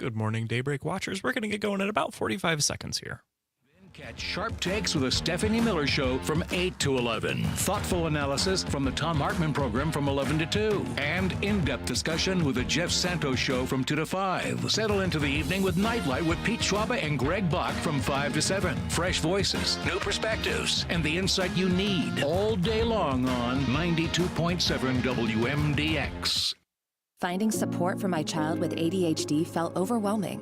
Good morning, Daybreak watchers. We're going to get going in about 45 seconds here. Catch Sharp Takes with the Stephanie Miller Show from 8 to 11. Thoughtful analysis from the Tom Hartman program from 11 to 2. And in-depth discussion with the Jeff Santos Show from 2 to 5. Settle into the evening with Nightlight with Pete Schwaba and Greg Bach from 5 to 7. Fresh voices, new perspectives, and the insight you need all day long on 92.7 WMDX. Finding support for my child with ADHD felt overwhelming.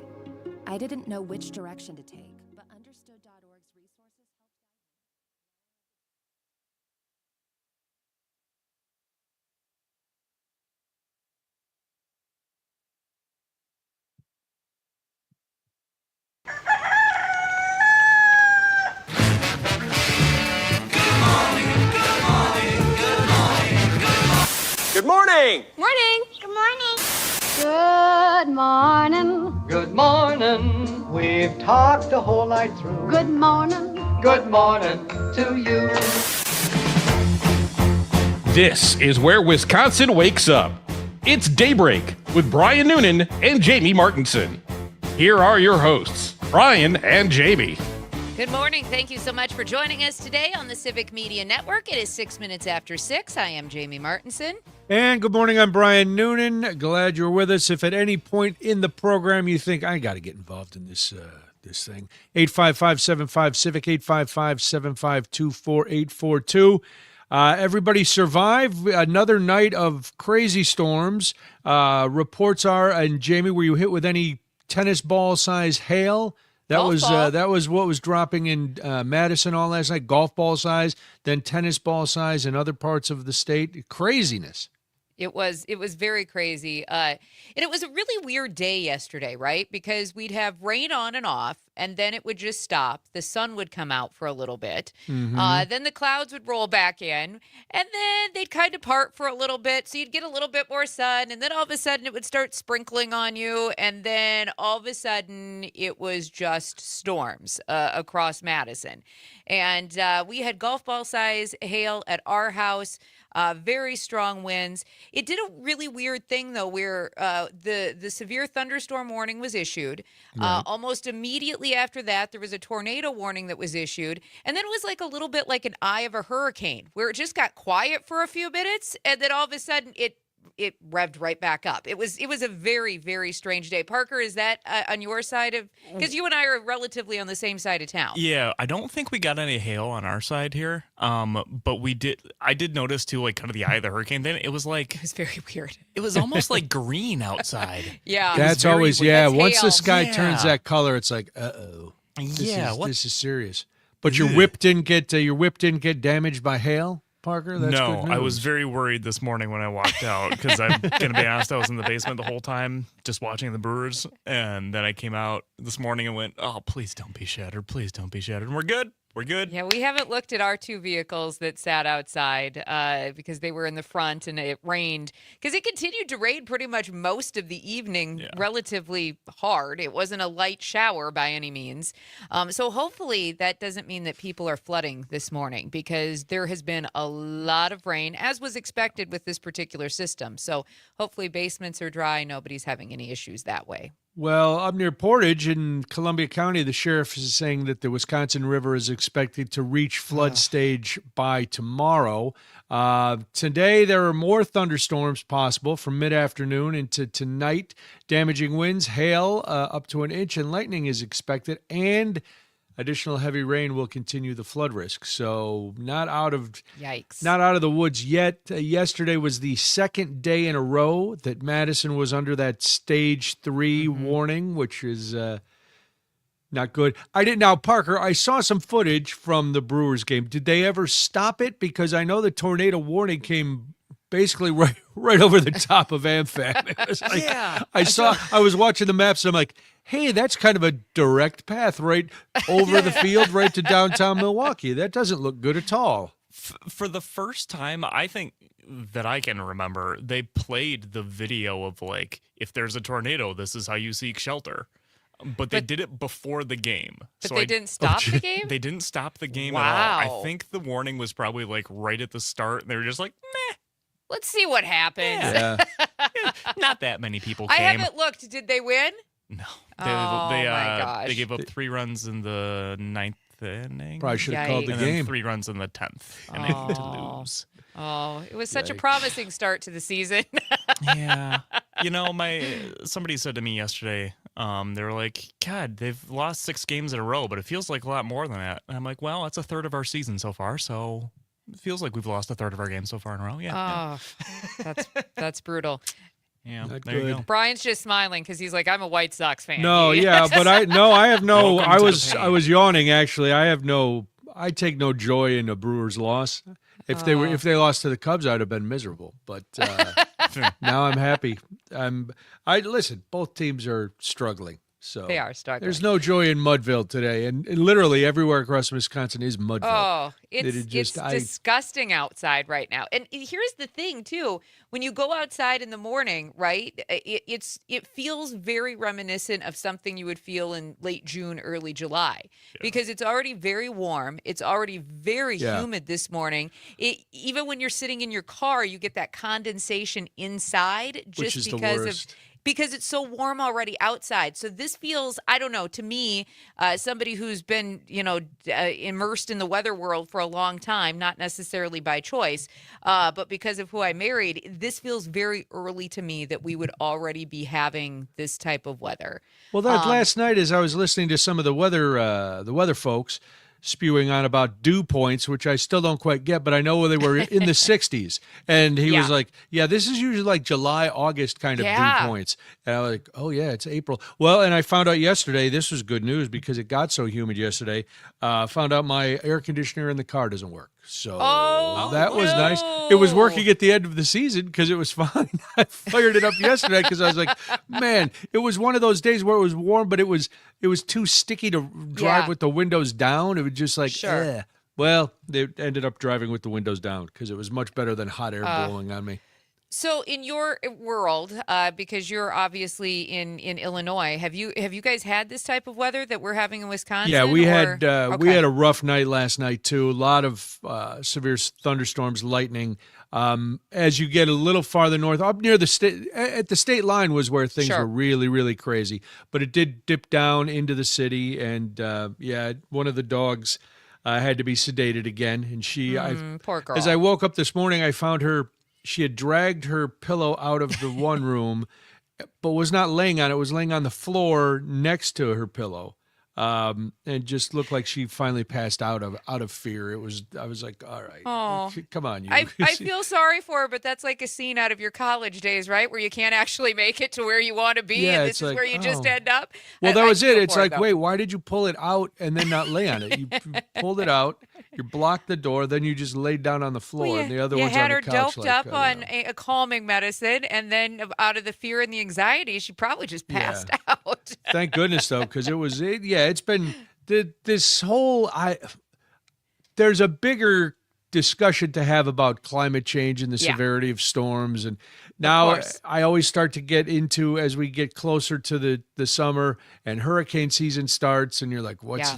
I didn't know which direction to take, but understood.org's resources Good morning! Morning! Good morning! Good morning. Good morning. We've talked the whole night through. Good morning. Good morning to you. This is where Wisconsin wakes up. It's Daybreak with Brian Noonan and Jamie Martinson. Here are your hosts, Brian and Jamie. Good morning. Thank you so much for joining us today on the Civic Media Network. It is 6 minutes after 6. I am Jamie Martinson. And good morning, I'm Brian Noonan. Glad you're with us. If at any point in the program you think, I got to get involved in this thing, 855-75-CIVIC, 855-752-4842. Everybody survived another night of crazy storms. Reports are, and Jamie, were you hit with any tennis ball size hail? That was what was dropping in Madison all last night. Golf ball size, then tennis ball size in other parts of the state. Craziness. It was very crazy. And it was a really weird day yesterday, right? Because we'd have rain on and off, and then it would just stop. The sun would come out for a little bit. Mm-hmm. Then the clouds would roll back in, and then they'd kind of part for a little bit. So you'd get a little bit more sun, and then all of a sudden it would start sprinkling on you. And then all of a sudden it was just storms across Madison. And we had golf ball size hail at our house. Very strong winds. It did a really weird thing, though, where the severe thunderstorm warning was issued. Right. Almost immediately after that, there was a tornado warning that was issued. And then it was like a little bit like an eye of a hurricane, where it just got quiet for a few minutes, and then all of a sudden it revved right back up. It was a very, very strange day. Parker, is that on your side of, because you and I are relatively on the same side of town. Yeah, I don't think we got any hail on our side here. But I did notice too, like kind of the eye of the hurricane thing. It was very weird. It was almost like green outside. Yeah. That's always, weird. That's once hail. the sky turns that color, it's like, uh-oh. This is serious. But your whip didn't get damaged by hail? Parker, that's good news. I was very worried this morning when I walked out because I'm going to be honest, I was in the basement the whole time just watching the Brewers, and then I came out this morning and went, oh, please don't be shattered. Please don't be shattered. And we're good. We're good. Yeah, we haven't looked at our two vehicles that sat outside because they were in the front and it rained. Because it continued to rain pretty much most of the evening, relatively hard. It wasn't a light shower by any means. So hopefully that doesn't mean that people are flooding this morning, because there has been a lot of rain, as was expected with this particular system. So hopefully basements are dry. Nobody's having any issues that way. Well, up near Portage in Columbia County, the sheriff is saying that the Wisconsin River is expected to reach flood stage by tomorrow. Today, there are more thunderstorms possible from mid-afternoon into tonight. Damaging winds, hail up to an inch, and lightning is expected, and additional heavy rain will continue the flood risk. So not out of the woods yet. Yesterday was the second day in a row that Madison was under that stage 3 warning, which is not good. Now, Parker, I saw some footage from the Brewers game. Did they ever stop it? Because I know the tornado warning came basically right over the top of AmFam. It was like, I was watching the maps and I'm like, hey, that's kind of a direct path right over the field right to downtown Milwaukee. That doesn't look good at all. For the first time, I think that I can remember, they played the video of like, if there's a tornado, this is how you seek shelter. But they did it before the game. But they didn't stop the game? They didn't stop the game at all. I think the warning was probably like right at the start. And they were just like, meh. Let's see what happens. Yeah. Not that many people came. I haven't looked. Did they win? No. Oh, my gosh. They gave up 3 runs in the 9th inning. Probably should have called the and game. then 3 runs in the 10th inning to lose. Oh, it was such a Yikes. promising start to the season. Yeah. Somebody said to me yesterday, they were like, God, they've lost 6 games in a row, but it feels like a lot more than that. And I'm like, well, that's a third of our season so far, so it feels like we've lost a third of our games so far in a row. Yeah. Oh, that's brutal. Yeah. Not There you good. go. Brian's just smiling because he's like, I'm a White Sox fan. No, yeah, but I have no. Welcome I to the was pain. I was yawning actually. I take no joy in a Brewers loss. If they lost to the Cubs, I'd have been miserable. But now I'm happy. I listen. Both teams are struggling. So They are struggling. There's no joy in Mudville today, and literally everywhere across Wisconsin is Mudville. Oh, It it's disgusting outside right now. And here's the thing too: when you go outside in the morning, right? It feels very reminiscent of something you would feel in late June, early July, because it's already very warm. It's already very humid this morning. Even when you're sitting in your car, you get that condensation inside just Which is the because worst. because it's so warm already outside. So this feels, I don't know, to me, somebody who's been, immersed in the weather world for a long time, not necessarily by choice, but because of who I married, this feels very early to me that we would already be having this type of weather. Well, that last night, as I was listening to some of the weather folks spewing on about dew points, which I still don't quite get, but I know they were in the 60s. And he was like, yeah, this is usually like July, August kind of dew points. And I was like, oh, yeah, it's April. Well, and I found out yesterday, this was good news because it got so humid yesterday, found out my air conditioner in the car doesn't work. So that was nice. It was working at the end of the season because it was fine. I fired it up yesterday because I was like, man, it was one of those days where it was warm, but it was too sticky to drive with the windows down. It was just like, eh. Well, they ended up driving with the windows down because it was much better than hot air blowing on me. So in your world, because you're obviously in Illinois, have you guys had this type of weather that we're having in Wisconsin? Yeah, we had a rough night last night too. A lot of severe thunderstorms, lightning. As you get a little farther north, up near the state, at the state line was where things were really, really crazy. But it did dip down into the city, and one of the dogs had to be sedated again. And she, poor girl. As I woke up this morning, I found her. She had dragged her pillow out of the one room, but was not laying on it. Was laying on the floor next to her pillow, and just looked like she finally passed out of fear. I was like, all right, come on, you. I feel sorry for her, but that's like a scene out of your college days, right? Where you can't actually make it to where you want to be, and this is where you just end up. Well, that was it. It's like, wait, why did you pull it out and then not lay on it? You pulled it out, you blocked the door, then you just laid down on the floor, and the other one's on the couch. You had her doped up on a calming medicine, and then out of the fear and the anxiety, she probably just passed out. Thank goodness, though, because it's been this whole there's a bigger discussion to have about climate change and the severity of storms, and now I always start to get into, as we get closer to the summer and hurricane season starts, and you're like, what's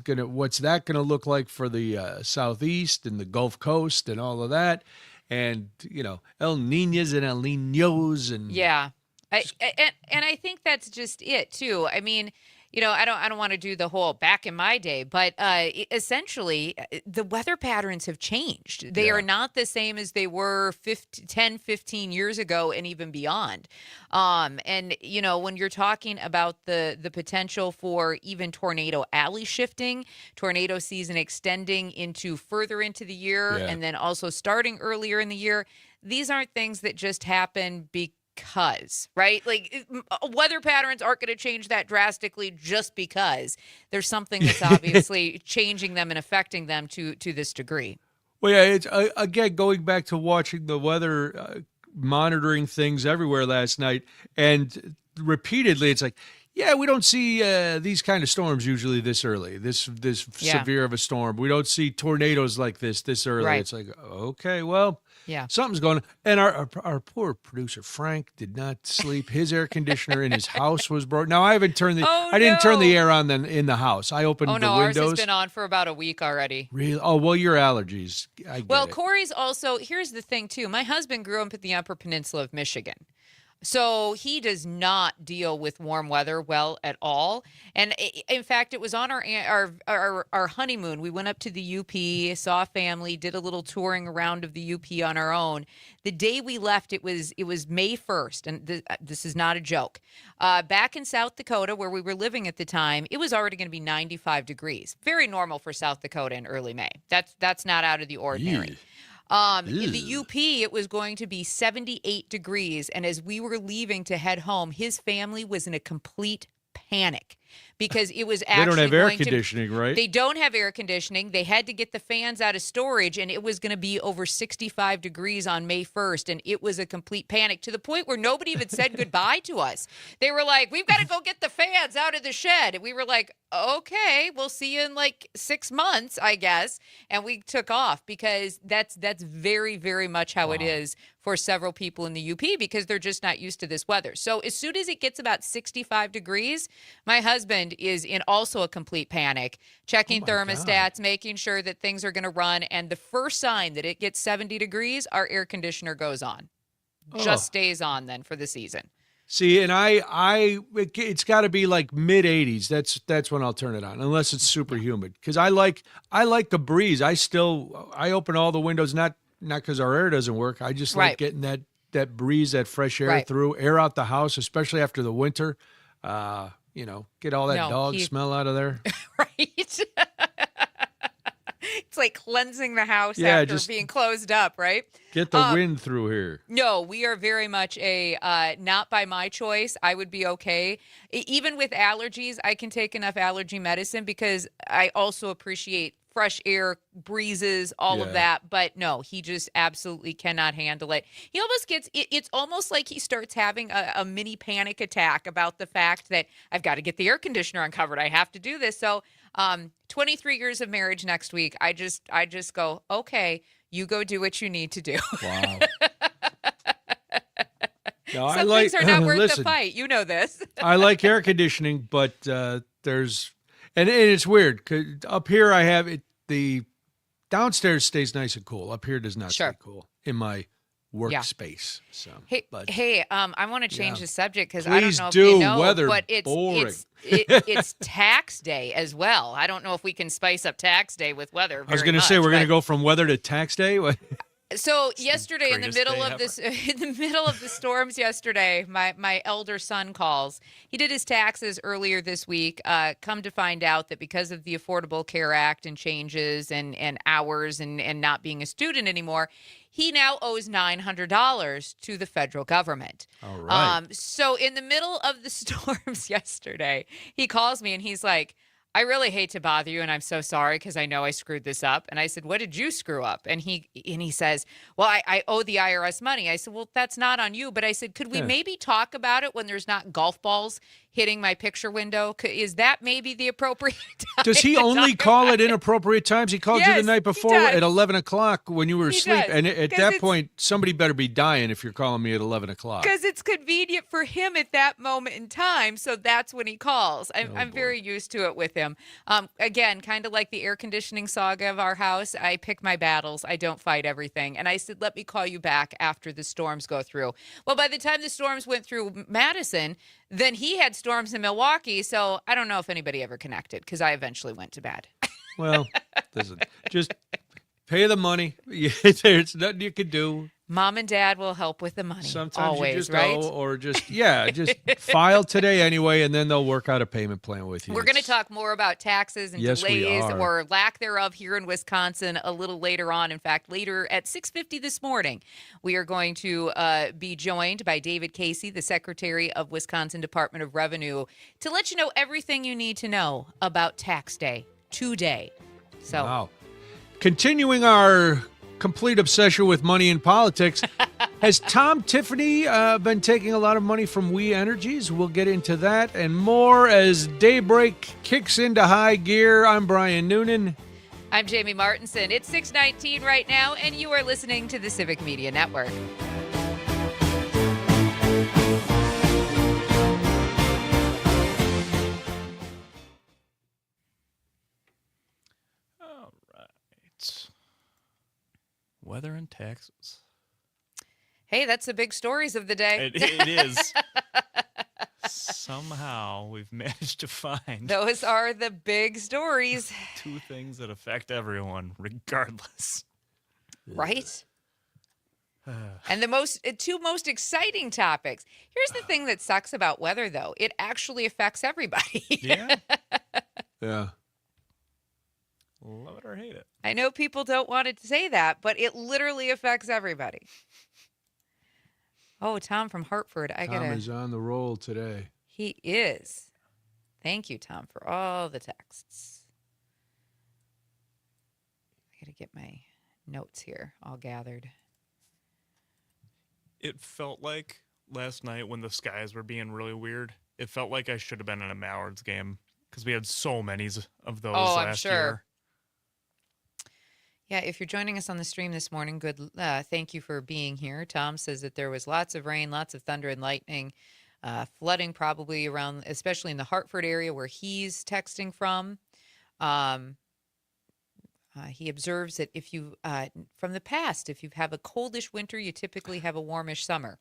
that gonna look like for the southeast and the Gulf Coast and all of that, and El Niños and El Niños and I think that's just it too. I mean, I don't want to do the whole back in my day, but essentially the weather patterns have changed. They are not the same as they were 10, 15 years ago and even beyond. And, when you're talking about the potential for even tornado alley shifting, tornado season extending further into the year, and then also starting earlier in the year, these aren't things that just happen because, right? Like weather patterns aren't going to change that drastically just because there's something that's obviously changing them and affecting them to this degree. Well, yeah, it's again going back to watching the weather, monitoring things everywhere last night, and repeatedly it's like, yeah, we don't see these kind of storms usually this early, this severe of a storm. We don't see tornadoes like this early. Right. It's like, okay, well, something's going on. And our poor producer, Frank, did not sleep. His air conditioner in his house was broken. Now, I haven't turned I didn't turn the air on then in the house. I opened the windows. Ours has been on for about a week already. Really? Oh, well, your allergies. I get it. Corey's also, here's the thing, too. My husband grew up in the Upper Peninsula of Michigan. So he does not deal with warm weather well at all. And in fact, it was on our honeymoon. We went up to the UP, saw family, did a little touring around of the UP on our own. The day we left, it was May 1st, and this is not a joke. Back in South Dakota, where we were living at the time, it was already going to be 95 degrees. Very normal for South Dakota in early May. That's not out of the ordinary. In the UP, it was going to be 78 degrees. And as we were leaving to head home, his family was in a complete panic because it was actually they don't have air conditioning, right? They don't have air conditioning. They had to get the fans out of storage, and it was going to be over 65 degrees on May 1st, and it was a complete panic to the point where nobody even said goodbye to us. They were like, we've got to go get the fans out of the shed. And we were like, okay, we'll see you in like 6 months, I guess. And we took off because that's very, very much how it is for several people in the UP because they're just not used to this weather. So as soon as it gets about 65 degrees, my husband is in also a complete panic, checking thermostats, making sure that things are going to run. And the first sign that it gets 70 degrees, our air conditioner goes on. Just stays on then for the season. See, and it's got to be like mid 80s. That's when I'll turn it on, unless it's super humid. Because I like the breeze. I open all the windows, not because our air doesn't work. I just like getting that breeze, that fresh air through, air out the house, especially after the winter. Get all that dog smell out of there. Right. It's like cleansing the house after being closed up, right? Get the wind through here. No, we are very much not by my choice. I would be okay. Even with allergies, I can take enough allergy medicine because I also appreciate fresh air, breezes, all of that. But no, he just absolutely cannot handle it. He almost it's almost like he starts having a mini panic attack about the fact that I've got to get the air conditioner uncovered. I have to do this. So 23 years of marriage next week. I just go, okay, you go do what you need to do. Wow. No, Some things are not worth the fight. You know this. I like air conditioning, but there's and it's weird 'cause up here I have it. The downstairs stays nice and cool. Up here does not stay cool in my workspace. So I want to change the subject because I don't know if do. you know, Weather but boring. it's tax day as well. I don't know if we can spice up tax day with weather. I was going to say we're going to go from weather to tax day. So yesterday, in the middle of the storms yesterday, my elder son calls. He did his taxes earlier this week. Come to find out that because of the Affordable Care Act and changes and hours and not being a student anymore, he now owes $900 to the federal government. All right. So in the middle of the storms yesterday, he calls me and he's like, I really hate to bother you, and I'm so sorry because I know I screwed this up. And I said, what did you screw up? And he says, well, I owe the IRS money. I said, well, that's not on you. But I said, could we maybe talk about it when there's not golf balls hitting my picture window? Is that maybe the appropriate time? Does he only call at inappropriate times? He called you the night before at 11 o'clock when you were asleep. And at that point, somebody better be dying if you're calling me at 11 o'clock. Because it's convenient for him at that moment in time. So that's when he calls. I'm very used to it with him. Again, kind of like the air conditioning saga of our house, I pick my battles. I don't fight everything. And I said, let me call you back after the storms go through. Well, by the time the storms went through Madison, then he had storms in Milwaukee. So I don't know if anybody ever connected because I eventually went to bed. Well, listen, just pay the money. There's nothing you can do. Mom and Dad will help with the money. Sometimes always, you just right? owe, or just file today anyway, and then they'll work out a payment plan with you. We're going to talk more about taxes and delays or lack thereof here in Wisconsin a little later on. In fact, later at 6:50 this morning, we are going to be joined by David Casey, the Secretary of Wisconsin Department of Revenue, to let you know everything you need to know about tax day today. So, wow. Continuing our complete obsession with money and politics. Has Tom Tiffany been taking a lot of money from We Energies? We'll get into that and more as Daybreak kicks into high gear. I'm Brian Noonan. I'm Jamie Martinson. It's 6:19 right now, and you are listening to the Civic Media Network. All right. Weather and taxes. Hey, that's the big stories of the day. It is. Somehow we've managed to find Those are the big stories. 2 things that affect everyone, regardless. Right? And the 2 most exciting topics. Here's the thing that sucks about weather, though. It actually affects everybody. Yeah. Yeah. Love it or hate it. I know people don't want to say that, but it literally affects everybody. Oh, Tom from Hartford. Tom is on the roll today. He is. Thank you, Tom, for all the texts. I got to get my notes here all gathered. It felt like last night when the skies were being really weird, it felt like I should have been in a Mallards game because we had so many of those last year. Yeah, if you're joining us on the stream this morning, thank you for being here. Tom says that there was lots of rain, lots of thunder and lightning, flooding probably around, especially in the Hartford area where he's texting from. He observes that if you, from the past, if you have a coldish winter, you typically have a warmish summer.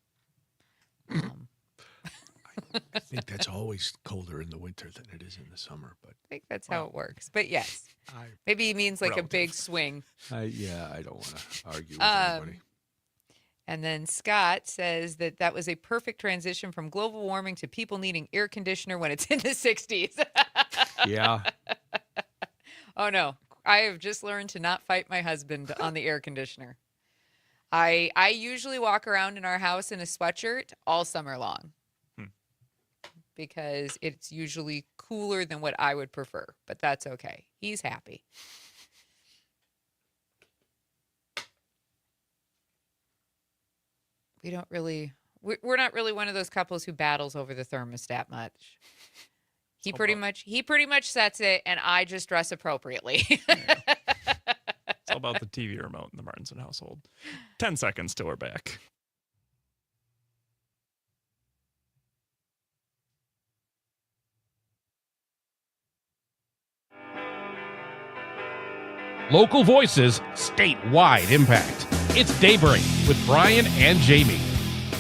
I think that's always colder in the winter than it is in the summer, but I think that's how it works. But yes, maybe he means like a big swing. I don't want to argue with anybody. And then Scott says that was a perfect transition from global warming to people needing air conditioner when it's in the 60s. Yeah. Oh, no. I have just learned to not fight my husband on the air conditioner. I usually walk around in our house in a sweatshirt all summer long because it's usually cooler than what I would prefer, but that's okay. He's happy. We're not really one of those couples who battles over the thermostat much. He pretty much sets it, and I just dress appropriately. It's all about the TV remote in the Martinson household. 10 seconds till we're back. Local voices, statewide impact. It's Daybreak with Brian and Jamie.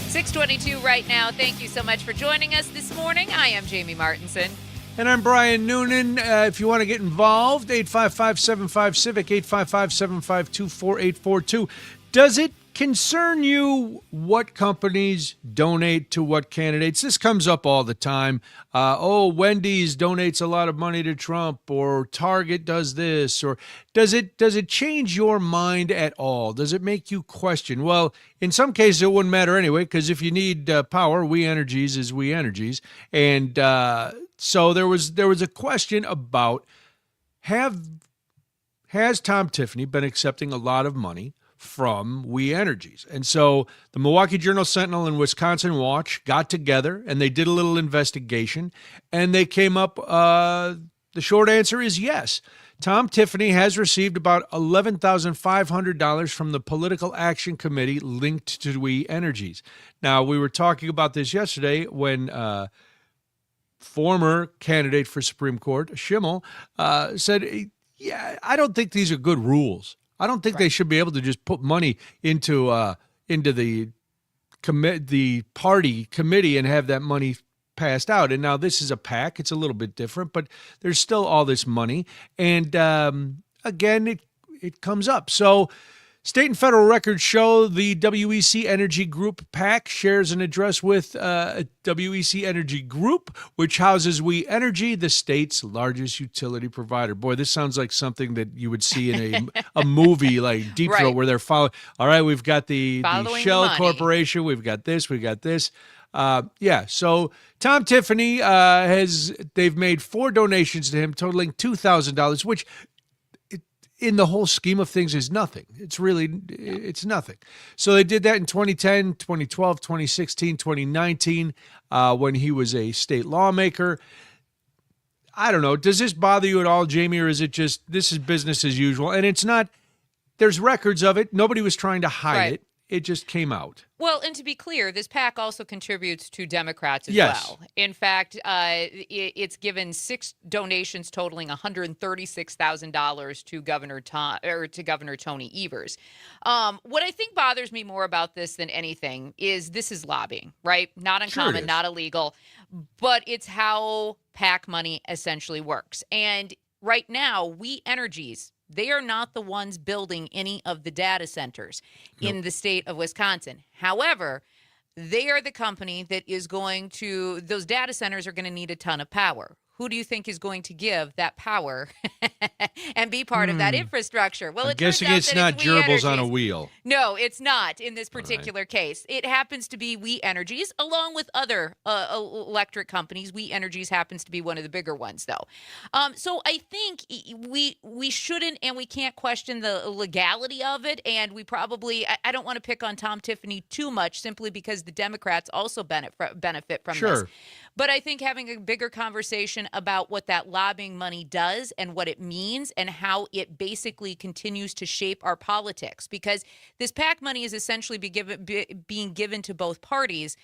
6:22 right now. Thank you so much for joining us this morning. I am Jamie Martinson. And I'm Brian Noonan. If you want to get involved, 855-75-CIVIC, 855-752-4842. Does it concern you what companies donate to what candidates? This comes up all the time. Wendy's donates a lot of money to Trump, or Target does this, or does it change your mind at all? Does it make you question? Well, in some cases it wouldn't matter anyway, because if you need power, We Energies is We Energies, and so there was a question about has Tom Tiffany been accepting a lot of money from We Energies? And so the Milwaukee Journal-Sentinel and Wisconsin Watch got together and they did a little investigation, and they came up, the short answer is yes. Tom Tiffany has received about $11,500 from the Political Action Committee linked to We Energies. Now, we were talking about this yesterday when former candidate for Supreme Court, Schimmel, said, yeah, I don't think these are good rules. I don't think they should be able to just put money into the party committee and have that money passed out. And now this is a PAC. It's a little bit different, but there's still all this money. And again, it comes up. So state and federal records show the WEC Energy Group PAC shares an address with WEC Energy Group, which houses We Energy, the state's largest utility provider. Boy, this sounds like something that you would see in a movie like Deep Throat, where they're following. All right, we've got the Shell Corporation. We've got this. We've got this. So Tom Tiffany they've made 4 donations to him totaling $2,000, which in the whole scheme of things is nothing. It's nothing. So they did that in 2010, 2012, 2016, 2019, when he was a state lawmaker. I don't know. Does this bother you at all, Jamie, or is it just this is business as usual? And it's not. There's records of it. Nobody was trying to hide it. it just came out. Well, and to be clear, this PAC also contributes to Democrats as Yes. well. In fact, it's given 6 donations totaling $136,000 to Governor Tony Evers. What I think bothers me more about this than anything is this is lobbying, right? Not uncommon, is. not illegal, but it's how PAC money essentially works. And right now, We Energies, they are not the ones building any of the data centers in the state of Wisconsin. However, they are the company that is those data centers are going to need a ton of power. Who do you think is going to give that power and be part of that infrastructure? Well, I'm guessing it's not gerbils on a wheel. No, it's not in this particular case. It happens to be We Energies, along with other electric companies. We Energies happens to be one of the bigger ones, though. So I think we shouldn't and we can't question the legality of it. And we probably, I don't want to pick on Tom Tiffany too much, simply because the Democrats also benefit from this. But I think having a bigger conversation about what that lobbying money does and what it means and how it basically continues to shape our politics, because this PAC money is essentially being given to both parties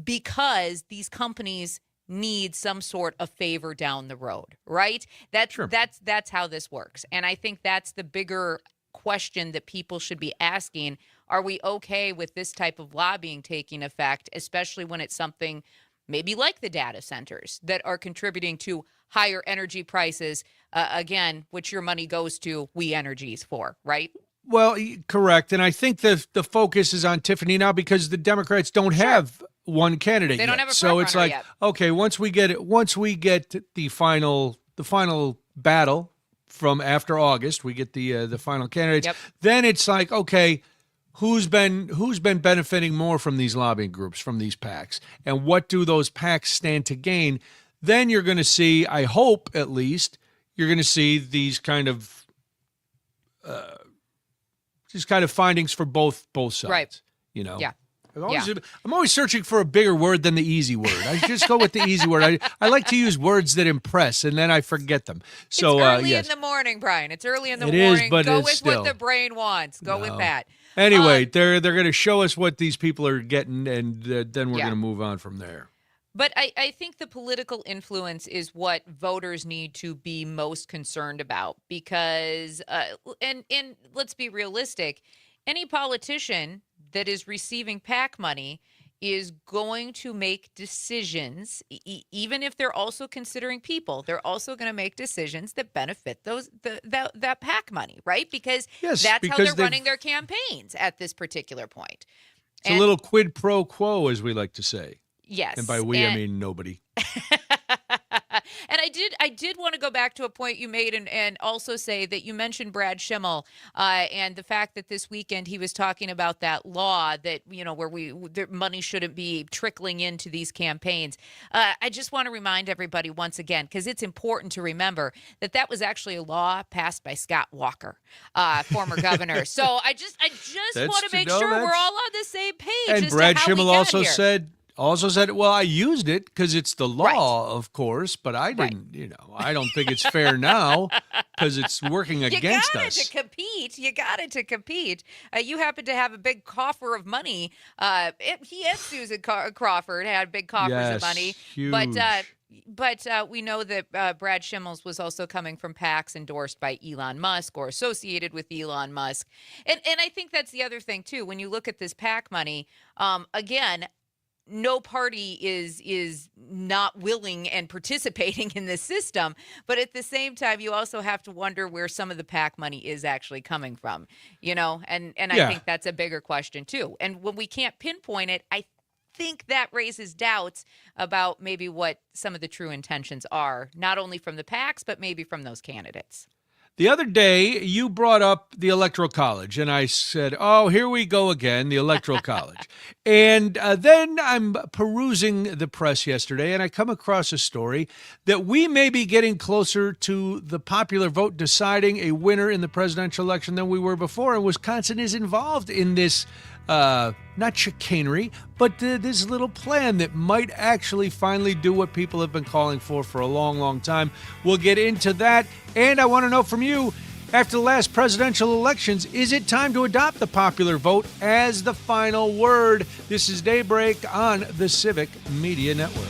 because these companies need some sort of favor down the road, right? That's how this works. And I think that's the bigger question that people should be asking. Are we okay with this type of lobbying taking effect, especially when it's something maybe like the data centers that are contributing to higher energy prices, again, which your money goes to We Energies for, right? Well, correct. And I think the focus is on Tiffany now because the Democrats don't have one candidate They yet. don't have a so it's like, yet. okay, once we get the final battle from after August, we get the final candidates. Yep. Then it's like, okay, who's been benefiting more from these lobbying groups, from these PACs, and what do those PACs stand to gain? Then you're going to see, I hope at least, you're going to see these kind of findings for both sides. Right. You know. Yeah. I'm always searching for a bigger word than the easy word. I just go with the easy word. I like to use words that impress, and then I forget them. So it's early yes. in the morning, Brian. It's early in the It morning. is, but Go it's with still. what the brain wants. Go with that. Anyway, they're going to show us what these people are getting, and then we're going to move on from there. But I think the political influence is what voters need to be most concerned about because, and let's be realistic, any politician that is receiving PAC money is going to make decisions, even if they're also considering people. They're also going to make decisions that benefit that PAC money, right? Because that's how they're running their campaigns at this particular point. It's a little quid pro quo, as we like to say. Yes. And by we, I mean nobody. And I did want to go back to a point you made and also say that you mentioned Brad Schimmel and the fact that this weekend he was talking about that law that, where money shouldn't be trickling into these campaigns. I just want to remind everybody once again, because it's important to remember that was actually a law passed by Scott Walker, former governor. So I just want to make sure we're all on the same page. And as Brad to how we Schimmel got also said, well, I used it because it's the law, Right. of course, but I didn't, I don't think it's fair now because it's working against us. You got it to compete. You happen to have a big coffer of money. He and Susan Crawford had big coffers of money. Huge. But we know that Brad Schimmel's was also coming from PACs endorsed by Elon Musk or associated with Elon Musk. And I think that's the other thing, too. When you look at this PAC money, again, no party is not willing and participating in this system. But at the same time, you also have to wonder where some of the PAC money is actually coming from, and I think that's a bigger question, too. And when we can't pinpoint it, I think that raises doubts about maybe what some of the true intentions are, not only from the PACs, but maybe from those candidates. The other day, you brought up the Electoral College, and I said, oh, here we go again, the Electoral College. And then I'm perusing the press yesterday, and I come across a story that we may be getting closer to the popular vote deciding a winner in the presidential election than we were before, and Wisconsin is involved in this not chicanery, but this little plan that might actually finally do what people have been calling for a long, long time. We'll get into that. And I want to know from you, After the last presidential elections, is it time to adopt the popular vote as the final word? This is Daybreak on the Civic Media Network.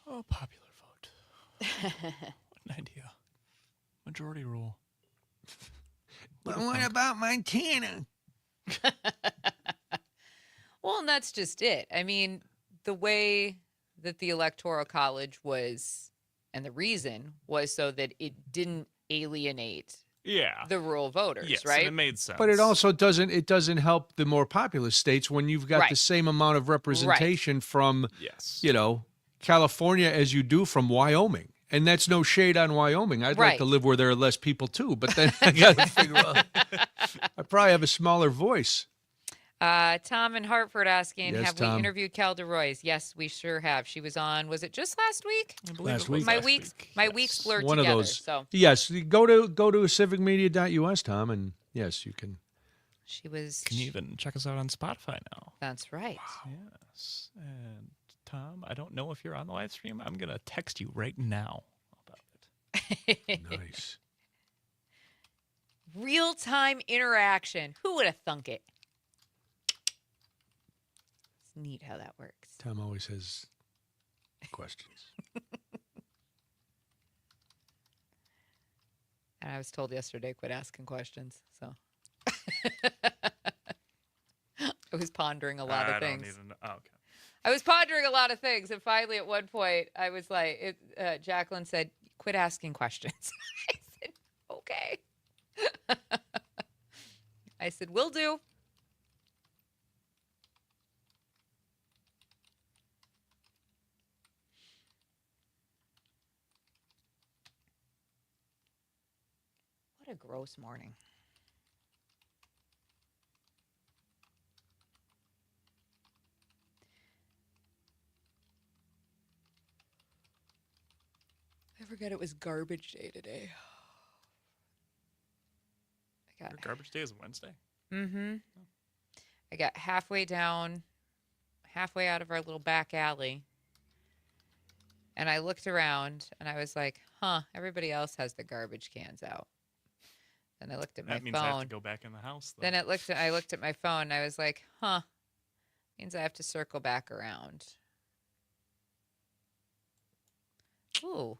Oh, popular vote. What an idea. Majority rule. But what about Montana? Well, and that's just it. I mean, the way that the Electoral College was, and the reason was so that it didn't alienate Yeah. the rural voters, Yes, right? and it made sense. But it also doesn't help the more populous states when you've got Right. the same amount of representation from, Yes. California as you do from Wyoming. And that's no shade on Wyoming. I'd like Right. to live where there are less people too, but then I got to figure out. I probably have a smaller voice. Tom in Hartford asking, Yes, have Tom. we interviewed Cal DeRoy's? Yes, we sure have. She was on, was it just last week? I believe Last it was week. My last weeks, week. my Yes. weeks blurred One together. of those. So Yes, you go to civicmedia.us, Tom, and yes, you can. she was. You can even check us out on Spotify now. That's right. Yes. And Tom, I don't know if you're on the live stream. I'm going to text you right now about it. Nice. Real time interaction. Who would have thunk it? It's neat how that works. Tom always has questions. And I was told yesterday, quit asking questions. So I was pondering a lot of I don't things. even know. Oh, okay. I was pondering a lot of things, and finally, at one point, I was like, Jacqueline said, "Quit asking questions." I said, "Okay." I said, "Will do." What a gross morning. I forgot it was garbage day today. I Your got garbage day is Wednesday. I got halfway down, halfway out of our little back alley. And I looked around and I was like, huh, everybody else has the garbage cans out. Then I looked at my That means I have to phone. go back in the house. Though. Then I looked at my phone and I was like, huh, means I have to circle back around. Ooh.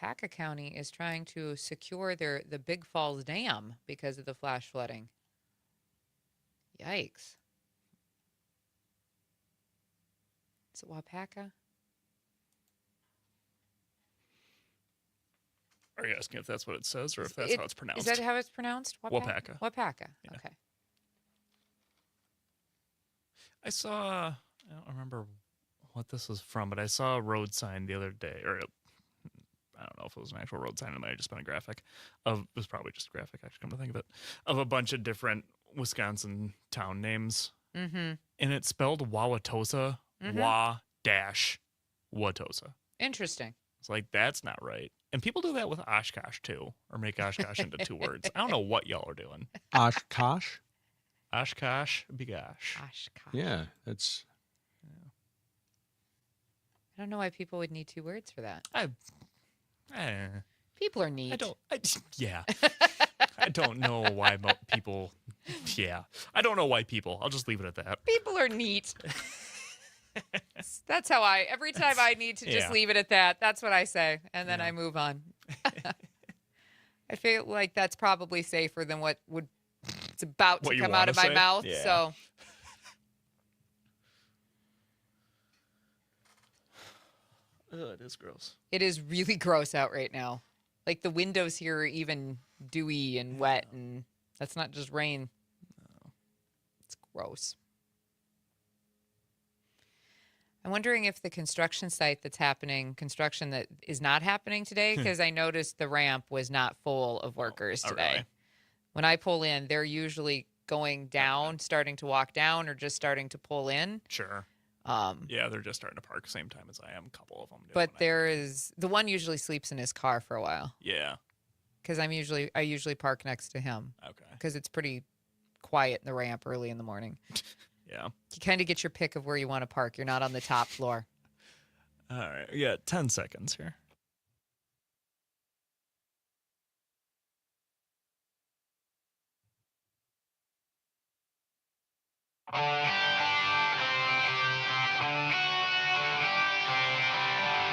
Wapaka County is trying to secure the Big Falls Dam because of the flash flooding. Yikes. Is it Wapaka? Are you asking if that's what it says or if that's how it's pronounced? Is that how it's pronounced? Wapaka. Wapaka. Yeah. Okay. I saw, I don't remember what this was from, but I saw a road sign the other day, or I don't know if it was an actual road sign. It might have just been a graphic. It was probably just a graphic, actually, come to think of it, of a bunch of different Wisconsin town names. Mm-hmm. And it's spelled Wauwatosa, Wauwatosa. Interesting. It's like, that's not right. And people do that with Oshkosh, too, or make Oshkosh into two words. I don't know what y'all are doing. Oshkosh? Oshkosh, bigosh. Oshkosh. Yeah, that's. I don't know why people would need two words for that. I People are neat. yeah. I don't know why people. Yeah. I don't know why people. I'll just leave it at that. People are neat. That's how every time I need to just Yeah. leave it at that, that's what I say. And then I move on. I feel like that's probably safer than it's about What to you come out of wanna my say? mouth. Yeah. So It is gross. it is really gross out right now. Like the windows here are even dewy and wet, and that's not just rain. No. It's gross. I'm wondering if the construction site construction that is not happening today, because I noticed the ramp was not full of workers today. really? When I pull in, they're usually going down, starting to walk down, or just starting to pull in. Sure. Yeah, they're just starting to park same time as I am. A couple of them do. But the one usually sleeps in his car for a while, Yeah. because I usually park next to him Okay. because it's pretty quiet in the ramp early in the morning. Yeah. You kind of get your pick of where you want to park. You're not on the top floor. All right. We got 10 seconds here.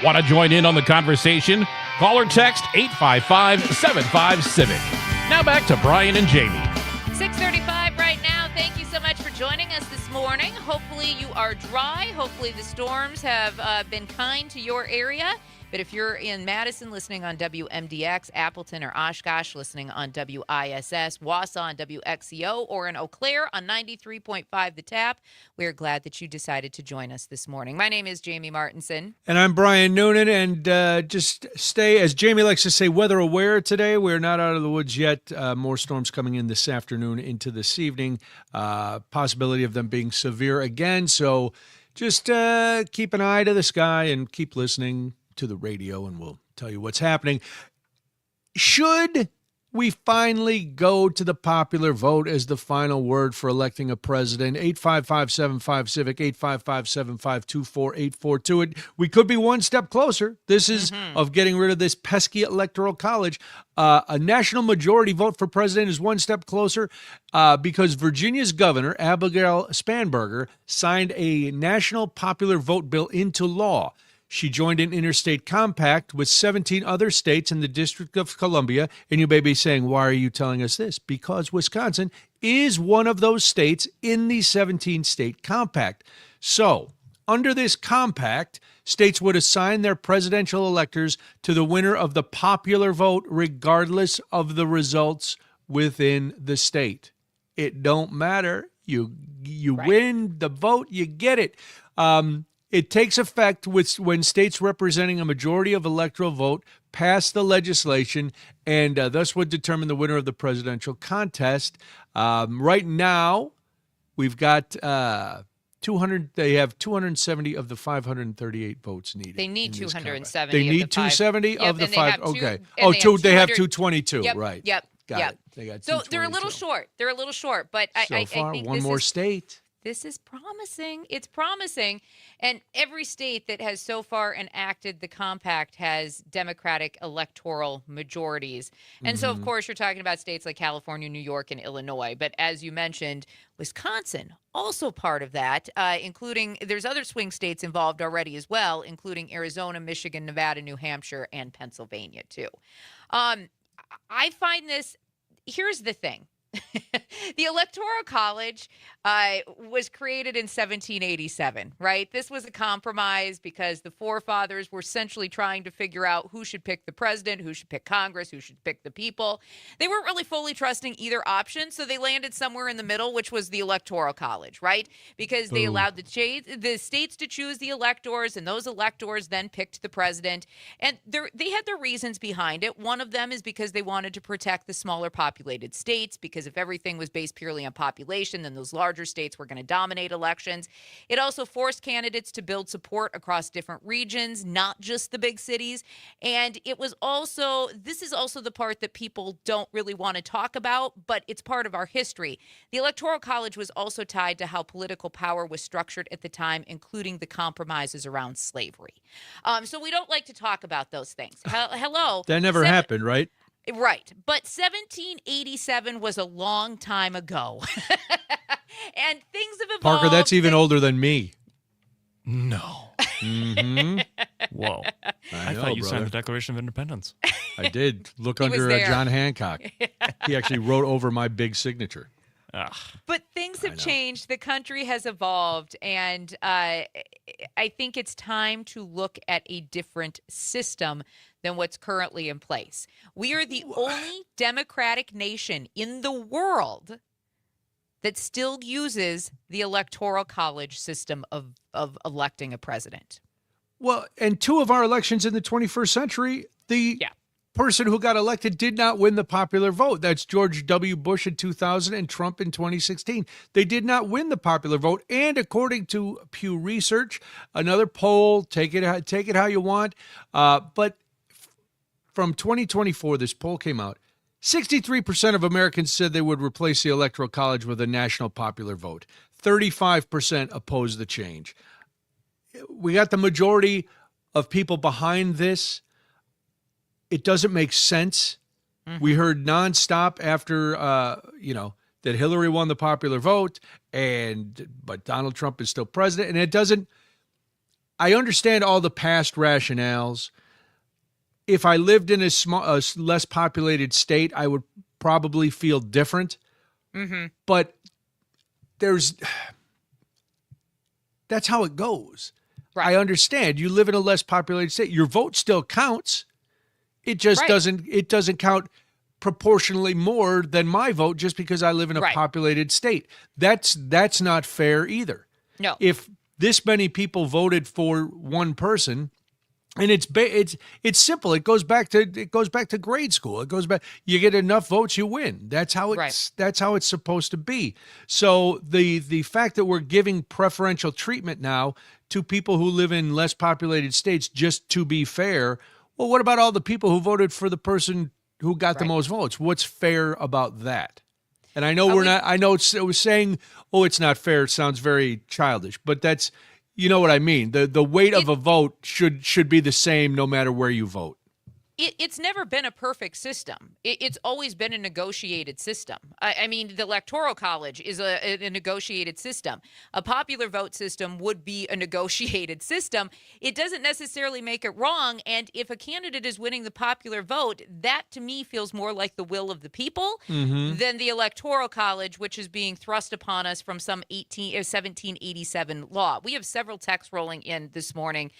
Want to join in on the conversation? Call or text 855-75-CIVIC. Now back to Brian and Jamie. 6:35 right now. Thank you so much for joining us this morning. Hopefully you are dry. Hopefully the storms have been kind to your area. But if you're in Madison listening on WMDX, Appleton or Oshkosh listening on WISS, Wausau on WXCO, or in Eau Claire on 93.5 The Tap, we're glad that you decided to join us this morning. My name is Jamie Martinson. And I'm Brian Noonan, and just stay, as Jamie likes to say, weather aware today. We're not out of the woods yet. More storms coming in this afternoon into this evening. Possibility of them being severe again. So just keep an eye to the sky and keep listening to the radio, and we'll tell you what's happening. Should we finally go to the popular vote as the final word for electing a president? 855-75-CIVIC, 855-752-4842. We could be one step closer. This is of getting rid of this pesky electoral college. A national majority vote for president is one step closer because Virginia's governor, Abigail Spanberger, signed a national popular vote bill into law. She joined an interstate compact with 17 other states in the District of Columbia. And you may be saying, why are you telling us this? Because Wisconsin is one of those states in the 17-state compact. So, under this compact, states would assign their presidential electors to the winner of the popular vote, regardless of the results within the state. It don't matter. You right. Win the vote, you get it. It takes effect when states representing a majority of electoral vote pass the legislation and thus would determine the winner of the presidential contest. Right now, we've got 200. They have 270 of the 538 votes needed. They need 270. They need 270 of the five. Okay. They have 222. Yep, right. Yep. Got it. They got so they're a little short. But I think one more state. This is promising. It's promising. And every state that has so far enacted the compact has Democratic electoral majorities. And so, of course, you're talking about states like California, New York, and Illinois. But as you mentioned, Wisconsin, also part of that, including there's other swing states involved already as well, including Arizona, Michigan, Nevada, New Hampshire, and Pennsylvania, too. I find this, here's the thing. The Electoral College was created in 1787, right? This was a compromise because the forefathers were essentially trying to figure out who should pick the president, who should pick Congress, who should pick the people. They weren't really fully trusting either option, so they landed somewhere in the middle, which was the Electoral College, right? Because they allowed the states to choose the electors, and those electors then picked the president. And they had their reasons behind it. One of them is because they wanted to protect the smaller populated states, because if everything was based purely on population, then those larger states were going to dominate elections. It also forced candidates to build support across different regions, not just the big cities. And this is also the part that people don't really want to talk about, but it's part of our history. The Electoral College was also tied to how political power was structured at the time, including the compromises around slavery. So we don't like to talk about those things. Hello. That never happened, right? Right. But 1787 was a long time ago. And things have evolved. Parker, that's even older than me. No. Mm-hmm. Whoa. I thought you signed the Declaration of Independence. I did. Look under John Hancock. He actually wrote over my big signature. Ugh. But things have changed. The country has evolved. And I think it's time to look at a different system than what's currently in place. We are the only democratic nation in the world that still uses the Electoral College system of electing a president. Well, and two of our elections in the 21st century, the person who got elected did not win the popular vote. That's George W. Bush in 2000 and Trump in 2016. They did not win the popular vote. And according to Pew Research, another poll, take it how you want, but from 2024, this poll came out. 63% of Americans said they would replace the Electoral College with a national popular vote. 35% oppose the change. We got the majority of people behind this. It doesn't make sense. We heard nonstop after, that Hillary won the popular vote, but Donald Trump is still president. And it doesn't, I understand all the past rationales. If I lived in a less populated state, I would probably feel different. But that's how it goes. Right. I understand. You live in a less populated state. Your vote still counts. It just doesn't count proportionally more than my vote just because I live in a populated state. That's not fair either. No. If this many people voted for one person, and it's simple. It goes back to grade school. It goes back. You get enough votes, you win. That's how it's supposed to be. So the fact that we're giving preferential treatment now to people who live in less populated states just to be fair. Well, what about all the people who voted for the person who got the most votes? What's fair about that? And I know it was saying, it's not fair. It sounds very childish, but that's, you know what I mean. The weight of a vote should be the same no matter where you vote. It's never been a perfect system. It's always been a negotiated system. I mean, the Electoral College is a negotiated system. A popular vote system would be a negotiated system. It doesn't necessarily make it wrong. And if a candidate is winning the popular vote, that to me feels more like the will of the people than the Electoral College, which is being thrust upon us from some 1787 law. We have several texts rolling in this morning.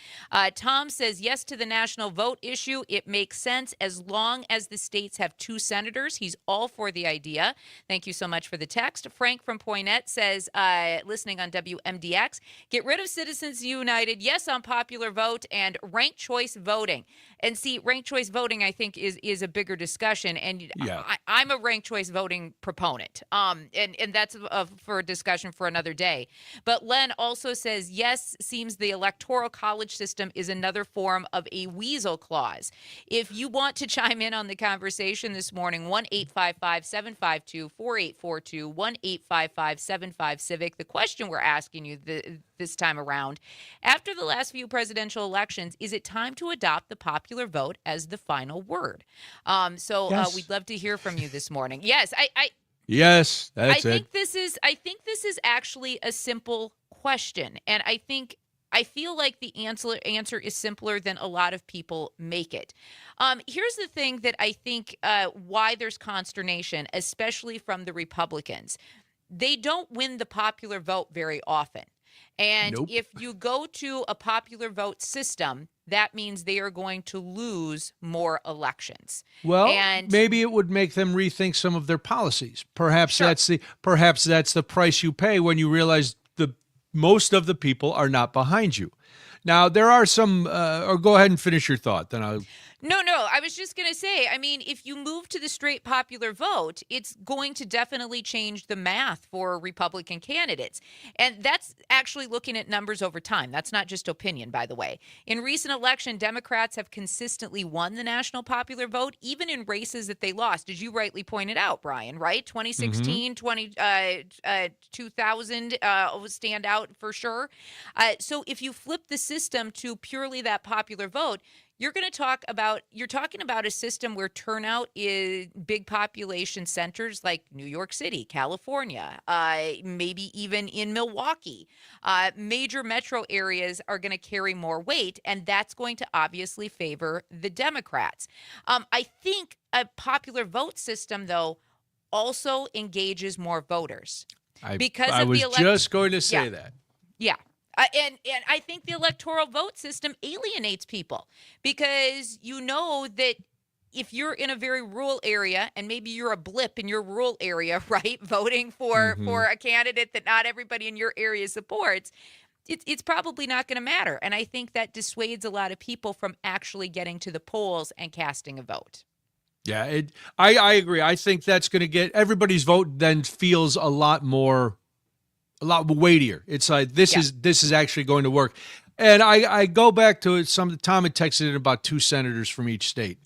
Tom says, yes to the national vote issue. It makes sense as long as the states have 2 senators. He's all for the idea. Thank you so much for the text. Frank from Poynette says, listening on WMDX, get rid of Citizens United, yes on popular vote, and ranked choice voting. And see, ranked choice voting, I think, is a bigger discussion. And I'm a ranked choice voting proponent. And that's for a discussion for another day. But Len also says, yes, seems the Electoral College system is another form of a weasel clause. If you want to chime in on the conversation this morning, 1-855-752-4842, 1-855-75-CIVIC. The question we're asking you this time around, after the last few presidential elections, is it time to adopt the popular vote as the final word? Yes. We'd love to hear from you this morning. Yes, Yes, I that's think this is actually a simple question, and I feel like the answer is simpler than a lot of people make it. Here's the thing that I think why there's consternation, especially from the Republicans. They don't win the popular vote very often. And if you go to a popular vote system, that means they are going to lose more elections. Well, and maybe it would make them rethink some of their policies. Perhaps that's the price you pay when you realize most of the people are not behind you. Now, there are some, or go ahead and finish your thought, then I'll... No, I was just going to say, I mean, if you move to the straight popular vote, it's going to definitely change the math for Republican candidates. And that's actually looking at numbers over time. That's not just opinion, by the way. In recent election, Democrats have consistently won the national popular vote, even in races that they lost, as you rightly pointed out, Brian, right? 2016, 2000 stand out for sure. So if you flip the system to purely that popular vote, you're talking about a system where turnout is big population centers like New York City, California, maybe even in Milwaukee. Major metro areas are going to carry more weight, and that's going to obviously favor the Democrats. I think a popular vote system, though, also engages more voters. I was just going to say that. Yeah. And I think the electoral vote system alienates people because you know that if you're in a very rural area and maybe you're a blip in your rural area, right, voting for a candidate that not everybody in your area supports, it's probably not going to matter. And I think that dissuades a lot of people from actually getting to the polls and casting a vote. Yeah, I agree. I think that's going to get everybody's vote then feels a lot weightier. It's like this is actually going to work. And I go back to Tom had texted in about 2 senators from each state.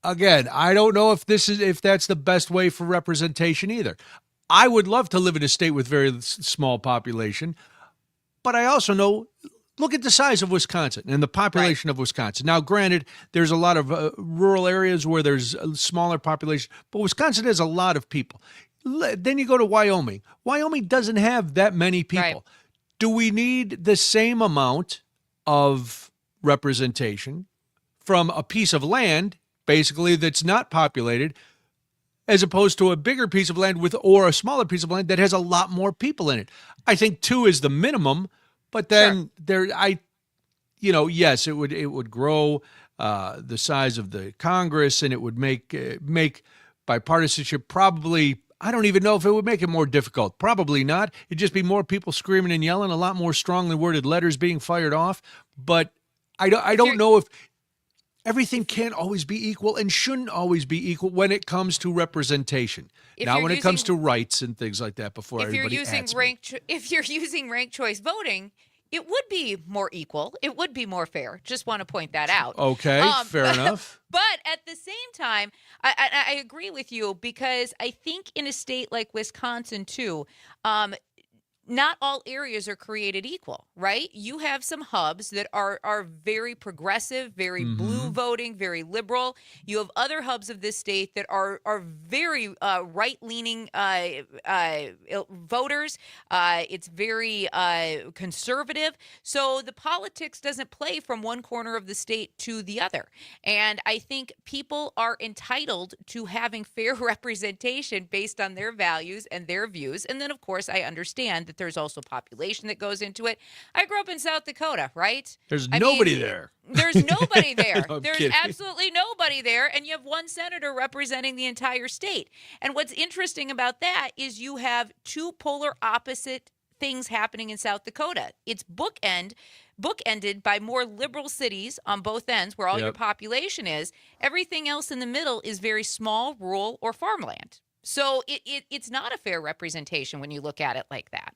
Again, I don't know if that's the best way for representation either. I would love to live in a state with very small population, but I also know, look at the size of Wisconsin and the population of Wisconsin. Now, granted, there's a lot of rural areas where there's a smaller population, but Wisconsin has a lot of people. Then you go to Wyoming. Wyoming doesn't have that many people. Right. Do we need the same amount of representation from a piece of land, basically, that's not populated, as opposed to a bigger piece of land or a smaller piece of land that has a lot more people in it? I think 2 is the minimum, but then yes, it would grow the size of the Congress, and it would make bipartisanship probably. I don't even know if it would make it more difficult. Probably not. It'd just be more people screaming and yelling, a lot more strongly worded letters being fired off. But I don't know if everything can't always be equal and shouldn't always be equal when it comes to representation. Not when it comes to rights and things like that. Before everybody if you're using ranked choice voting, it would be more equal. It would be more fair. Just want to point that out. Okay, fair enough. But at the same time, I agree with you, because I think in a state like Wisconsin, too, not all areas are created equal, right? You have some hubs that are very progressive, very blue voting, very liberal. You have other hubs of this state that are very right-leaning voters. It's very conservative. So the politics doesn't play from one corner of the state to the other. And I think people are entitled to having fair representation based on their values and their views. And then, of course, I understand that there's also population that goes into it. I grew up in South Dakota, right? There's nobody there. There's nobody there. No, There's kidding. absolutely nobody there. And you have one senator representing the entire state. And what's interesting about that is you have 2 polar opposite things happening in South Dakota. It's bookended by more liberal cities on both ends, where all your population is. Everything else in the middle is very small, rural, or farmland. So it's not a fair representation when you look at it like that.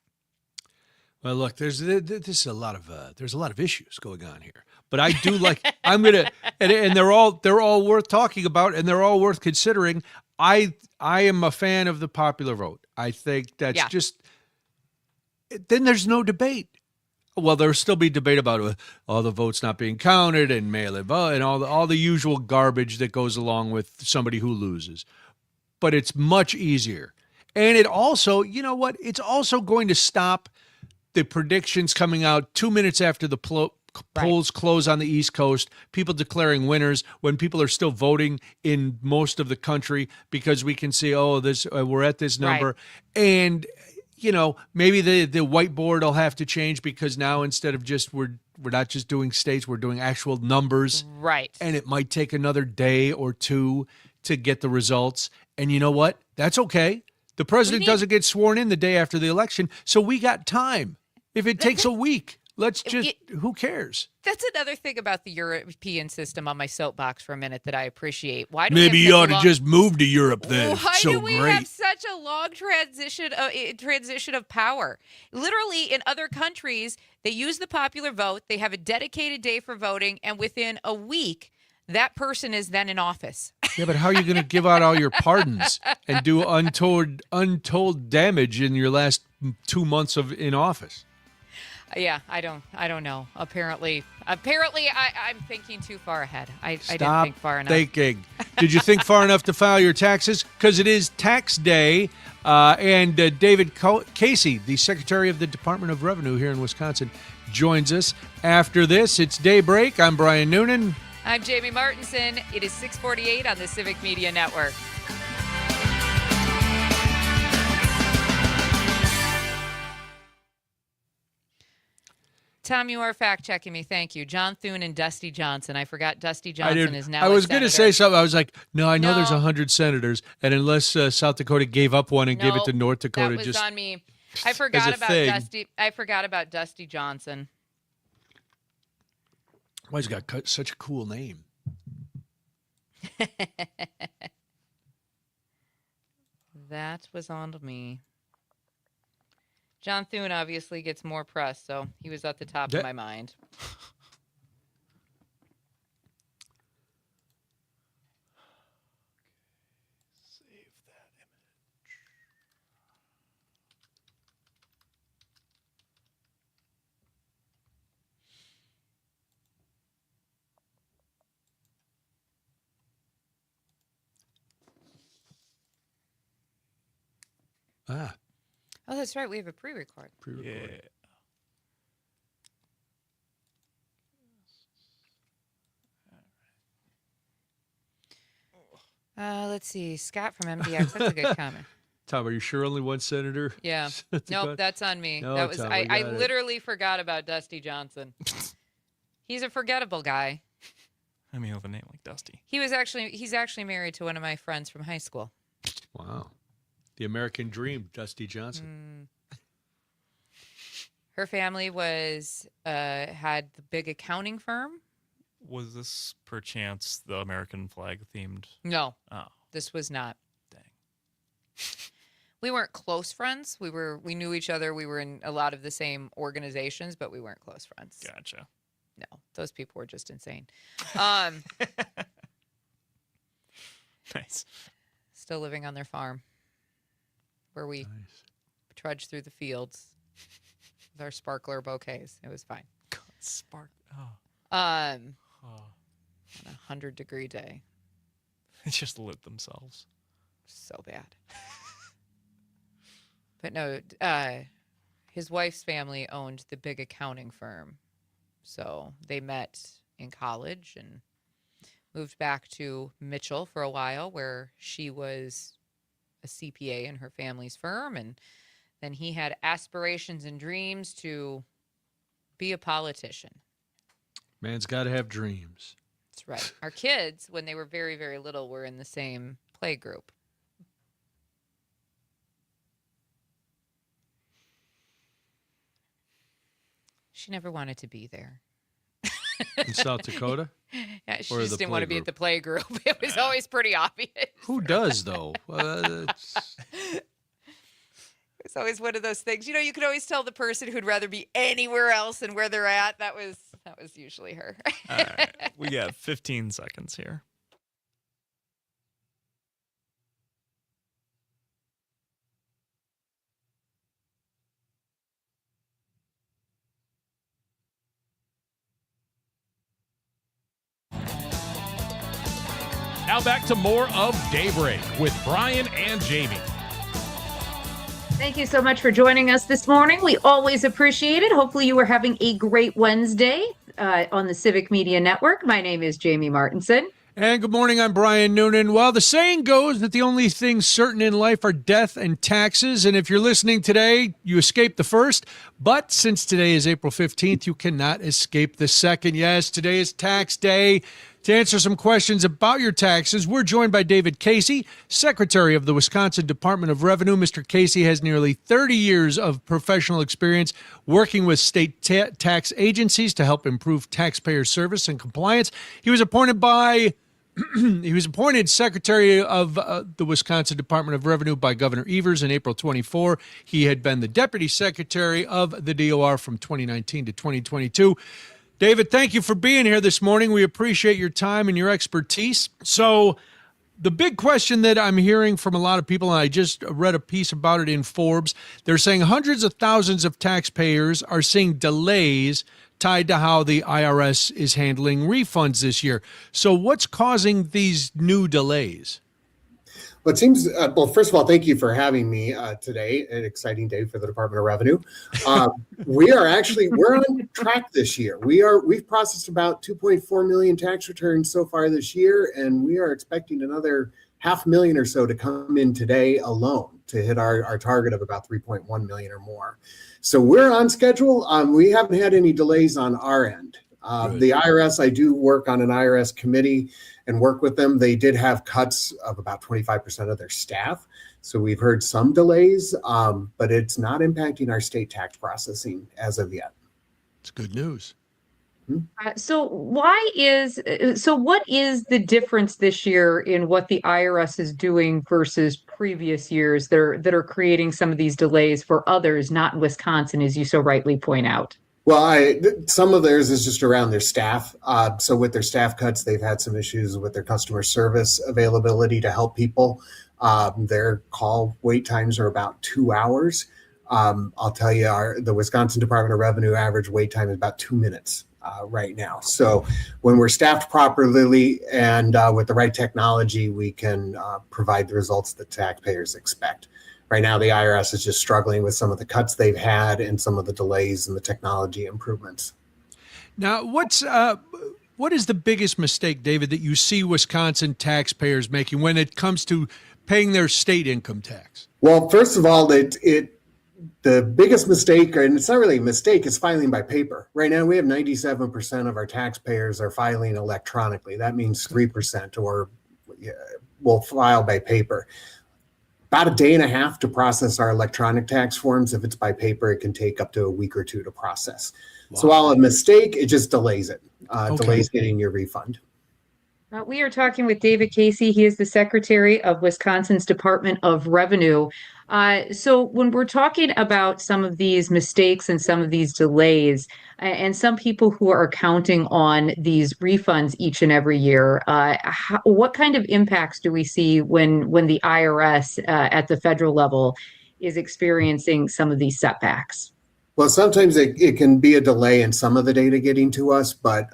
Well, look, there's a lot of issues going on here, but I do like. I'm gonna, and they're all worth talking about, and they're all worth considering. I am a fan of the popular vote. I think that's just. Then there's no debate. Well, there'll still be debate about all the votes not being counted and mail-in vote and all the usual garbage that goes along with somebody who loses. But it's much easier, and it also, you know what? It's also going to stop the predictions coming out 2 minutes after the polls close on the East Coast, people declaring winners when people are still voting in most of the country, because we can see, we're at this number. And, maybe the whiteboard will have to change, because now instead of we're not just doing states, we're doing actual numbers. Right. And it might take another day or 2 to get the results. And you know what? That's okay. The president doesn't get sworn in the day after the election, so we got time. If it takes a week, who cares? That's another thing about the European system, on my soapbox for a minute, that I appreciate. Why do Maybe you ought to just move to Europe then. Why do we have such a long transition of power? Literally, in other countries, they use the popular vote. They have a dedicated day for voting, and within a week, that person is then in office. Yeah, but how are you going to give out all your pardons and do untold damage in your last 2 months in office? Yeah, I don't know. Apparently, I'm thinking too far ahead. I didn't think far enough. Thinking. Did you think far enough to file your taxes? Because it is tax day, and David Casey, the Secretary of the Department of Revenue here in Wisconsin, joins us. After this, it's Daybreak. I'm Brian Noonan. I'm Jamie Martinson. It is 6:48 on the Civic Media Network. Tom, you are fact-checking me. Thank you. John Thune and Dusty Johnson. I forgot Dusty Johnson is now I was going to say something. I was like, no, I know there's 100 senators, and unless South Dakota gave up one and gave it to North Dakota, that was on me. I forgot about Dusty. I forgot about Dusty Johnson. Why he's got such a cool name? That was on me. John Thune obviously gets more press, so he was at the top of my mind. Save that image. Ah, Oh, that's right. We have a pre-record. pre-recorded. Yeah. Let's see. Scott from MDX. That's a good comment. Tom, are you sure only one senator? Yeah. That's a Nope, good- that's on me. No, That was Tom, I we got it. literally forgot about Dusty Johnson. He's a forgettable guy. I mean, with a name like Dusty. He's actually married to one of my friends from high school. Wow. The American dream, Dusty Johnson. Her family was had the big accounting firm. Was this perchance the American flag themed? No, Oh, this was not. dang. We weren't close friends. We knew each other. We were in a lot of the same organizations, but we weren't close friends. Gotcha. No, those people were just insane. Nice. Still living on their farm, where we trudged through the fields with our sparkler bouquets. It was fine. God, spark. Oh. On Oh. a 100-degree day. They just lit themselves. So bad. But no, his wife's family owned the big accounting firm. So they met in college and moved back to Mitchell for a while, where she was a CPA in her family's firm. And then he had aspirations and dreams to be a politician. Man's got to have dreams. That's right. Our kids, when they were very, very little, were in the same play group. She never wanted to be there. In South Dakota? Yeah, she Or just the didn't want to play be at the play group. It was always pretty obvious. Who does, though? It's always one of those things. You could always tell the person who'd rather be anywhere else than where they're at. That was usually her. All right. We got 15 seconds here. Now back to more of Daybreak with Brian and Jamie. Thank you so much for joining us this morning. We always appreciate it. Hopefully you are having a great Wednesday on the Civic Media Network. My name is Jamie Martinson. And good morning, I'm Brian Noonan. Well, the saying goes that the only things certain in life are death and taxes. And if you're listening today, you escaped the first. But since today is April 15th, you cannot escape the second. Yes, today is tax day. To answer some questions about your taxes, we're joined by David Casey, Secretary of the Wisconsin Department of Revenue. Mr. Casey has nearly 30 years of professional experience working with state tax agencies to help improve taxpayer service and compliance. He was appointed Secretary of the Wisconsin Department of Revenue by Governor Evers in April 24. He had been the Deputy Secretary of the DOR from 2019 to 2022. David, thank you for being here this morning. We appreciate your time and your expertise. So the big question that I'm hearing from a lot of people, and I just read a piece about it in Forbes, they're saying hundreds of thousands of taxpayers are seeing delays tied to how the IRS is handling refunds this year. So what's causing these new delays? Well, it seems, well, first of all, thank you for having me today. An exciting day for the Department of Revenue. We're on track this year. We've processed about 2.4 million tax returns so far this year, and we are expecting another 500,000 or so to come in today alone to hit our target of about 3.1 million or more. So we're on schedule. We haven't had any delays on our end. The IRS, I do work on an IRS committee and work with them. They did have cuts of about 25% of their staff. So we've heard some delays, but it's not impacting our state tax processing as of yet. It's good news. So what is the difference this year in what the IRS is doing versus previous years that are creating some of these delays for others, not in Wisconsin, as you so rightly point out? Well, some of theirs is just around their staff. So with their staff cuts, they've had some issues with their customer service availability to help people. Their call wait times are about 2 hours. I'll tell you, the Wisconsin Department of Revenue average wait time is about 2 minutes right now. So when we're staffed properly and with the right technology, we can provide the results that taxpayers expect. Right now, the IRS is just struggling with some of the cuts they've had and some of the delays in the technology improvements. Now, what is the biggest mistake, David, that you see Wisconsin taxpayers making when it comes to paying their state income tax? Well, first of all, the biggest mistake, and it's not really a mistake, is filing by paper. Right now, we have 97% of our taxpayers are filing electronically. That means 3% will file by paper. About a day and a half to process our electronic tax forms. If it's by paper, it can take up to a week or two to process. Wow. So while a mistake, it just delays it, delays getting your refund. We are talking with David Casey. He is the Secretary of Wisconsin's Department of Revenue. So when we're talking about some of these mistakes and some of these delays, and some people who are counting on these refunds each and every year, what kind of impacts do we see when the IRS at the federal level is experiencing some of these setbacks? Well, sometimes it can be a delay in some of the data getting to us, but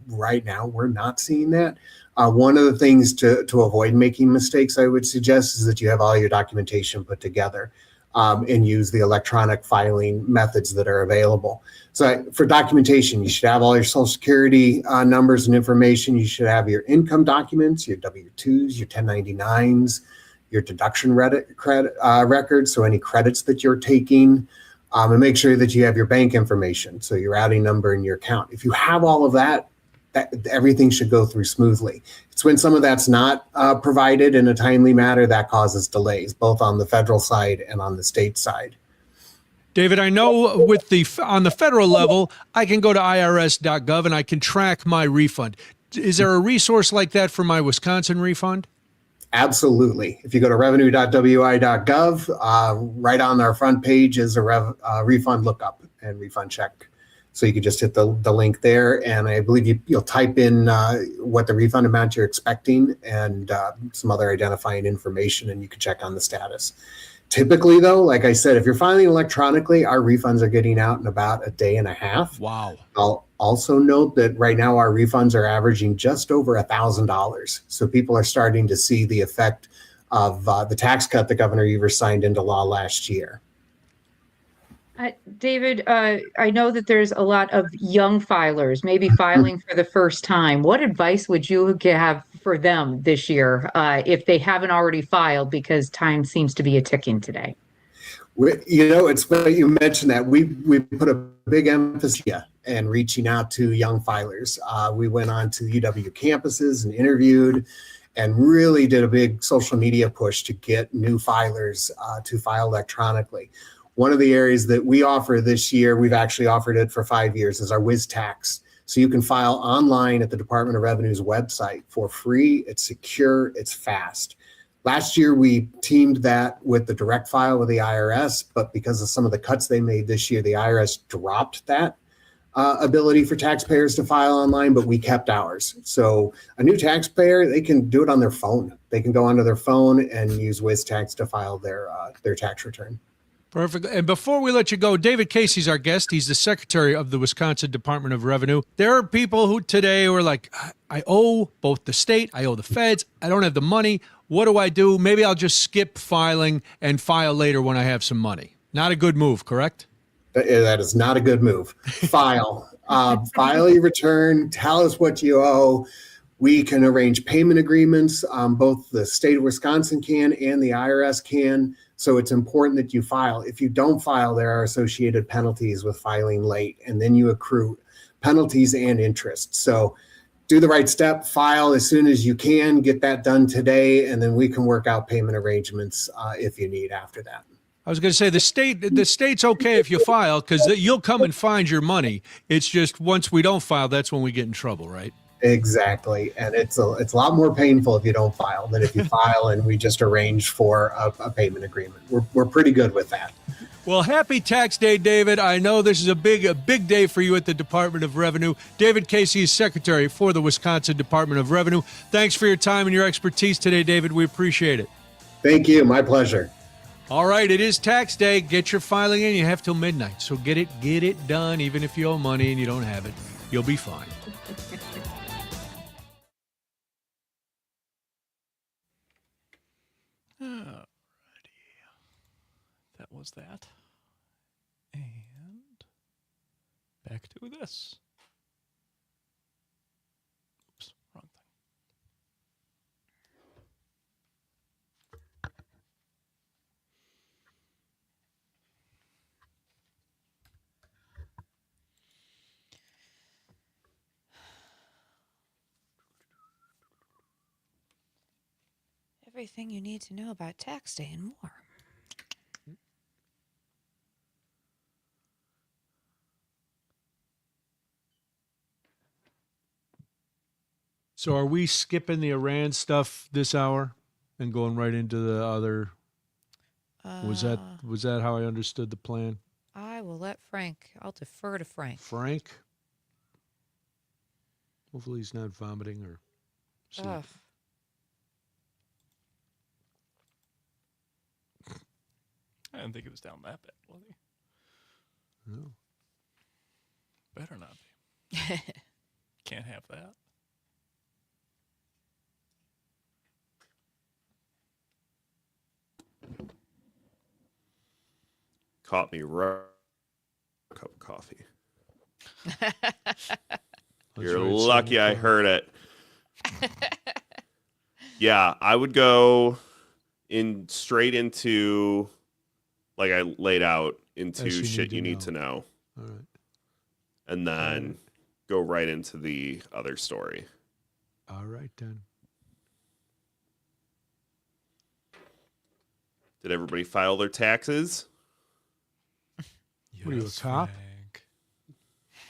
right now we're not seeing that. One of the things to avoid making mistakes, I would suggest, is that you have all your documentation put together and use the electronic filing methods that are available. So for documentation, you should have all your Social Security numbers and information. You should have your income documents, your W-2s, your 1099s, your deduction records, so any credits that you're taking. And make sure that you have your bank information, so your routing number and your account. If you have all of that, everything should go through smoothly. It's when some of that's not provided in a timely manner that causes delays, both on the federal side and on the state side. David, I know on the federal level, I can go to irs.gov and I can track my refund. Is there a resource like that for my Wisconsin refund? Absolutely. If you go to revenue.wi.gov, right on our front page is a refund lookup and refund check. So you can just hit the link there, and I believe you'll type in what the refund amount you're expecting and some other identifying information, and you can check on the status. Typically, though, like I said, if you're filing electronically, our refunds are getting out in about a day and a half. Wow. I'll also note that right now our refunds are averaging just over $1,000. So people are starting to see the effect of the tax cut that Governor Evers signed into law last year. David, I know that there's a lot of young filers, maybe filing for the first time. What advice would you have for them this year if they haven't already filed, because time seems to be a ticking today? It's funny you mentioned that. We put a big emphasis in reaching out to young filers. We went on to UW campuses and interviewed and really did a big social media push to get new filers to file electronically. One of the areas that we offer this year, we've actually offered it for 5 years, is our WizTax. So you can file online at the Department of Revenue's website for free. It's secure, it's fast. Last year, we teamed that with the direct file with the IRS, but because of some of the cuts they made this year, the IRS dropped that ability for taxpayers to file online, but we kept ours. So a new taxpayer, they can do it on their phone. They can go onto their phone and use WizTax to file their tax return. Perfect. And before we let you go, David Casey's our guest. He's the Secretary of the Wisconsin Department of Revenue. There are people who today are like, I owe both the state, I owe the feds, I don't have the money. What do I do? Maybe I'll just skip filing and file later when I have some money. Not a good move, correct? That is not a good move. File. File your return. Tell us what you owe. We can arrange payment agreements. Both the state of Wisconsin can and the IRS can. So it's important that you file. If you don't file, there are associated penalties with filing late, and then you accrue penalties and interest. So do the right step, file as soon as you can, get that done today, and then we can work out payment arrangements if you need after that. I was going to say the state's okay if you file because you'll come and find your money. It's just once we don't file, that's when we get in trouble, right? Exactly. And it's a lot more painful if you don't file than if you file and we just arrange for a payment agreement. We're pretty good with that. Well, happy tax day, David. I know this is a big day for you at the Department of Revenue. David Casey is Secretary for the Wisconsin Department of Revenue. Thanks for your time and your expertise today, David. We appreciate it. Thank you. My pleasure. All right, it is tax day. Get your filing in. You have till midnight. So get it done, even if you owe money and you don't have it. You'll be fine. close that. And back to this. Oops, wrong thing. Everything you need to know about tax day and more. So are we skipping the Iran stuff this hour and going right into the other? Was that how I understood the plan? I will let Frank. I'll defer to Frank. Frank? Hopefully he's not vomiting or sleep. Ugh. I didn't think it was down that bad, was he? No. Better not be. Can't have that. Caught me right. Cup of coffee. You're lucky I heard it. Yeah, I would go straight into, like I laid out, into shit you need to know. All right. And then go right into the other story. All right, then. Did everybody file their taxes? What are you, a cop? Frank.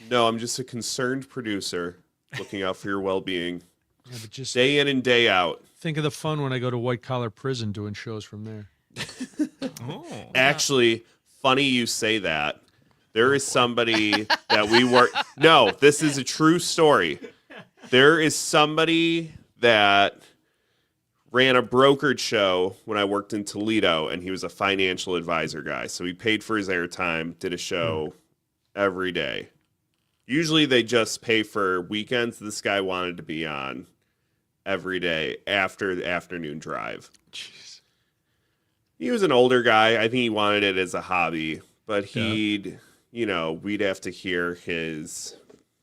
No, I'm just a concerned producer looking out for your well-being. Yeah, but just Day in and day out. think of the fun when I go to white-collar prison doing shows from there. Oh. Actually, funny you say that. There is somebody that we work. No, this is a true story. There is somebody that ran a brokerage show when I worked in Toledo, and he was a financial advisor guy. So he paid for his airtime, did a show every day. Usually they just pay for weekends. This guy wanted to be on every day after the afternoon drive. Jeez. He was an older guy. I think he wanted it as a hobby, but we'd have to hear his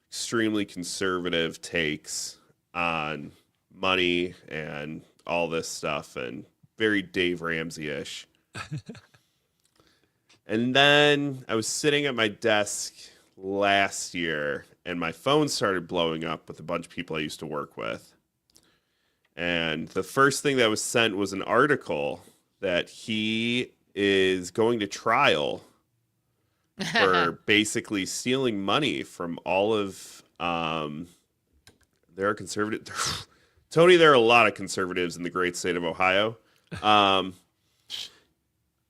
extremely conservative takes on money and all this stuff, and very Dave Ramsey-ish. And then I was sitting at my desk last year, and my phone started blowing up with a bunch of people I used to work with. And the first thing that was sent was an article that he is going to trial for basically stealing money from all of there are conservative Tony, there are a lot of conservatives in the great state of Ohio.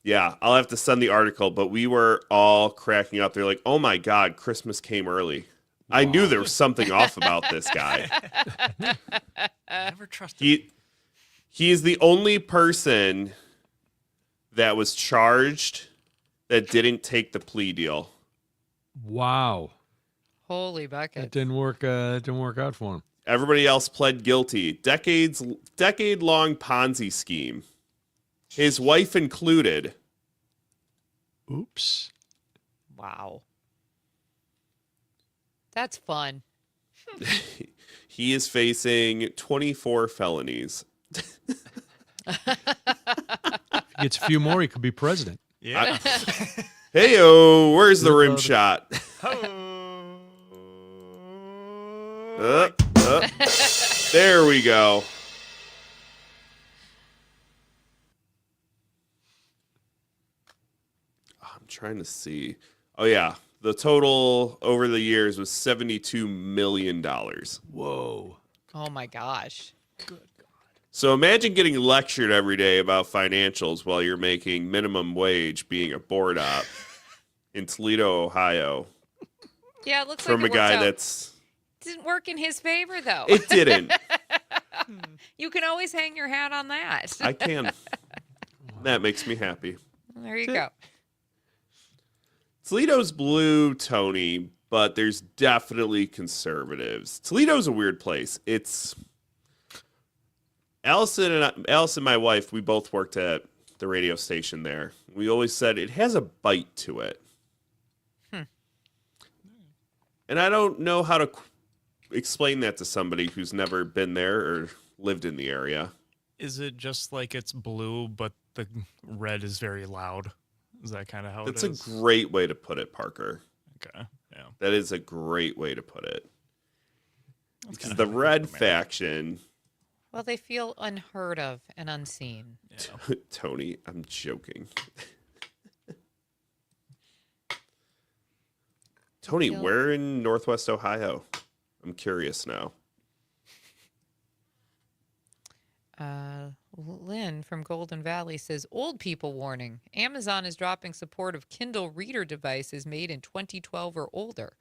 Yeah, I'll have to send the article, but we were all cracking up. They're like, oh my God, Christmas came early. Wow. I knew there was something off about this guy. Never trusted. He is the only person that was charged that didn't take the plea deal. Wow. Holy bucket. That didn't work out for him. Everybody else pled guilty. Decade-long Ponzi scheme. His wife included. Oops. Wow. That's fun. He is facing 24 felonies. If he gets a few more, he could be president. Yeah. Hey-o, where's the rim shot? There we go. I'm trying to see. Oh, yeah. The total over the years was $72 million. Whoa. Oh, my gosh. So imagine getting lectured every day about financials while you're making minimum wage being a board op in Toledo, Ohio. Yeah, it looks from like a guy that's... Didn't work in his favor, though. It didn't. You can always hang your hat on that. I can. That makes me happy. Well, there you go. Toledo's blue, Tony, but there's definitely conservatives. Toledo's a weird place. It's Allison, my wife, we both worked at the radio station there. We always said it has a bite to it. And I don't know how to explain that to somebody who's never been there or lived in the area. Is it just like it's blue, but the red is very loud? Is that kind of how That's it is? a great way to put it, Parker. Okay, yeah. That is a great way to put it. That's Because kinda the how I red think of faction... Well, they feel unheard of and unseen. Yeah. Tony, I'm joking. Tony, where in Northwest Ohio? I'm curious now. Lynn from Golden Valley says, old people warning. Amazon is dropping support of Kindle reader devices made in 2012 or older.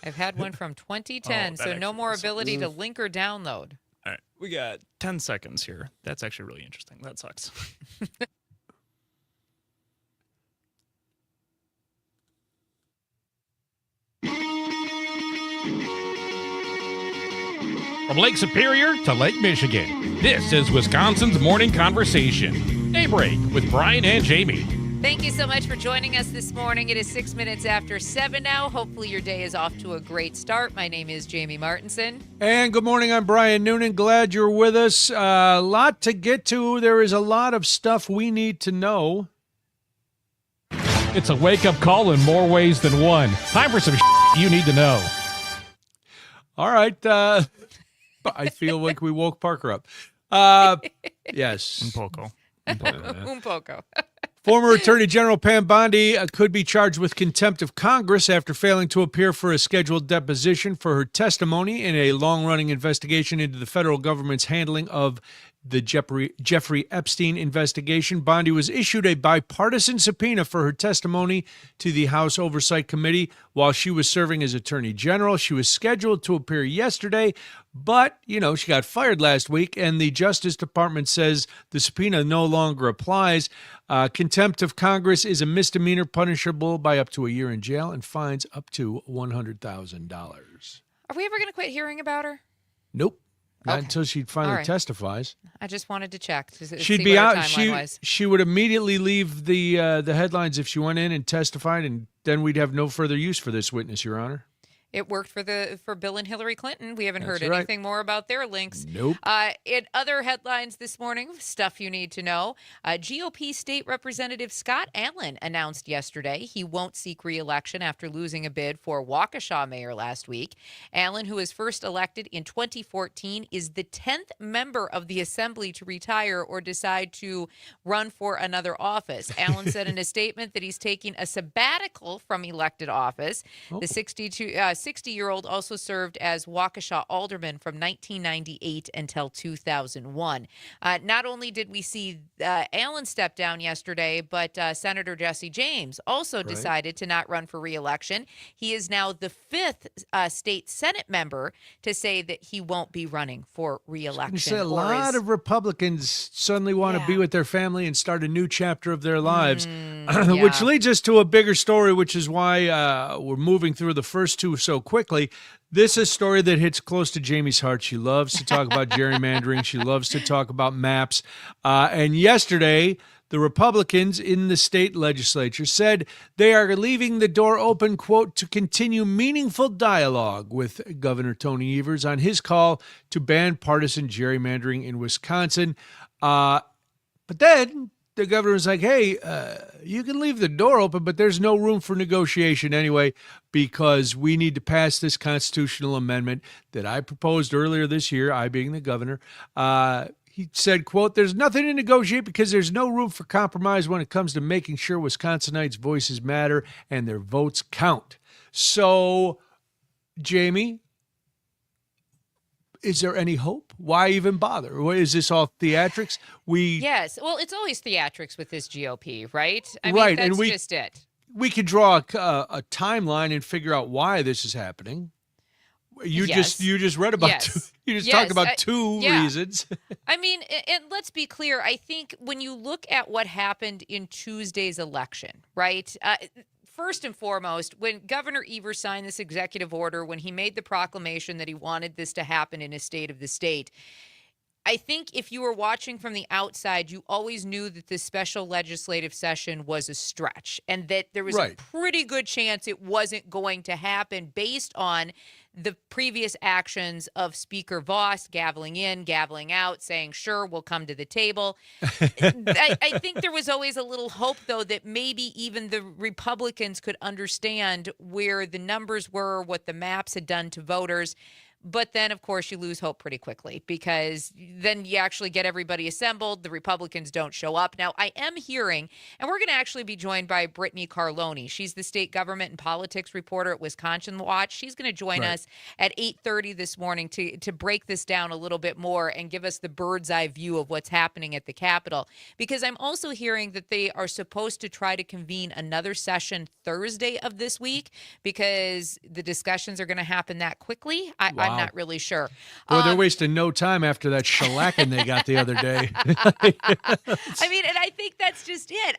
I've had one from 2010, so no more ability to link or download. All right, we got 10 seconds here. That's actually really interesting. That sucks. From Lake Superior to Lake Michigan, this is Wisconsin's Morning Conversation. Daybreak with Brian and Jamie. Thank you so much for joining us this morning. It is 6 minutes after 7 now. Hopefully your day is off to a great start. My name is Jamie Martinson. And good morning. I'm Brian Noonan. Glad you're with us. A lot to get to. There is a lot of stuff we need to know. It's a wake-up call in more ways than one. Time for some you need to know. All right. I feel like we woke Parker up. Yes. Un poco. Un poco. Former Attorney General Pam Bondi could be charged with contempt of Congress after failing to appear for a scheduled deposition for her testimony in a long-running investigation into the federal government's handling of the Jeffrey Epstein investigation. Bondi was issued a bipartisan subpoena for her testimony to the House Oversight Committee while she was serving as Attorney General. She was scheduled to appear yesterday, but, she got fired last week, and the Justice Department says the subpoena no longer applies. Contempt of Congress is a misdemeanor punishable by up to a year in jail and fines up to $100,000. Are we ever going to quit hearing about her? Nope. Not Okay. until she finally All right. testifies. I just wanted to check. To She'd see be what her out. timeline was. She would immediately leave the headlines if she went in and testified, and then we'd have no further use for this witness, Your Honor. It worked for Bill and Hillary Clinton. We haven't heard That's right. anything more about their links. Nope. In other headlines this morning, stuff you need to know. GOP State Representative Scott Allen announced yesterday he won't seek re-election after losing a bid for Waukesha mayor last week. Allen, who was first elected in 2014, is the 10th member of the assembly to retire or decide to run for another office. Allen said in a statement that he's taking a sabbatical from elected office. The 60-year-old also served as Waukesha alderman from 1998 until 2001. Not only did we see Allen step down yesterday, but Senator Jesse James also decided to not run for re-election. He is now the 5th state Senate member to say that he won't be running for re-election. A lot of Republicans suddenly want to be with their family and start a new chapter of their lives, which leads us to a bigger story, which is why we're moving through the first two so quickly. This is a story that hits close to Jamie's heart. She loves to talk about gerrymandering. She loves to talk about maps. And yesterday, the Republicans in the state legislature said they are leaving the door open, quote, to continue meaningful dialogue with Governor Tony Evers on his call to ban partisan gerrymandering in Wisconsin. But then the governor was like, hey, you can leave the door open, but there's no room for negotiation anyway, because we need to pass this constitutional amendment that I proposed earlier this year, I being the governor. He said, quote, there's nothing to negotiate because there's no room for compromise when it comes to making sure Wisconsinites' voices matter and their votes count. So, Jamie, is there any hope? Why even bother? What is this, all theatrics? Yes. Well, it's always theatrics with this GOP, right? I Right, mean, and that's just it. We could draw a timeline and figure out why this is happening. You just read about two. You just talked about two reasons. I mean, and let's be clear. I think when you look at what happened in Tuesday's election, right? First and foremost, when Governor Evers signed this executive order, when he made the proclamation that he wanted this to happen in his state of the state, I think if you were watching from the outside, you always knew that this special legislative session was a stretch and that there was a pretty good chance it wasn't going to happen based on the previous actions of Speaker Voss gaveling in, gaveling out, saying, sure, we'll come to the table. I think there was always a little hope, though, that maybe even the Republicans could understand where the numbers were, what the maps had done to voters. But then, of course, you lose hope pretty quickly because then you actually get everybody assembled. The Republicans don't show up. Now, I am hearing, and we're going to actually be joined by Brittany Carloni. She's the state government and politics reporter at Wisconsin Watch. She's going to join us at 8:30 this morning to break this down a little bit more and give us the bird's eye view of what's happening at the Capitol. Because I'm also hearing that they are supposed to try to convene another session Thursday of this week because the discussions are going to happen that quickly. I'm not really sure. Well, they're wasting no time after that shellacking they got the other day. I mean, and I think that's just it.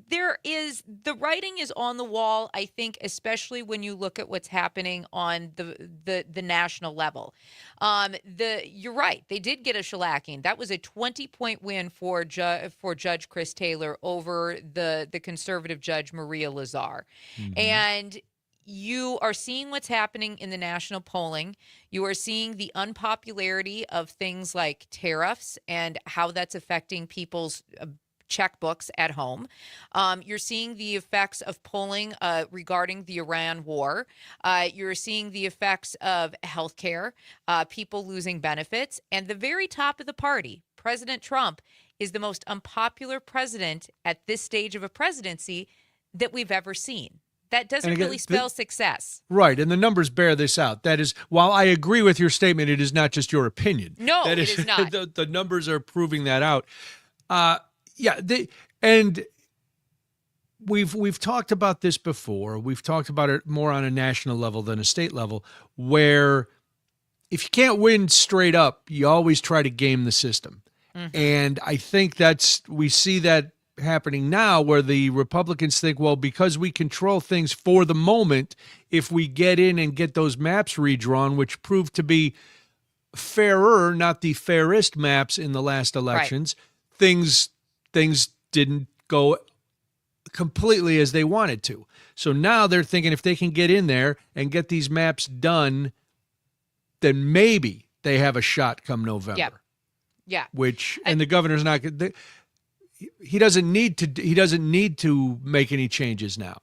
The writing is on the wall, I think, especially when you look at what's happening on the national level. You're right. They did get a shellacking. That was a 20-point win for Judge Chris Taylor over the conservative judge Maria Lazar. Mm-hmm. And you are seeing what's happening in the national polling. You are seeing the unpopularity of things like tariffs and how that's affecting people's checkbooks at home. You're seeing the effects of polling regarding the Iran war. You're seeing the effects of healthcare, people losing benefits. And the very top of the party, President Trump, is the most unpopular president at this stage of a presidency that we've ever seen. That doesn't really spell success. Right, and the numbers bear this out. That is, while I agree with your statement, it is not just your opinion. No, it is not. The numbers are proving that out. We've talked about this before. We've talked about it more on a national level than a state level, where if you can't win straight up, you always try to game the system. Mm-hmm. And I think we see that happening now where the Republicans think, well, because we control things for the moment, if we get in and get those maps redrawn, which proved to be fairer, not the fairest maps in the last elections, things didn't go completely as they wanted to. So now they're thinking if they can get in there and get these maps done, then maybe they have a shot come November. Yeah. And the governor's not going to. He doesn't need to make any changes now.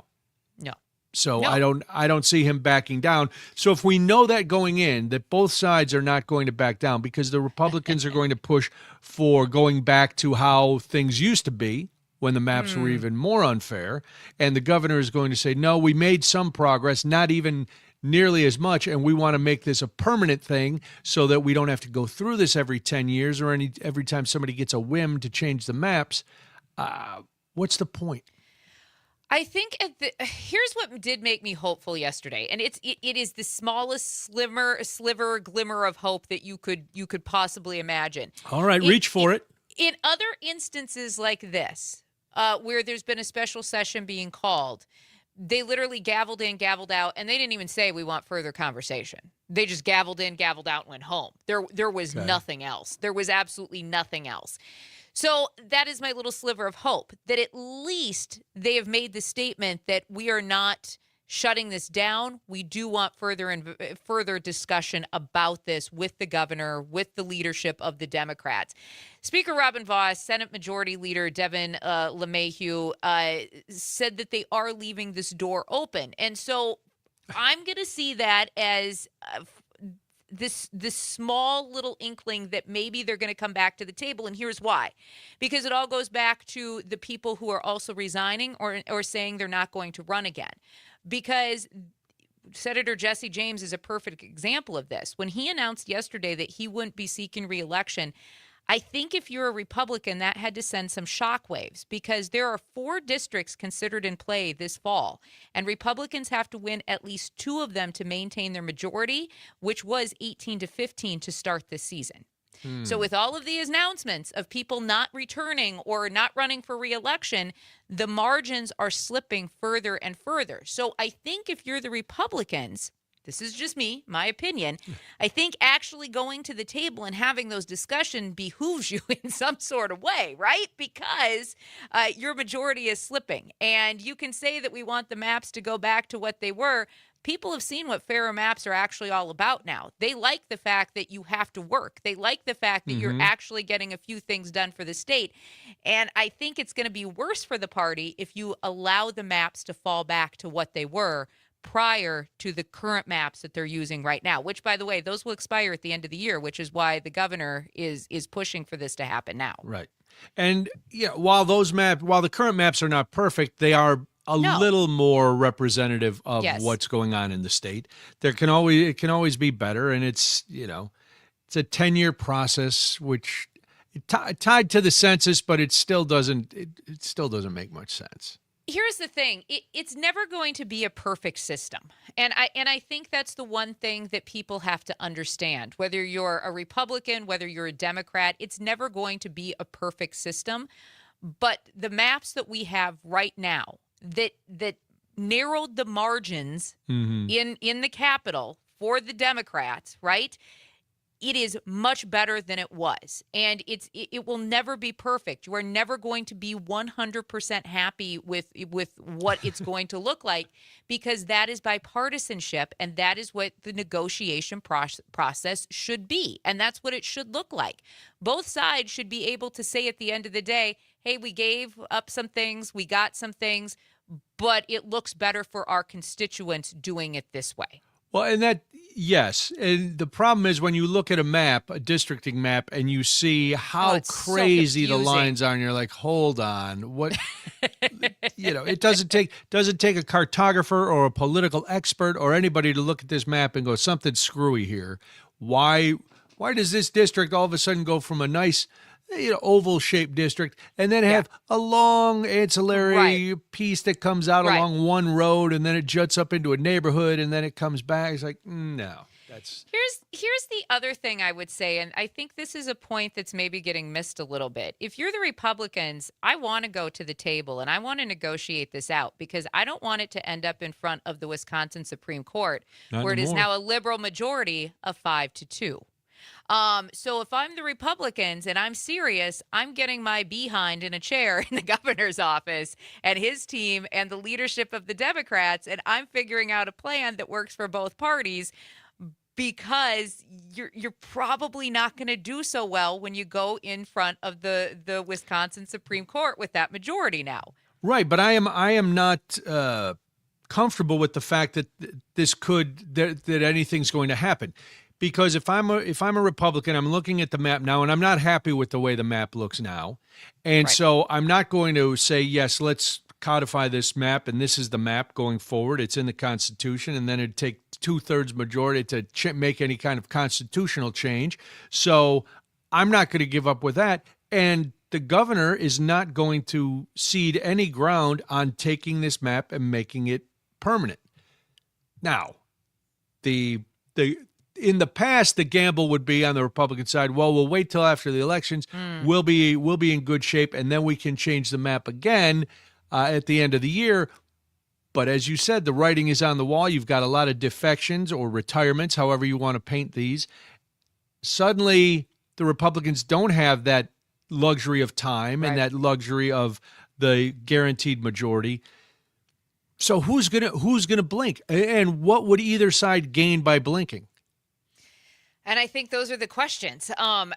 No. So no. I don't see him backing down. So if we know that going in, that both sides are not going to back down because the Republicans are going to push for going back to how things used to be when the maps were even more unfair, and the governor is going to say, no, we made some progress, not even nearly as much, and we want to make this a permanent thing so that we don't have to go through this every 10 years or every time somebody gets a whim to change the maps. What's the point? I think here's what did make me hopeful yesterday, and it is the smallest sliver, glimmer of hope that you could possibly imagine. All right, reach for it. In other instances like this, where there's been a special session being called, they literally gavelled in, gavelled out, and they didn't even say we want further conversation. They just gavelled in, gavelled out, and went home. There was nothing else. There was absolutely nothing else. So that is my little sliver of hope, that at least they have made the statement that we are not shutting this down. We do want further discussion about this with the governor, with the leadership of the Democrats. Speaker Robin Voss, Senate Majority Leader Devin LeMahieu said that they are leaving this door open. And so I'm going to see that as this small little inkling that maybe they're going to come back to the table. And here's why. Because it all goes back to the people who are also resigning or saying they're not going to run again. Because Senator Jesse James is a perfect example of this. When he announced yesterday that he wouldn't be seeking re-election, I think if you're a Republican, that had to send some shockwaves because there are 4 districts considered in play this fall, and Republicans have to win at least 2 of them to maintain their majority, which was 18-15 to start this season. So with all of the announcements of people not returning or not running for re-election, the margins are slipping further and further. So I think if you're the Republicans, this is just me, my opinion, I think actually going to the table and having those discussions behooves you in some sort of way, right? Because your majority is slipping. And you can say that we want the maps to go back to what they were. People have seen what fairer maps are actually all about now. They like the fact that you have to work. They like the fact that you're actually getting a few things done for the state. And I think it's going to be worse for the party if you allow the maps to fall back to what they were prior to the current maps that they're using right now, which, by the way, those will expire at the end of the year, which is why the governor is pushing for this to happen now. Right. And while the current maps are not perfect, they are a little more representative of what's going on in the state. It can always be better, and it's a 10-year process, which tied to the census, but it still doesn't make much sense. Here's the thing. It's never going to be a perfect system. And I think that's the one thing that people have to understand. Whether you're a Republican, whether you're a Democrat, it's never going to be a perfect system. But the maps that we have right now that narrowed the margins in the Capitol for the Democrats, right? It is much better than it was. And it will never be perfect. You are never going to be 100% happy with what it's going to look like, because that is bipartisanship, and that is what the negotiation process should be. And that's what it should look like. Both sides should be able to say at the end of the day, hey, we gave up some things, we got some things, but it looks better for our constituents doing it this way. Well, and yes. And the problem is when you look at a map, a districting map, and you see how crazy the lines are, and you're like, hold on, what, it doesn't take a cartographer or a political expert or anybody to look at this map and go, something's screwy here. Why does this district all of a sudden go from a nice, oval-shaped district and then have a long ancillary piece that comes out along one road, and then it juts up into a neighborhood, and then it comes back? It's like, no. Here's the other thing I would say, and I think this is a point that's maybe getting missed a little bit. If you're the Republicans, I want to go to the table and I want to negotiate this out, because I don't want it to end up in front of the Wisconsin Supreme Court, where it is now a liberal majority of 5-2. So if I'm the Republicans and I'm serious, I'm getting my behind in a chair in the governor's office and his team and the leadership of the Democrats, and I'm figuring out a plan that works for both parties, because you're probably not going to do so well when you go in front of the Wisconsin Supreme Court with that majority now. Right, but I am not comfortable with the fact that that anything's going to happen. Because if I'm a Republican, I'm looking at the map now, and I'm not happy with the way the map looks now. And so I'm not going to say, yes, let's codify this map, and this is the map going forward. It's in the Constitution, and then it'd take 2/3 majority to make any kind of constitutional change. So I'm not going to give up with that. And the governor is not going to cede any ground on taking this map and making it permanent. Now, in the past, the gamble would be on the Republican side, well, we'll wait till after the elections. We'll be in good shape, and then we can change the map again at the end of the year. But as you said, the writing is on the wall. You've got a lot of defections or retirements, however you want to paint these. Suddenly, the Republicans don't have that luxury of time and that luxury of the guaranteed majority. So who's gonna blink? And what would either side gain by blinking? And I think those are the questions. And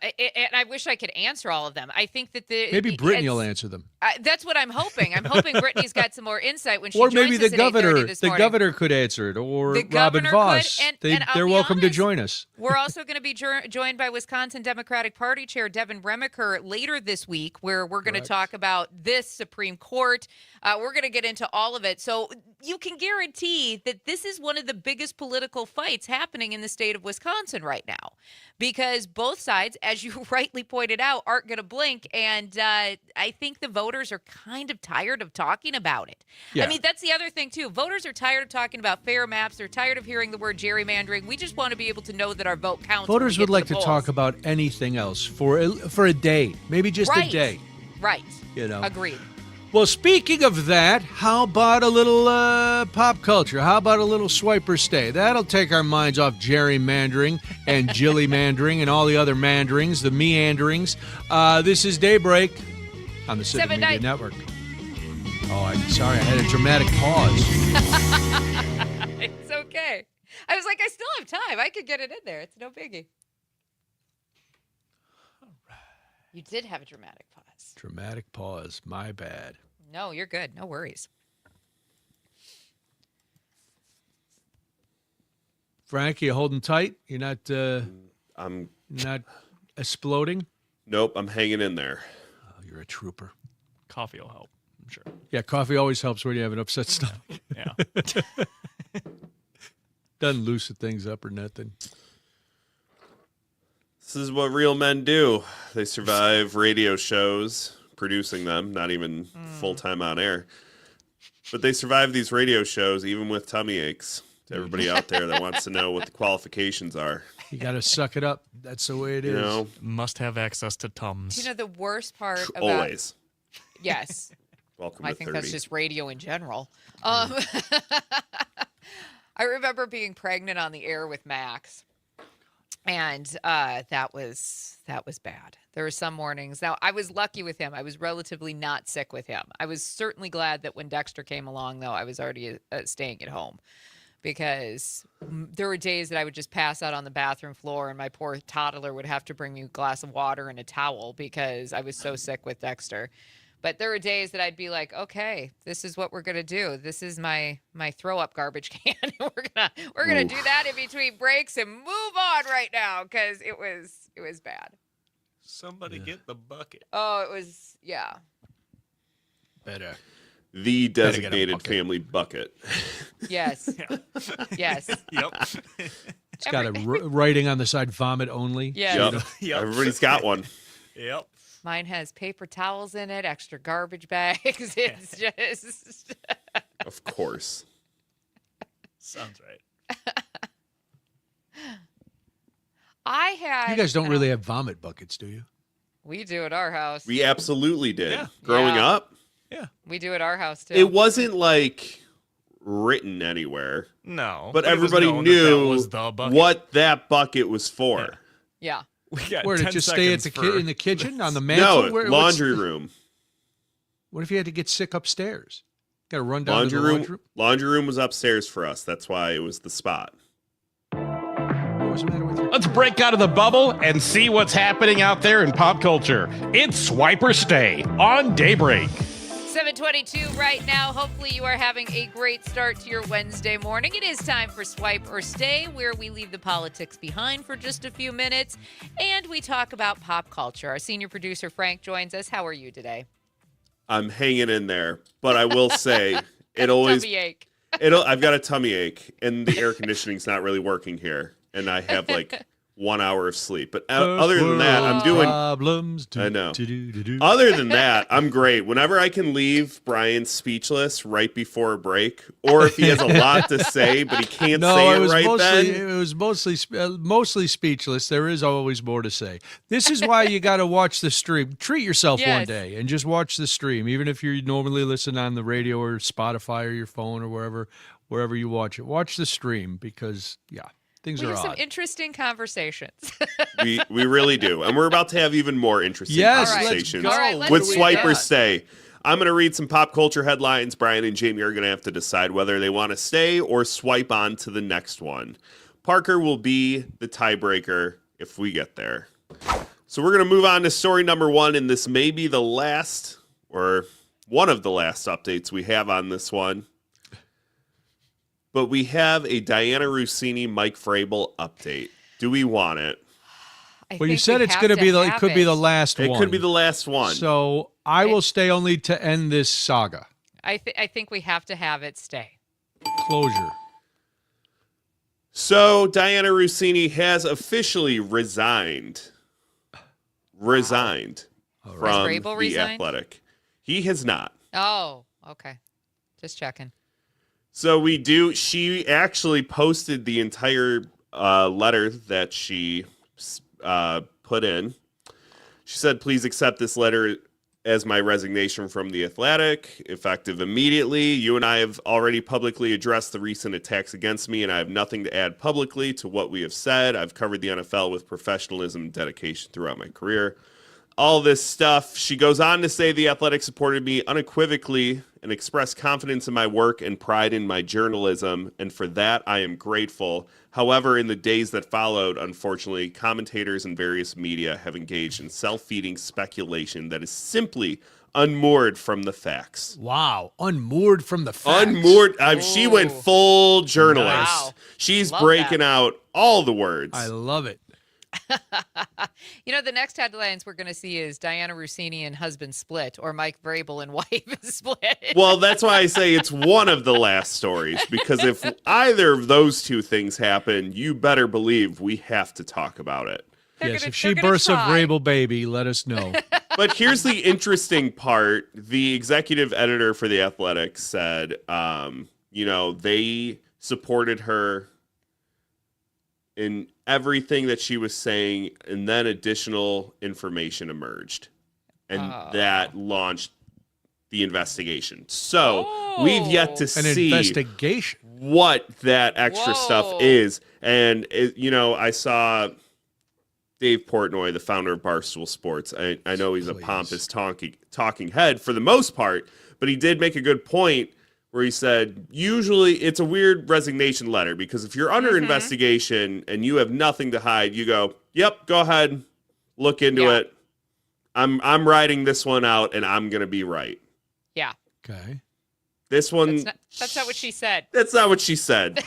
I wish I could answer all of them. I think that maybe Brittany will answer them. That's what I'm hoping. I'm hoping Brittany's got some more insight when she or joins maybe us the at governor. 8:30 this morning. The governor could answer it, or The Robin governor Voss. could, and They're welcome to join us. We're also going to be joined by Wisconsin Democratic Party Chair Devin Remiker later this week, where we're going to talk about this Supreme Court. We're going to get into all of it. So you can guarantee that this is one of the biggest political fights happening in the state of Wisconsin right now, because both sides, as you rightly pointed out, aren't going to blink. And I think the voters are kind of tired of talking about it. Yeah. I mean, that's the other thing, too. Voters are tired of talking about fair maps. They're tired of hearing the word gerrymandering. We just want to be able to know that our vote counts. Voters would like to talk about anything else for a day, maybe just a day. Right. You know. Agreed. Well, speaking of that, how about a little pop culture? How about a little swiper stay? That'll take our minds off gerrymandering and jillymandering and all the other manderings, the meanderings. This is Daybreak on the Civic Media Network. Oh, I'm sorry. I had a dramatic pause. It's okay. I was like, I still have time. I could get it in there. It's no biggie. You did have a dramatic pause. Dramatic pause. My bad. No, you're good. No worries. Frank, you holding tight? You're not I'm not exploding? Nope, I'm hanging in there. Oh, you're a trooper. Coffee will help, I'm sure. Yeah, coffee always helps when you have an upset stomach. Yeah. Doesn't loosen things up or nothing. This is what real men do. They survive radio shows, producing them, not even full-time on air. But they survive these radio shows even with tummy aches. To everybody out there that wants to know what the qualifications are. You got to suck it up. That's the way it is. You know, must have access to Tums. You know, the worst part about... always. Yes. Welcome I to think 30. that's just radio in general. I remember being pregnant on the air with Max. And that was bad. There were some mornings. Now, I was lucky with him. I was relatively not sick with him. I was certainly glad that when Dexter came along, though, I was already staying at home. Because there were days that I would just pass out on the bathroom floor and my poor toddler would have to bring me a glass of water and a towel because I was so sick with Dexter. But there were days that I'd be like, okay, this is what we're going to do. This is my throw up garbage can. we're gonna do that in between breaks and move on right now because it was bad. Somebody get the bucket. Oh, it was, yeah. Better. The designated family bucket. Yes. Yes. Yep. It's got a writing on the side, vomit only. Yeah. Yep. Everybody's got one. Yep. Mine has paper towels in it, extra garbage bags. It's just... Of course. Sounds right. I had... You guys don't really have vomit buckets, do you? We do at our house. We absolutely did. Yeah. Growing Yeah. up. Yeah. We do at our house, too. It wasn't like written anywhere. No. But it was everybody known that knew was the bucket. what that bucket was for. Yeah. We got Where did 10 it just stay at seconds in the kitchen on the mantle? No, Where- laundry room. What if you had to get sick upstairs? Got to run down Laundry to the room. laundry room. Laundry room was upstairs for us. That's why it was the spot. What was the matter with your... Let's break out of the bubble and see what's happening out there in pop culture. It's Swipe or Stay on Daybreak. 7:22 right now. Hopefully you are having a great start to your Wednesday morning. It is time for Swipe or Stay, where we leave the politics behind for just a few minutes and we talk about pop culture. Our senior producer, Frank, joins us. How are you today? I'm hanging in there, but I will say it always. Tummy ache. I've got a tummy ache, and the air conditioning's not really working here, and I have like 1 hour of sleep. But other than that, I'm doing problems. I know. Other than that, I'm great. Whenever I can leave Brian speechless right before a break, or if he has a lot to say but he can't say it right then. It was mostly speechless. There is always more to say. This is why you got to watch the stream. Treat yourself one Yes. day and just watch the stream, even if you normally listen on the radio or Spotify or your phone or wherever you watch it. Watch the stream because things We are have some odd. interesting conversations. We really do. And we're about to have even more interesting Yes, let's conversations go. All right, let's with do Swipe or that. Stay. I'm going to read some pop culture headlines. Brian and Jamie are going to have to decide whether they want to stay or swipe on to the next one. Parker will be the tiebreaker if we get there. So we're going to move on to story number one, and this may be the last or one of the last updates we have on this one. But we have a Diana Rossini, Mike Vrabel update. Do we want it? Well, you said it's going to be it could be the last It one. could be the last one. So I will stay only to end this saga. I think we have to have it stay. Closure. So Diana Rossini has officially resigned from Has Vrabel the resigned? Athletic. He has not. Oh, okay. Just checking. So she actually posted the entire letter that she put in. She said, please accept this letter as my resignation from The Athletic, effective immediately. You and I have already publicly addressed the recent attacks against me, and I have nothing to add publicly to what we have said. I've covered the NFL with professionalism and dedication throughout my career. All this stuff. She goes on to say The Athletic supported me unequivocally and expressed confidence in my work and pride in my journalism, and for that I am grateful. However, in the days that followed, unfortunately, commentators and various media have engaged in self-feeding speculation that is simply unmoored from the facts. Wow, unmoored from the facts. Unmoored. She went full journalist. Wow. She's Love breaking that. out all the words. I love it. The next headlines we're going to see is Diana Rossini and husband split, or Mike Vrabel and wife split. Well, that's why I say it's one of the last stories, because if either of those two things happen, you better believe we have to talk about it. Yes, if she bursts a Vrabel baby, let us know. But here's the interesting part. The executive editor for The Athletic said, they supported her in everything that she was saying, and then additional information emerged, and that launched the investigation. So we've yet to see investigation what that extra stuff is. And I saw Dave Portnoy, the founder of Barstool Sports. I know he's a pompous talking head for the most part, but he did make a good point where he said, usually it's a weird resignation letter, because if you're under investigation and you have nothing to hide, you go, yep, go ahead, look into it. I'm writing this one out, and I'm going to be right. Yeah. Okay. This one. That's not what she said. That's not what she said.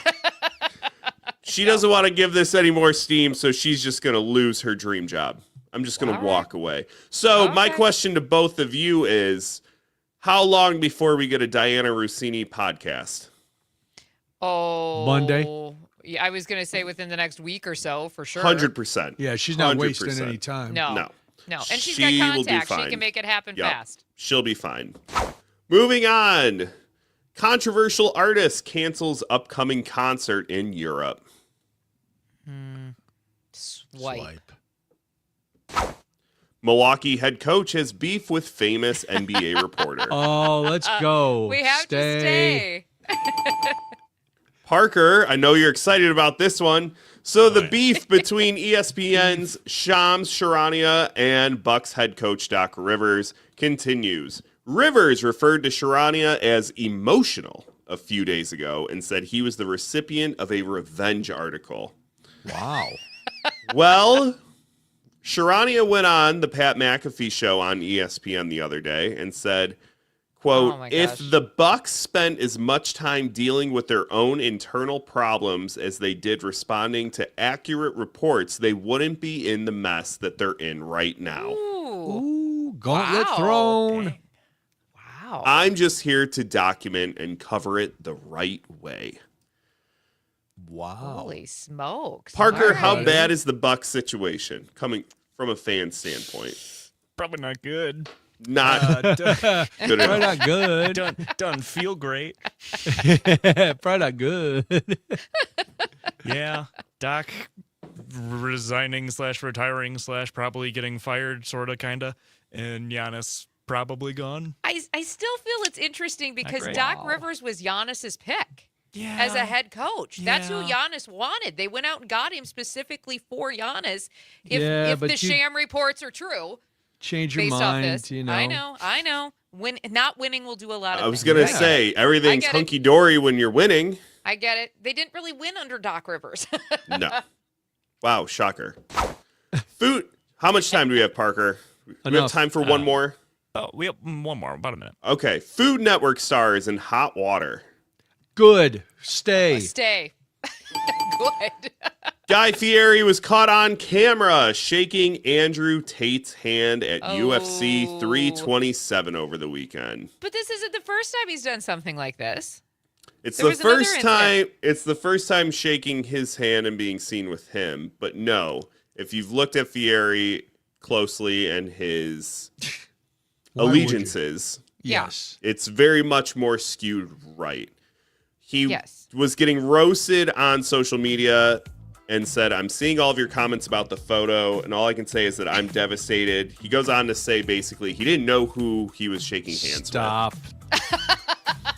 She doesn't want to give this any more steam, so she's just going to lose her dream job. I'm just going to walk away. So my question to both of you is, how long before we get a Diana Rossini podcast? Oh, Monday? Yeah, I was going to say within the next week or so, for sure. 100%. Yeah, she's not 100%. wasting any time. No. And she's She got will be contacts. She fine. can make it happen Yep. fast. She'll be fine. Moving on. Controversial artist cancels upcoming concert in Europe. Swipe. Milwaukee head coach has beef with famous NBA reporter. Oh, let's go. We have to stay. Parker, I know you're excited about this one. So the beef between ESPN's Shams Charania and Bucks head coach Doc Rivers continues. Rivers referred to Charania as emotional a few days ago and said he was the recipient of a revenge article. Wow. Well, Charania went on the Pat McAfee show on ESPN the other day and said, quote, Oh my if gosh. the Bucks spent as much time dealing with their own internal problems as they did responding to accurate reports, they wouldn't be in the mess that they're in right now. Ooh, gauntlet Wow. thrown. Okay. Wow. I'm just here to document and cover it the right way. Wow. Holy smokes. Parker, All how right. bad is the Bucks situation coming from a fan standpoint? Probably not good. Not good Probably enough. not good. Doesn't feel great. Probably not good. Yeah, Doc resigning / retiring / probably getting fired, sort of, kind of, and Giannis probably gone. I still feel it's interesting because great. Doc Wow. Rivers was Giannis's pick. Yeah. As a head coach. That's who Yeah. Giannis wanted. They went out and got him specifically for Giannis. If Yeah, if the but you- sham reports are true, Change your based off mind, this. you know. I know. Not winning will do a lot of I was things. going I to get say, it. everything's I get it. hunky-dory when you're winning. I get it. They didn't really win under Doc Rivers. No. Wow, shocker. Food. How much time do we have, Parker? We have Enough. time for one more? Oh, we have one more, about a minute. Okay. Food Network stars in hot water. Good. Stay. Stay. Good. Guy Fieri was caught on camera shaking Andrew Tate's hand at UFC Oh. 327 over the weekend. But this isn't the first time he's done something like this. It's There the was another first incident. time. It's the first time shaking his hand and being seen with him. But no, if you've looked at Fieri closely and his Why would you? allegiances, Yeah. Yes. it's very much more skewed right. He Yes. was getting roasted on social media and said, I'm seeing all of your comments about the photo, and all I can say is that I'm devastated. He goes on to say, basically, he didn't know who he was shaking hands Stop.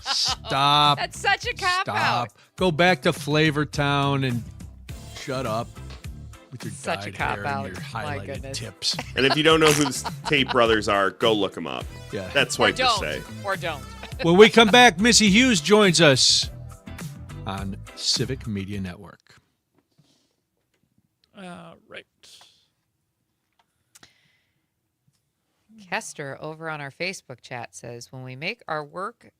Stop. That's such a cop-out. Go back to Flavortown and shut up with your Such a dyed hair cop-out. and your My highlighted goodness. tips. with. And if you don't know who the Tate brothers are, go look them up. Yeah. That's Or what to don't. say. Or don't. When we come back, Missy Hughes joins us on Civic Media Network. Right. Kester over on our Facebook chat says, when we make our work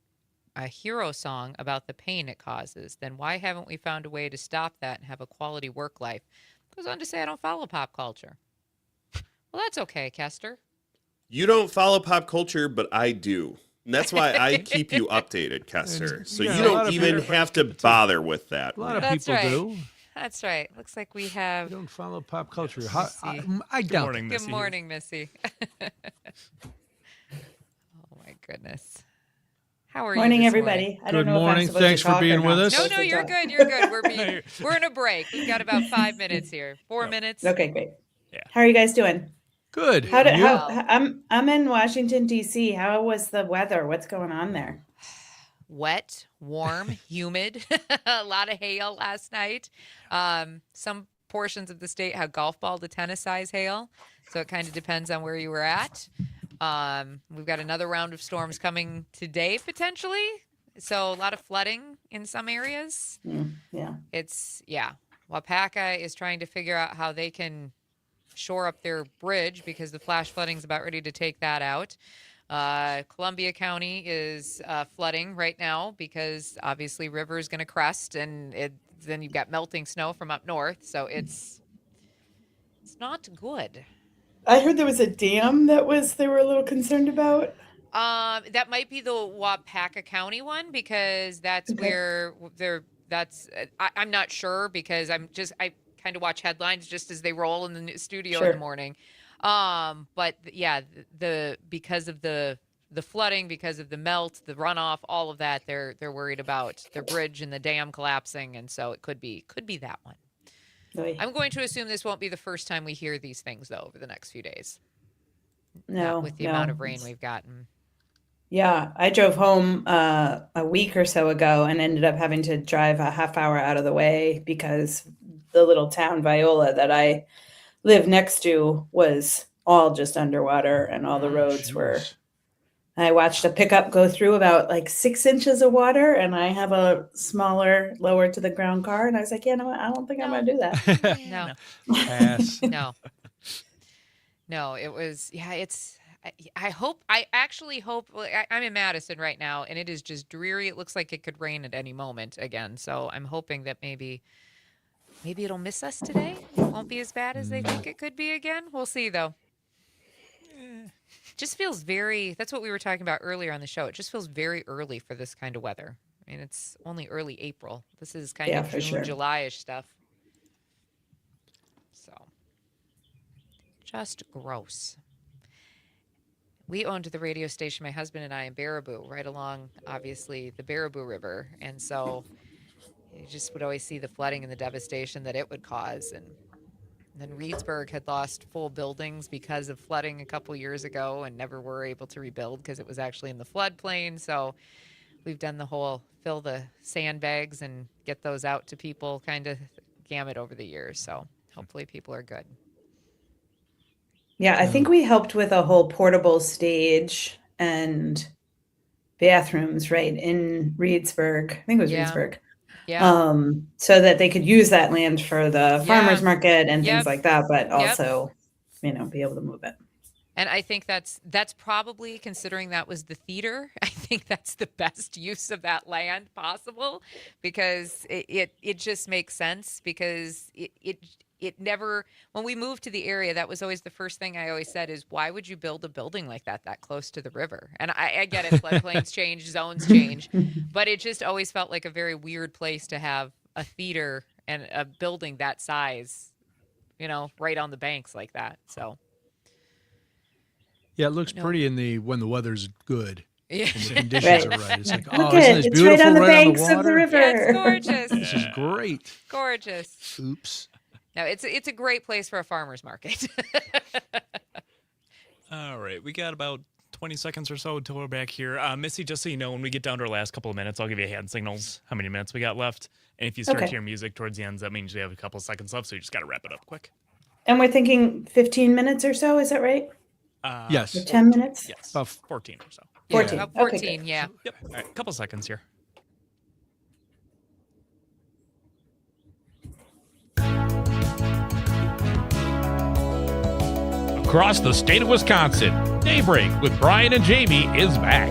a hero song about the pain it causes, then why haven't we found a way to stop that and have a quality work life? Goes on to say, I don't follow pop culture. Well, that's okay, Kester. You don't follow pop culture, but I do. And that's why I keep you updated, Kester. So Yeah, you a lot don't of even people- have to bother with that. A lot of That's people right. do. That's right. Looks like we You have. don't follow pop culture. I Good doubt morning, it. Missy. Good morning, Missy. Oh, my goodness. How are you? Morning, this everybody. morning? I don't Good know morning. if I'm supposed Thanks to for talk being or with not us. No, supposed no, to you're talk. good. You're good. We're in a break. We've got about 5 minutes here. 4 minutes. Okay, great. Yeah. How are you guys doing? Good. How did You? how I'm in Washington D.C. How was the weather? What's going on there? Wet, warm, humid, a lot of hail last night. Some portions of the state had golf ball to tennis size hail, so it kind of depends on where you were at. We've got another round of storms coming today potentially, so a lot of flooding in some areas. Yeah. Wapaka is trying to figure out how they can shore up their bridge because the flash flooding is about ready to take that out. Columbia County is flooding right now because obviously river is going to crest, and then you've got melting snow from up north, so it's not good. I heard there was a dam that they were a little concerned about. That might be the Wapaka County one because that's Okay. where I'm not sure because I kind of watch headlines just as they roll in the studio in Sure. the morning. But yeah, because of the flooding, because of the melt, the runoff, all of that, they're worried about their bridge and the dam collapsing, and so it could be that one. Oy. I'm going to assume this won't be the first time we hear these things though over the next few days. No, Not with the amount of rain we've gotten. Yeah, I drove home a week or so ago and ended up having to drive a half hour out of the way because the little town Viola that I live next to was all just underwater, and all the roads were. Jeez. I watched a pickup go through about like 6 inches of water, and I have a smaller, lower to the ground car, and I was like, you know what? I don't think I'm going to do that. No. Pass. No, it was, I actually hope, I'm in Madison right now and it is just dreary. It looks like it could rain at any moment again. So I'm hoping that maybe it'll miss us today. It won't be as bad as they think it could be again. We'll see though. Just feels that's what we were talking about earlier on the show. It just feels very early for this kind of weather. I mean, it's only early April. This is kind of for June, sure. July-ish stuff. So, just gross. We owned the radio station, my husband and I, in Baraboo, right along, obviously, the Baraboo River. And so you just would always see the flooding and the devastation that it would cause. And then Reedsburg had lost full buildings because of flooding a couple years ago and never were able to rebuild because it was actually in the floodplain. So we've done the whole fill the sandbags and get those out to people kind of gamut over the years. So hopefully people are good. Yeah, I think we helped with a whole portable stage and bathrooms right in Reedsburg. I think it was Yeah. Reedsburg. Yeah. So that they could use that land for the farmers Yeah. market and Yep. things like that, but Yep. also, be able to move it. And I think that's probably, considering that was the theater, I think that's the best use of that land possible because it just makes sense because it never, when we moved to the area, that was always the first thing I always said is, why would you build a building like that close to the river? And I get it, floodplains change, zones change, but it just always felt like a very weird place to have a theater and a building that size, right on the banks like that. So. Yeah, it looks pretty when the weather's good. Yeah. And the conditions Right. are right. It's like, Look oh, isn't this it's beautiful right on the right banks on the of the water? river. Yeah, it's gorgeous. This is great. Gorgeous. Oops. No, it's a great place for a farmer's market. All right, we got about 20 seconds or so until we're back here. Missy, just so you know, when we get down to our last couple of minutes, I'll give you hand signals how many minutes we got left. And if you start to hear music towards the end, that means we have a couple of seconds left, so you just got to wrap it up quick. And we're thinking 15 minutes or so, is that right? Yes. Or 10 minutes? Yes. About 14 or so. 14. About Okay, 14, yeah. Yep. All right, a couple seconds here. Across the state of Wisconsin, Daybreak with Brian and Jamie is back.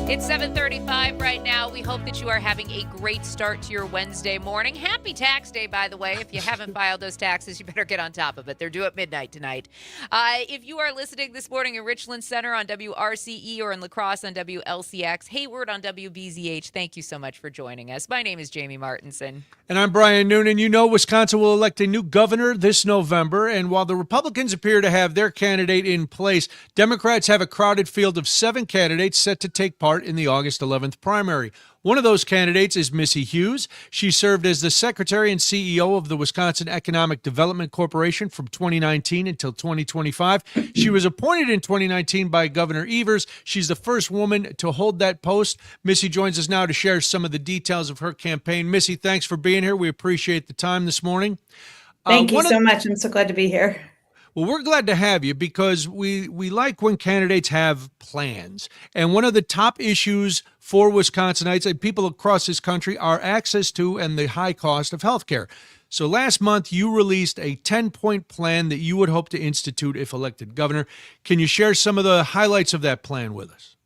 It's 7:35 right now. We hope that you are having a great start to your Wednesday morning. Happy tax day, by the way. If you haven't filed those taxes, you better get on top of it. They're due at midnight tonight. If you are listening this morning in Richland Center on WRCE or in La Crosse on WLCX, Hayward on WBZH, thank you so much for joining us. My name is Jamie Martinson. And I'm Brian Noonan. You know, Wisconsin will elect a new governor this November. And while the Republicans appear to have their candidate in place, Democrats have a crowded field of 7 candidates set to take part in the August 11th primary. One of those candidates is Missy Hughes. She served as the secretary and CEO of the Wisconsin Economic Development Corporation from 2019 until 2025. She was appointed in 2019 by Governor Evers. She's the first woman to hold that post. Missy joins us now to share some of the details of her campaign. Missy, thanks for being here. We appreciate the time this morning. Thank you so much. I'm so glad to be here. Well, we're glad to have you because we like when candidates have plans. And one of the top issues for Wisconsinites and people across this country are access to and the high cost of health care. So last month, you released a 10-point plan that you would hope to institute if elected governor. Can you share some of the highlights of that plan with us?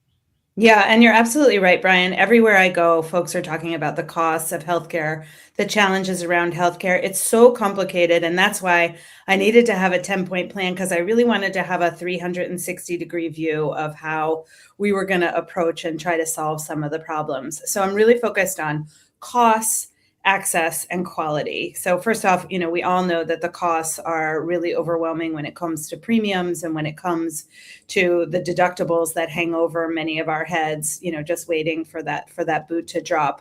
Yeah, and you're absolutely right, Brian. Everywhere I go, folks are talking about the costs of healthcare, the challenges around healthcare. It's so complicated, and that's why I needed to have a 10-point plan, because I really wanted to have a 360-degree view of how we were going to approach and try to solve some of the problems. So I'm really focused on costs, access, and quality. So first off, we all know that the costs are really overwhelming when it comes to premiums and when it comes to the deductibles that hang over many of our heads, just waiting for that boot to drop.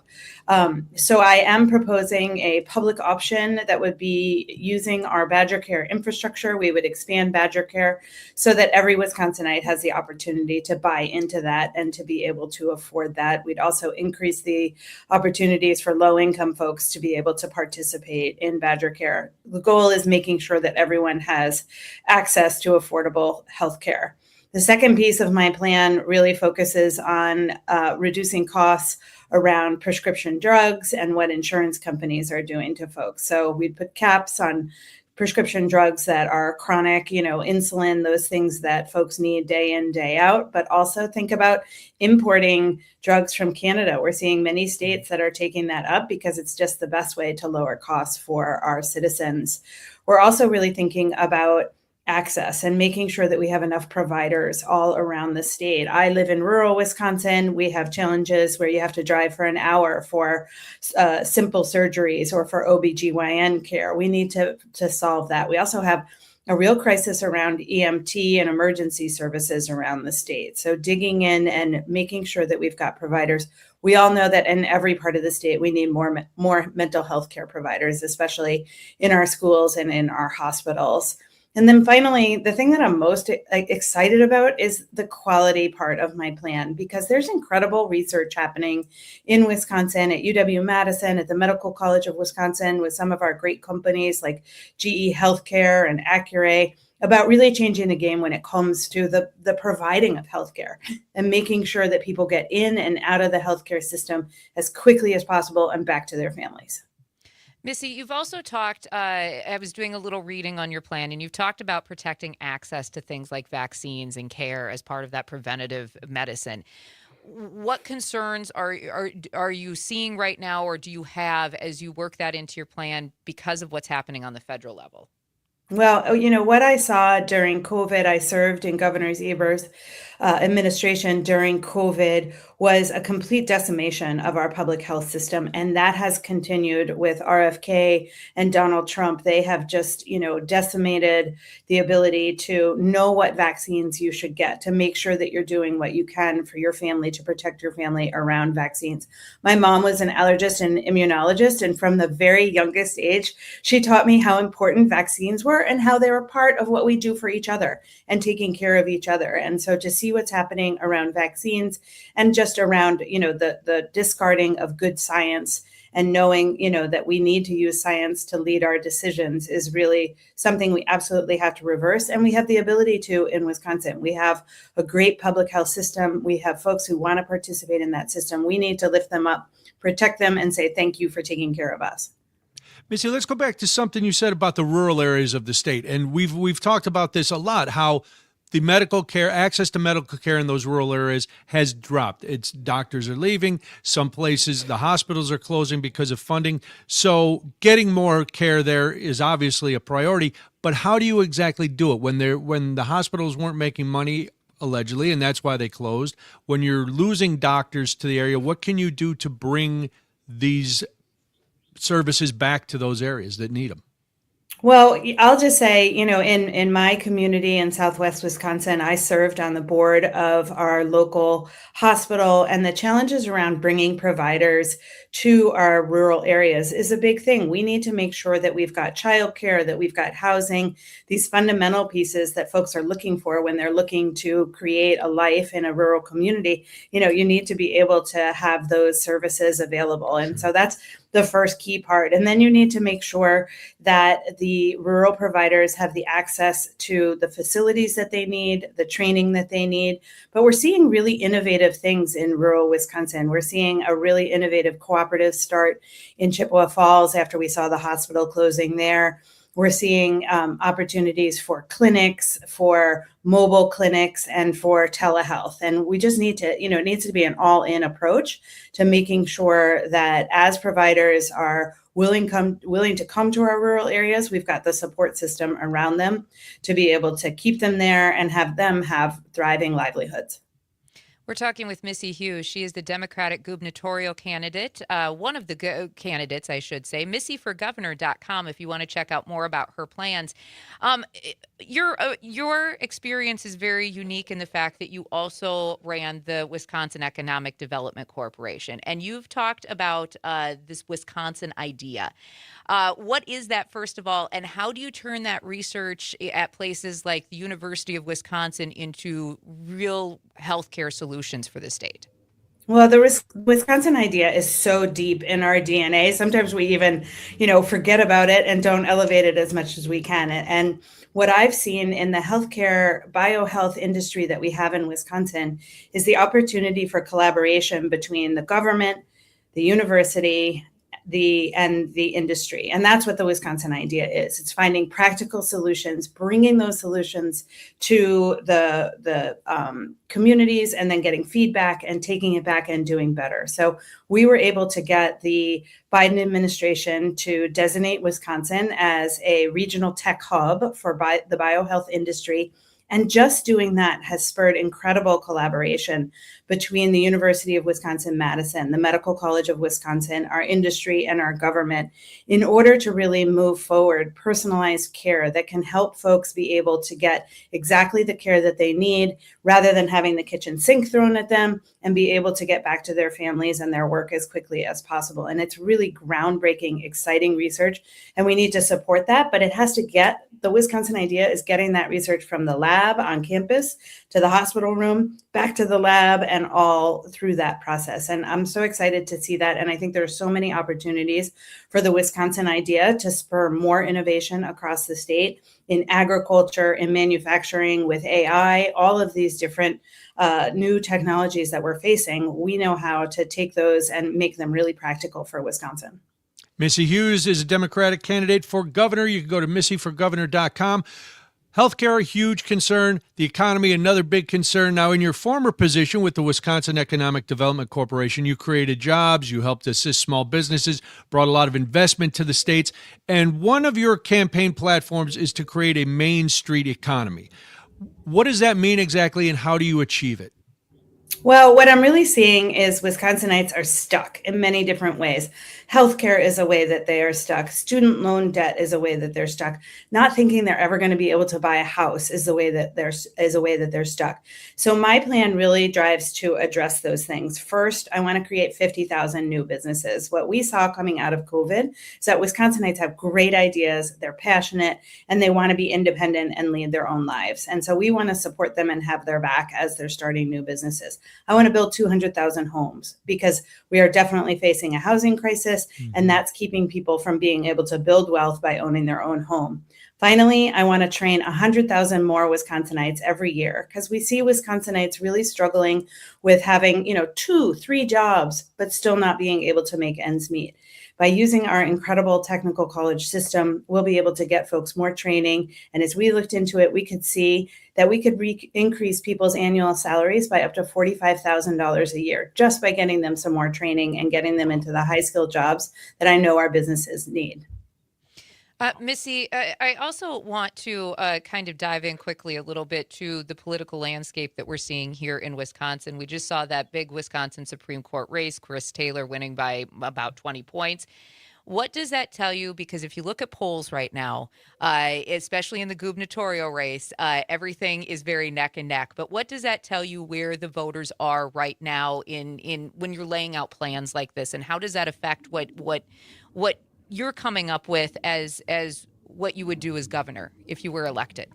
So I am proposing a public option that would be using our Badger Care infrastructure. We would expand Badger Care so that every Wisconsinite has the opportunity to buy into that and to be able to afford that. We'd also increase the opportunities for low-income folks to be able to participate in Badger Care. The goal is making sure that everyone has access to affordable health care. The second piece of my plan really focuses on reducing costs around prescription drugs and what insurance companies are doing to folks. So we put caps on prescription drugs that are chronic, insulin, those things that folks need day in, day out, but also think about importing drugs from Canada. We're seeing many states that are taking that up because it's just the best way to lower costs for our citizens. We're also really thinking about access and making sure that we have enough providers all around the state. I live in rural Wisconsin. We have challenges where you have to drive for an hour for simple surgeries or for OBGYN care. We need to solve that. We also have a real crisis around EMT and emergency services around the state. So digging in and making sure that we've got providers. We all know that in every part of the state, we need more mental health care providers, especially in our schools and in our hospitals. And then finally, the thing that I'm most excited about is the quality part of my plan, because there's incredible research happening in Wisconsin at UW-Madison, at the Medical College of Wisconsin, with some of our great companies like GE Healthcare and Accuray, about really changing the game when it comes to the providing of healthcare and making sure that people get in and out of the healthcare system as quickly as possible and back to their families. Missy, you've also talked, I was doing a little reading on your plan, and you've talked about protecting access to things like vaccines and care as part of that preventative medicine. What concerns are you seeing right now, or do you have as you work that into your plan because of what's happening on the federal level? Well, what I saw during COVID, I served in Governor Evers' administration during COVID was a complete decimation of our public health system. And that has continued with RFK and Donald Trump. They have just, decimated the ability to know what vaccines you should get, to make sure that you're doing what you can for your family, to protect your family around vaccines. My mom was an allergist and immunologist, and from the very youngest age, she taught me how important vaccines were and how they were part of what we do for each other and taking care of each other. And so to see what's happening around vaccines and just around, the discarding of good science and knowing, that we need to use science to lead our decisions is really something we absolutely have to reverse. And we have the ability to in Wisconsin. We have a great public health system. We have folks who want to participate in that system. We need to lift them up, protect them, and say thank you for taking care of us. Missy, let's go back to something you said about the rural areas of the state. And we've talked about this a lot, how the medical care, access to medical care in those rural areas has dropped. It's doctors are leaving. Some places, the hospitals are closing because of funding. So getting more care there is obviously a priority. But how do you exactly do it when the hospitals weren't making money, allegedly, and that's why they closed? When you're losing doctors to the area, what can you do to bring these services back to those areas that need them? Well, I'll just say, in my community in Southwest Wisconsin, I served on the board of our local hospital, and the challenges around bringing providers to our rural areas is a big thing. We need to make sure that we've got childcare, that we've got housing, these fundamental pieces that folks are looking for when they're looking to create a life in a rural community. You need to be able to have those services available. And so that's the first key part. And then you need to make sure that the rural providers have the access to the facilities that they need, the training that they need. But we're seeing really innovative things in rural Wisconsin. We're seeing a really innovative cooperative start in Chippewa Falls after we saw the hospital closing there. We're seeing opportunities for clinics, for mobile clinics, and for telehealth. And we just need to, it needs to be an all-in approach to making sure that as providers are willing to come to our rural areas, we've got the support system around them to be able to keep them there and have them have thriving livelihoods. We're talking with Missy Hughes. She is the Democratic gubernatorial candidate, one of the candidates, I should say. MissyForGovernor.com if you want to check out more about her plans. Your experience is very unique in the fact that you also ran the Wisconsin Economic Development Corporation, and you've talked about this Wisconsin idea. What is that, first of all, and how do you turn that research at places like the University of Wisconsin into real healthcare solutions for the state? Well, the Wisconsin idea is so deep in our DNA. Sometimes we even, forget about it and don't elevate it as much as we can. And what I've seen in the healthcare biohealth industry that we have in Wisconsin is the opportunity for collaboration between the government, the university, and the industry. And that's what the Wisconsin idea is. It's finding practical solutions, bringing those solutions to the communities, and then getting feedback and taking it back and doing better. So we were able to get the Biden administration to designate Wisconsin as a regional tech hub for the biohealth industry. And just doing that has spurred incredible collaboration between the University of Wisconsin-Madison, the Medical College of Wisconsin, our industry, and our government in order to really move forward personalized care that can help folks be able to get exactly the care that they need rather than having the kitchen sink thrown at them, and be able to get back to their families and their work as quickly as possible. And it's really groundbreaking, exciting research, and we need to support that, but it has to the Wisconsin idea is getting that research from the lab on campus to the hospital room, back to the lab, and all through that process. And I'm so excited to see that. And I think there are so many opportunities for the Wisconsin idea to spur more innovation across the state in agriculture, in manufacturing, with AI, all of these different new technologies that we're facing. We know how to take those and make them really practical for Wisconsin. Missy Hughes is a Democratic candidate for governor. You can go to MissyForGovernor.com. Healthcare, a huge concern. The economy, another big concern. Now, in your former position with the Wisconsin Economic Development Corporation, you created jobs, you helped assist small businesses, brought a lot of investment to the states. And one of your campaign platforms is to create a Main Street economy. What does that mean exactly, and how do you achieve it? Well, what I'm really seeing is Wisconsinites are stuck in many different ways. Healthcare is a way that they are stuck. Student loan debt is a way that they're stuck. Not thinking they're ever going to be able to buy a house is a way that they're stuck. So my plan really drives to address those things. First, I want to create 50,000 new businesses. What we saw coming out of COVID is that Wisconsinites have great ideas, they're passionate, and they want to be independent and lead their own lives. And so we want to support them and have their back as they're starting new businesses. I want to build 200,000 homes because we are definitely facing a housing crisis, and that's keeping people from being able to build wealth by owning their own home. Finally, I want to train 100,000 more Wisconsinites every year because we see Wisconsinites really struggling with having, 2-3 jobs, but still not being able to make ends meet. By using our incredible technical college system, we'll be able to get folks more training. And as we looked into it, we could see that we could increase people's annual salaries by up to $45,000 a year just by getting them some more training and getting them into the high-skilled jobs that I know our businesses need. Missy, I also want to kind of dive in quickly a little bit to the political landscape that we're seeing here in Wisconsin. We just saw that big Wisconsin Supreme Court race, Chris Taylor winning by about 20 points. What does that tell you? Because if you look at polls right now, especially in the gubernatorial race, everything is very neck and neck. But what does that tell you where the voters are right now in when you're laying out plans like this? And how does that affect what you're coming up with as what you would do as governor if you were elected?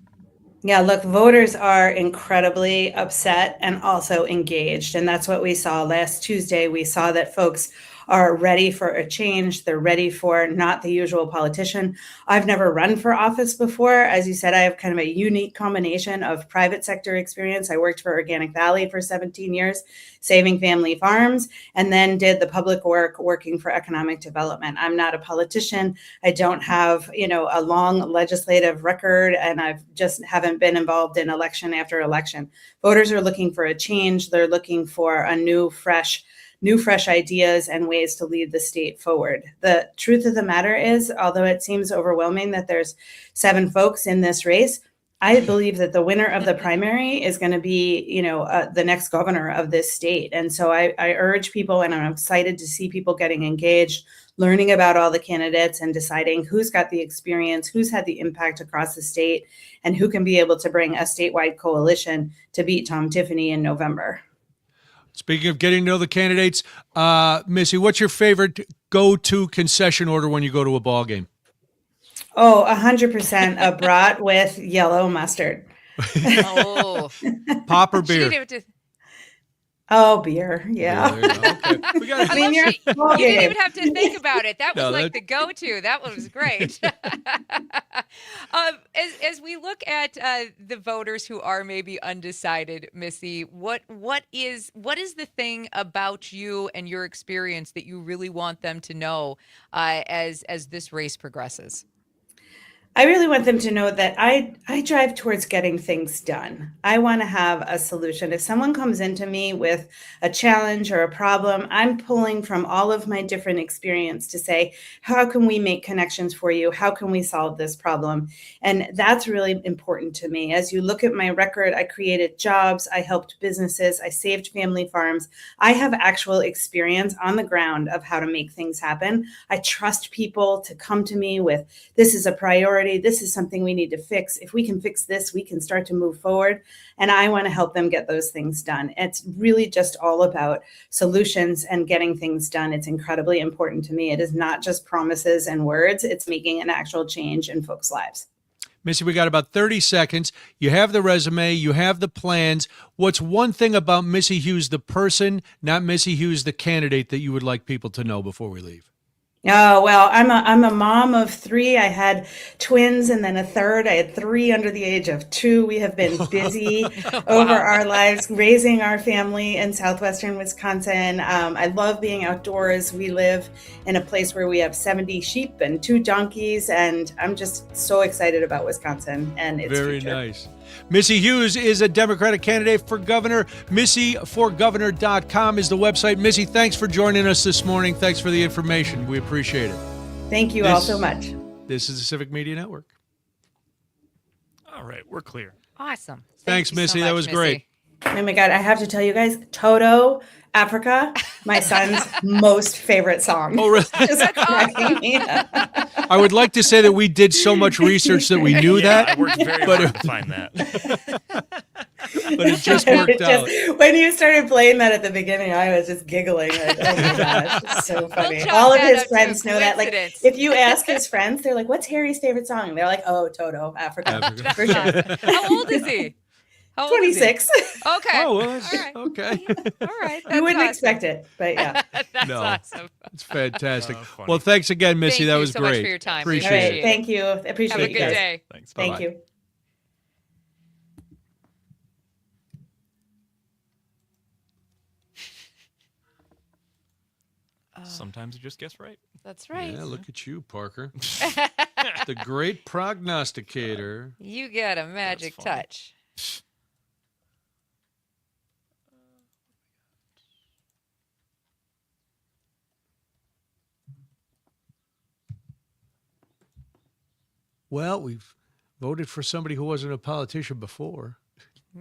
Yeah, look, voters are incredibly upset and also engaged. And that's what we saw last Tuesday. We saw that folks are ready for a change. They're ready for not the usual politician. I've never run for office before. As you said, I have kind of a unique combination of private sector experience. I worked for Organic Valley for 17 years, saving family farms, and then did the public work working for economic development. I'm not a politician. I don't have, a long legislative record, and I've just haven't been involved in election after election. Voters are looking for a change. They're looking for a new, fresh ideas and ways to lead the state forward. The truth of the matter is, although it seems overwhelming that there's 7 folks in this race, I believe that the winner of the primary is going to be, the next governor of this state. And so I urge people, and I'm excited to see people getting engaged, learning about all the candidates and deciding who's got the experience, who's had the impact across the state, and who can be able to bring a statewide coalition to beat Tom Tiffany in November. Speaking of getting to know the candidates, Missy, what's your favorite go-to concession order when you go to a ball game? Oh, 100% a brat with yellow mustard. Oh, Pop or beer? Oh, beer. Yeah. Okay. You didn't even have to think about it. That was the go-to. That one was great. As we look at the voters who are maybe undecided, Missy, what is the thing about you and your experience that you really want them to know as this race progresses? I really want them to know that I drive towards getting things done. I want to have a solution. If someone comes into me with a challenge or a problem, I'm pulling from all of my different experience to say, how can we make connections for you? How can we solve this problem? And that's really important to me. As you look at my record, I created jobs, I helped businesses, I saved family farms. I have actual experience on the ground of how to make things happen. I trust people to come to me with, this is a priority. This is something we need to fix. If we can fix this, we can start to move forward. And I want to help them get those things done. It's really just all about solutions and getting things done. It's incredibly important to me. It is not just promises and words. It's making an actual change in folks' lives. Missy, we got about 30 seconds. You have the resume. You have the plans. What's one thing about Missy Hughes, the person, not Missy Hughes, the candidate, that you would like people to know before we leave? Oh, well, I'm a mom of 3. I had twins and then a third. I had 3 under the age of 2. We have been busy over our lives, raising our family in southwestern Wisconsin. I love being outdoors. We live in a place where we have 70 sheep and 2 donkeys, and I'm just so excited about Wisconsin and its Very future. nice. Missy Hughes is a Democratic candidate for governor. MissyForGovernor.com is the website. Missy, thanks for joining us this morning. Thanks for the information. We appreciate it. Thank you all so much. This is the Civic Media Network. All right, we're clear. Awesome. Thanks, Thank you so Missy. That much, was Missy. great. Oh my God, I have to tell you guys, Toto, Africa, my son's most favorite song. Oh, really? Just cracking me up. I would like to say that we did so much research that we knew Yeah, I that, worked very but hard to find that. but it just worked out. When you started playing that at the beginning, I was just giggling. Like, oh my gosh, it's so funny. chalk All of that his up to friends know that. Like, coincidence. if you ask his friends, they're like, "What's Harry's favorite song?" And they're like, "Oh, Toto, Africa, for sure." How old is he? How old is he? 26. Okay. Oh, well, All right. okay. All right. You wouldn't awesome. expect it, but yeah. That's No. awesome. It's fantastic. funny. Well, thanks again, Missy. Thank that you was so great. much for your time. We All Appreciate right, it. thank you. Appreciate Have a you good guys. day. Thanks. Thank Bye-bye. you. Sometimes you just guess right. That's right. Yeah, look at you, Parker. The great prognosticator. You got a magic funny. touch. Well, we've voted for somebody who wasn't a politician before.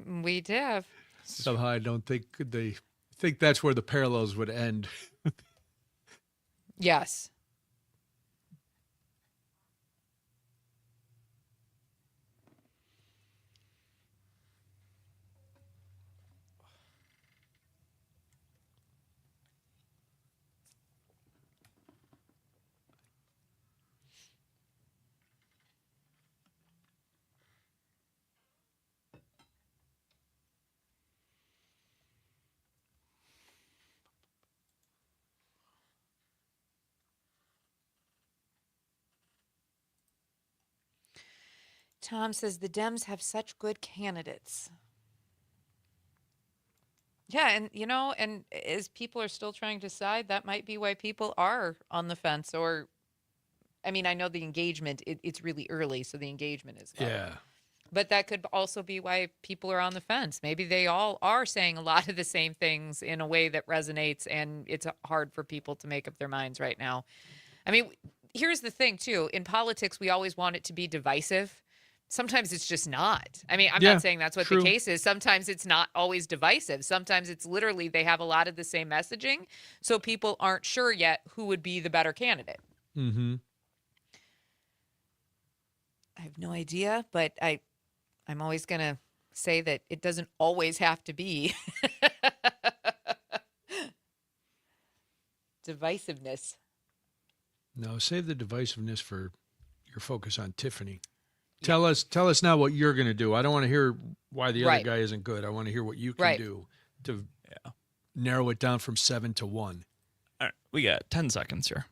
We have. Somehow I don't think they think that's where the parallels would end. Yes. Tom says the Dems have such good candidates. Yeah, and and as people are still trying to decide, that might be why people are on the fence. Or, I mean, I know the engagement, it's really early, so the engagement is low. Yeah. But that could also be why people are on the fence. Maybe they all are saying a lot of the same things in a way that resonates, and it's hard for people to make up their minds right now. I mean, here's the thing, too. In politics, we always want it to be divisive. Sometimes it's just not. I mean, I'm Yeah, not saying that's what true. the case is. Sometimes it's not always divisive. Sometimes it's literally they have a lot of the same messaging, so people aren't sure yet who would be the better candidate. Mm-hmm. I have no idea, but I'm always going to say that it doesn't always have to be divisiveness. No, save the divisiveness for your focus on Tiffany. Tell us now what you're going to do. I don't want to hear why the other Right. guy isn't good. I want to hear what you can Right. do to narrow it down from 7 to 1. All right, we got 10 seconds here.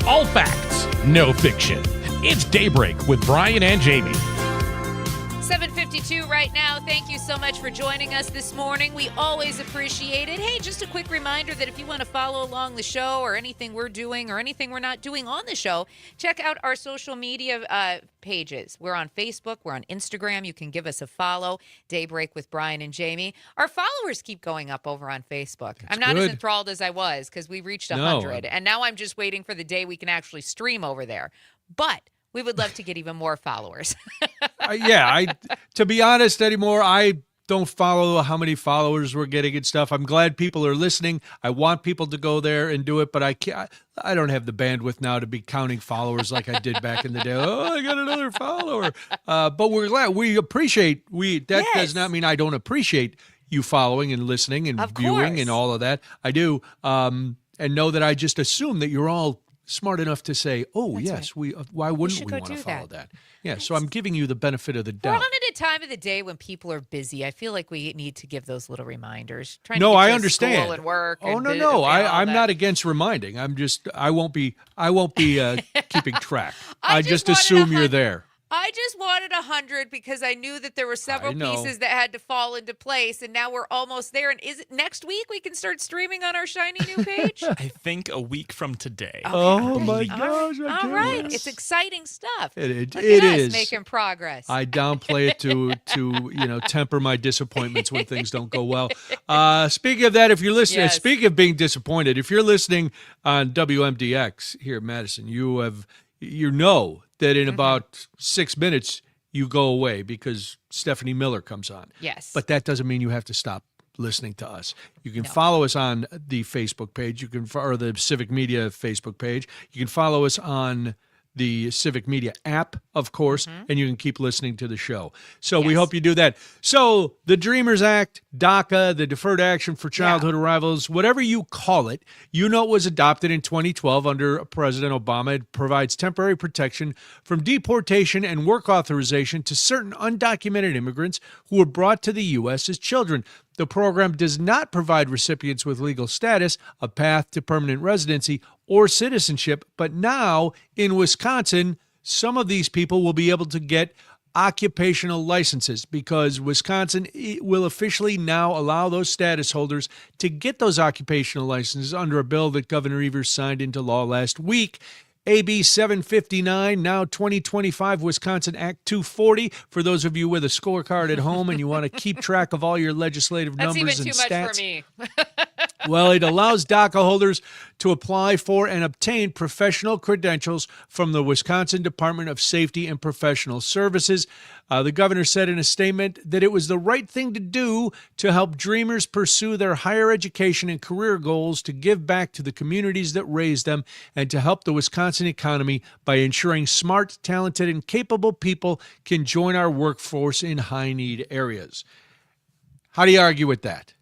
All facts, no fiction. It's Daybreak with Brian and Jamie. 7:52 right now. Thank you so much for joining us this morning. We always appreciate it. Hey, just a quick reminder that if you want to follow along the show or anything we're doing or anything we're not doing on the show, check out our social media pages. We're on Facebook. We're on Instagram. You can give us a follow. Daybreak with Brian and Jamie. Our followers keep going up over on Facebook. I'm not as good. enthralled as I was because we reached 100. And now I'm just waiting for the day we can actually stream over there. But we would love to get even more followers. To be honest anymore, I don't follow how many followers we're getting and stuff. I'm glad people are listening. I want people to go there and do it, but I can't. I don't have the bandwidth now to be counting followers like I did back in the day. Oh, I got another follower. But we're glad. We appreciate. That does not mean I don't appreciate you following and listening and Of viewing course. and all of that. I do. And know that I just assume that you're all smart enough to say, "Oh, That's yes, why wouldn't should we go want to do follow that. that?" Yeah, so I'm giving you the benefit of the We're doubt. on at a time of the day when people are busy. I feel like we need to give those little reminders. Trying No, to get I to understand. School and work. Oh and no, bu- no, and all I'm that. not against reminding. I won't be keeping track. I I just just wanted assume to you're hunt- there. I just wanted 100 because I knew that there were several pieces that had to fall into place, and now we're almost there. And is it next week we can start streaming on our shiny new page? I think a week from today. Oh my gosh! All right. It's exciting stuff. It Look at is us making progress. I downplay it to temper my disappointments when things don't go well. Speaking of that, if you're listening, Yes. speaking of being disappointed, if you're listening on WMDX here at Madison, you know that in about 6 minutes you go away because Stephanie Miller comes on. Yes. But that doesn't mean you have to stop listening to us. You can follow us on the Facebook page. Or the Civic Media Facebook page. You can follow us on the Civic Media app, of course, and you can keep listening to the show. So we hope you do that. So the Dreamers Act, DACA, the Deferred Action for Childhood Arrivals, whatever you call it, it was adopted in 2012 under President Obama. It provides temporary protection from deportation and work authorization to certain undocumented immigrants who were brought to the U.S. as children. The program does not provide recipients with legal status a path to permanent residency or citizenship, but now in Wisconsin, some of these people will be able to get occupational licenses because Wisconsin will officially now allow those status holders to get those occupational licenses under a bill that Governor Evers signed into law last week. AB 759, now 2025 Wisconsin Act 240. For those of you with a scorecard at home and you want to keep track of all your legislative numbers and stats. That's even too much for me. Well, it allows DACA holders to apply for and obtain professional credentials from the Wisconsin Department of Safety and Professional Services. The governor said in a statement that it was the right thing to do to help dreamers pursue their higher education and career goals, to give back to the communities that raised them, and to help the Wisconsin economy by ensuring smart, talented, and capable people can join our workforce in high-need areas. How do you argue with that?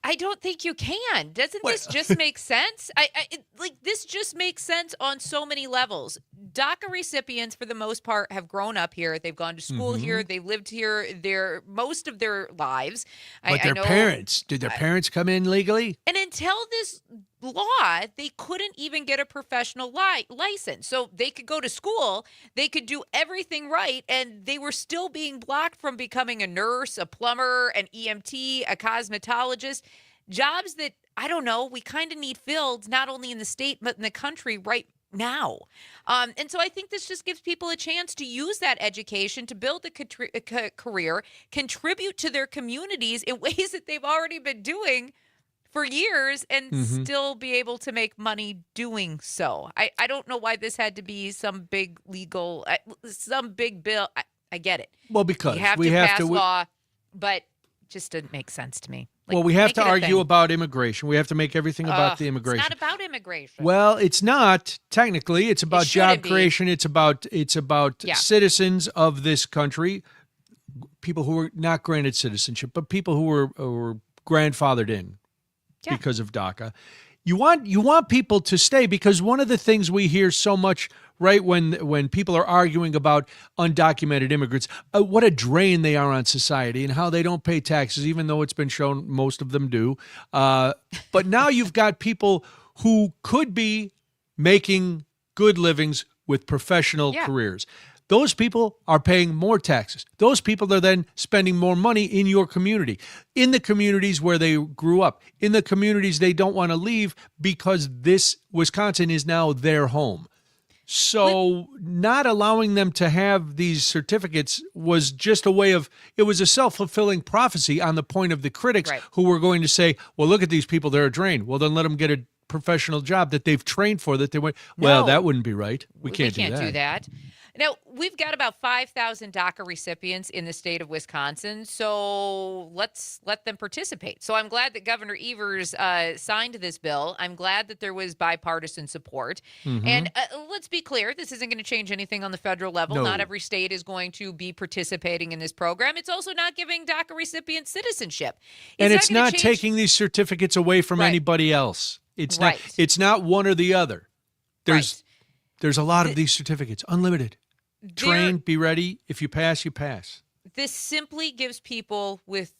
I don't think you can. Doesn't this just make sense? This just makes sense on so many levels. DACA recipients, for the most part, have grown up here. They've gone to school here. They've lived here most of their lives. But their parents, did their parents come in legally? And until this law, they couldn't even get a professional license. So they could go to school, they could do everything right, and they were still being blocked from becoming a nurse, a plumber, an EMT, a cosmetologist, jobs that, I don't know, we kind of need filled not only in the state but in the country right now. And so I think this just gives people a chance to use that education to build a career, contribute to their communities in ways that they've already been doing for years, and still be able to make money doing so. I don't know why this had to be some big legal, some big bill. I get it. Well, because you have to pass law, but it just didn't make sense to me. Well, we have to argue about immigration. We have to make everything about the immigration. It's not about immigration. Well, it's not technically. It's about job creation. It's about citizens of this country, people who were not granted citizenship, but people who were grandfathered in because of DACA. You want people to stay, because one of the things we hear so much, right, when people are arguing about undocumented immigrants, what a drain they are on society and how they don't pay taxes, even though it's been shown most of them do. But now you've got people who could be making good livings with professional careers. Those people are paying more taxes. Those people are then spending more money in your community, in the communities where they grew up, in the communities they don't want to leave, because this Wisconsin is now their home. So not allowing them to have these certificates was just a way of, it was a self-fulfilling prophecy on the point of the critics who were going to say, well, look at these people, they're a drain. Well, then let them get a professional job that they've trained for, that they went, well, that wouldn't be right. We can't do that. Now, we've got about 5,000 DACA recipients in the state of Wisconsin, so let's let them participate. So I'm glad that Governor Evers signed this bill. I'm glad that there was bipartisan support. And let's be clear, this isn't going to change anything on the federal level. No. Not every state is going to be participating in this program. It's also not giving DACA recipients citizenship. It's not taking these certificates away from anybody else. It's not one or the other. There's a lot of these certificates, unlimited. Train, be ready. If you pass, you pass. This simply gives people with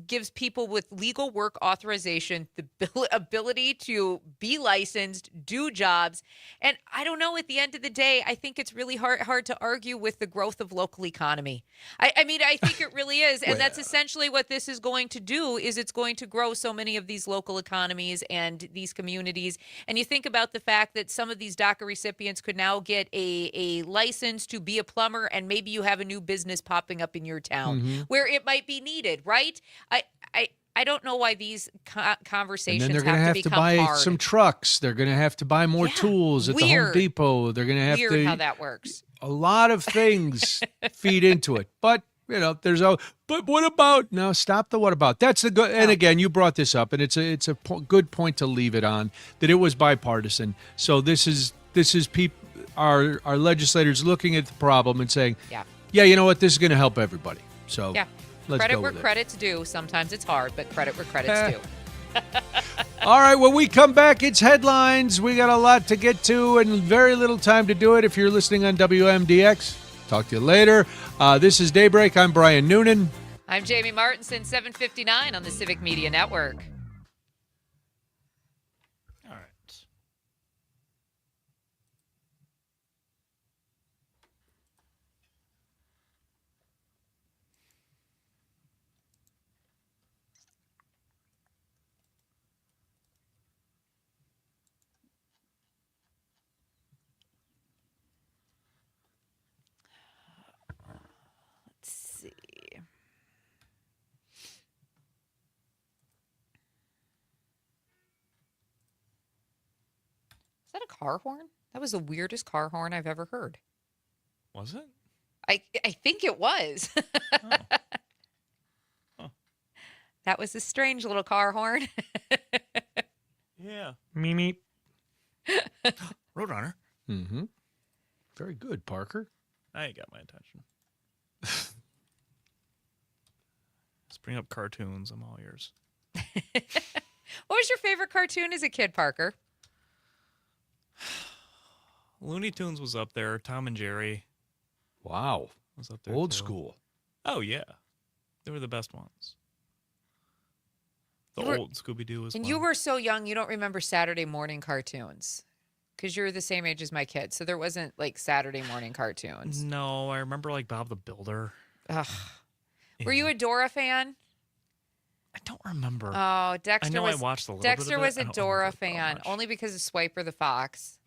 gives people with legal work authorization the ability to be licensed, do jobs. And I don't know, at the end of the day, I think it's really hard to argue with the growth of local economy. I mean, I think it really is. And that's essentially what this is going to do, is it's going to grow so many of these local economies and these communities. And you think about the fact that some of these DACA recipients could now get a license to be a plumber, and maybe you have a new business popping up in your town where it might be needed, right? I don't know why these conversations and then they're going to have to buy hard. some trucks. They're going to have to buy more tools at the Home Depot. They're going to have Weird how that works. A lot of things feed into it. But, but what about? No, stop the what about. That's the good. And again, you brought this up, and it's a good point to leave it on, that it was bipartisan. So this is our legislators looking at the problem and saying, yeah, you know what, this is going to help everybody. So let's credit go where with it. credit's due. Sometimes it's hard, but credit where credit's due. All right, when we come back, it's headlines. We got a lot to get to and very little time to do it. If you're listening on WMDX, talk to you later. This is Daybreak. I'm Brian Noonan. I'm Jamie Martinson, 759 on the Civic Media Network. All right. Is that a car horn? That was the weirdest car horn I've ever heard. Was it? I think it was. That was a strange little car horn. Yeah. Meep. Roadrunner. Mm-hmm. Very good, Parker. Now you got my attention. Let's bring up cartoons. I'm all ears. What was your favorite cartoon as a kid, Parker? Looney Tunes was up there. Tom and Jerry Wow. was up there. Old too. school. Oh, yeah. They were the best ones. The old Scooby-Doo was And fun. you were so young, you don't remember Saturday morning cartoons. Because you're the same age as my kids. So there wasn't like Saturday morning cartoons. No, I remember like Bob the Builder. Ugh. Were you a Dora fan? I don't remember. Oh, Dexter I know was. I watched a little Dexter bit of was it. a I don't Dora remember fan, much. only because of Swiper the Fox.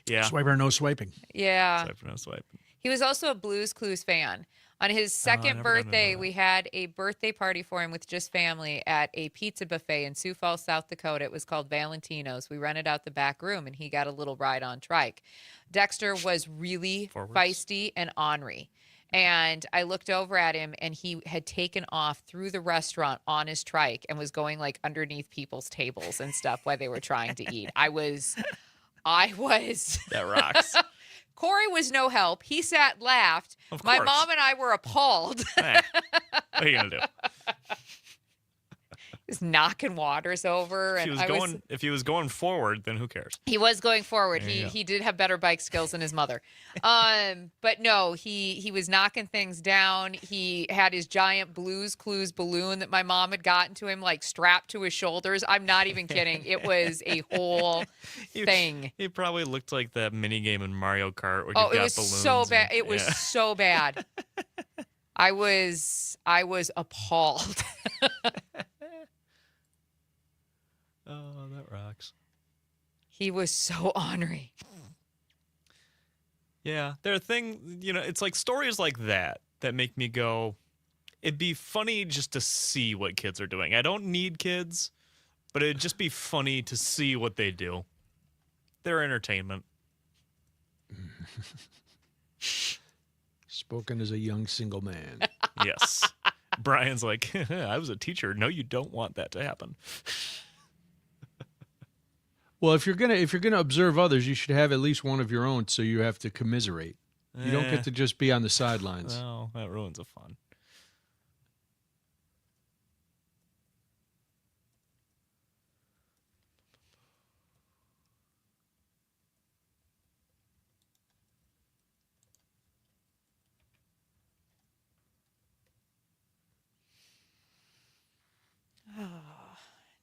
Yeah. Swiper, no swiping. Yeah. Swipe or no swipe. He was also a Blues Clues fan. On his I second never got into birthday, that. we had a birthday party for him with just family at a pizza buffet in Sioux Falls, South Dakota. It was called Valentino's. We rented out the back room, and he got a little ride on trike. Dexter was really feisty and ornery. And I looked over at him, and he had taken off through the restaurant on his trike and was going like underneath people's tables and stuff while they were trying to eat. I was. That rocks. Corey was no help. He sat and laughed. Of My course. mom and I were appalled. Hey, what are you gonna do? Just knocking waters over. If he was going forward, then who cares? He was going forward. There you go. He did have better bike skills than his mother. But no, he was knocking things down. He had his giant Blues Clues balloon that my mom had gotten to him, like strapped to his shoulders. I'm not even kidding. It was a whole thing. He probably looked like that mini game in Mario Kart where Oh, you've it got was balloons. so bad. It was yeah. so bad. I was appalled. Oh, that rocks. He was so ornery. Yeah, there are things, it's like stories like that make me go, it'd be funny just to see what kids are doing. I don't need kids, but it'd just be funny to see what they do. They're entertainment. Spoken as a young single man. Yes. Brian's like, I was a teacher. No, you don't want that to happen. Well, if you're gonna observe others, you should have at least one of your own, so you have to commiserate. You don't get to just be on the sidelines. No, that ruins the fun.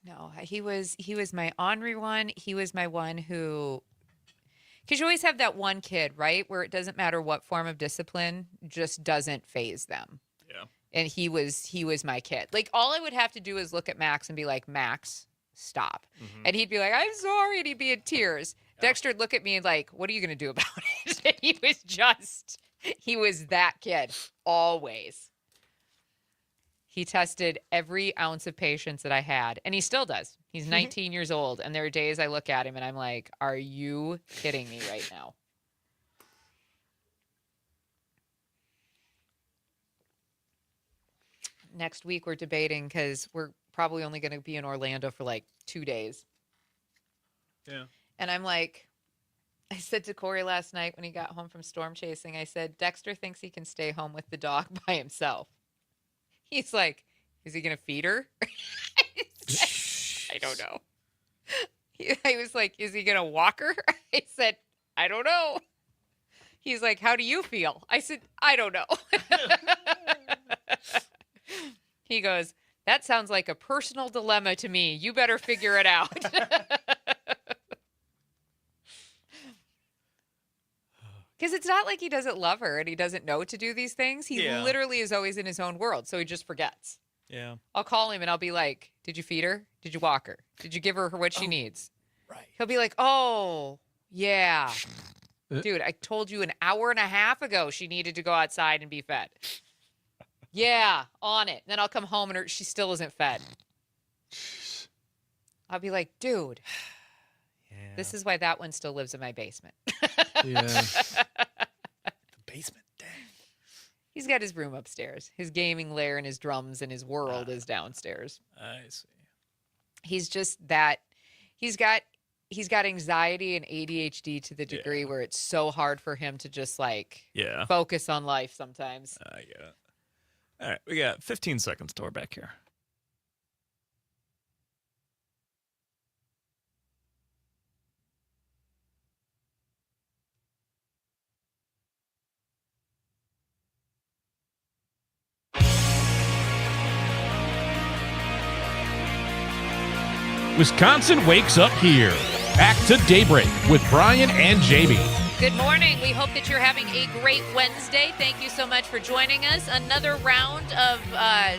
No, he was my ornery one. He was my one who, because you always have that one kid, right, where it doesn't matter what form of discipline, just doesn't phase them. Yeah. And he was my kid. Like, all I would have to do is look at Max and be like, Max, stop. Mm-hmm. And he'd be like, I'm sorry. And he'd be in tears. Yeah. Dexter would look at me and like, what are you going to do about it? And he was that kid always. He tested every ounce of patience that I had, and he still does. He's 19 years old, and there are days I look at him and I'm like, are you kidding me right now? Next week we're debating because we're probably only going to be in Orlando for like 2 days. Yeah. And I'm like, I said to Corey last night when he got home from storm chasing, I said, Dexter thinks he can stay home with the dog by himself. He's like, is he going to feed her? I don't know. I was like, is he going to walk her? I said, I don't know. He's like, how do you feel? I said, I don't know. He goes, that sounds like a personal dilemma to me. You better figure it out. Because it's not like he doesn't love her and he doesn't know to do these things. He literally is always in his own world, so he just forgets. Yeah. I'll call him and I'll be like, did you feed her? Did you walk her? Did you give her what she needs? Right. He'll be like, oh, yeah. Dude, I told you an hour and a half ago she needed to go outside and be fed. Yeah, on it. Then I'll come home and she still isn't fed. I'll be like, dude, this is why that one still lives in my basement. Yeah. The basement, dang. He's got his room upstairs. His gaming lair and his drums and his world is downstairs. I see. He's just that. He's got anxiety and ADHD to the degree where it's so hard for him to just like focus on life sometimes. I get it. All right, we got 15 seconds till we're back here. Wisconsin wakes up here. Back to Daybreak with Brian and Jamie. Good morning. We hope that you're having a great Wednesday. Thank you so much for joining us. Another round of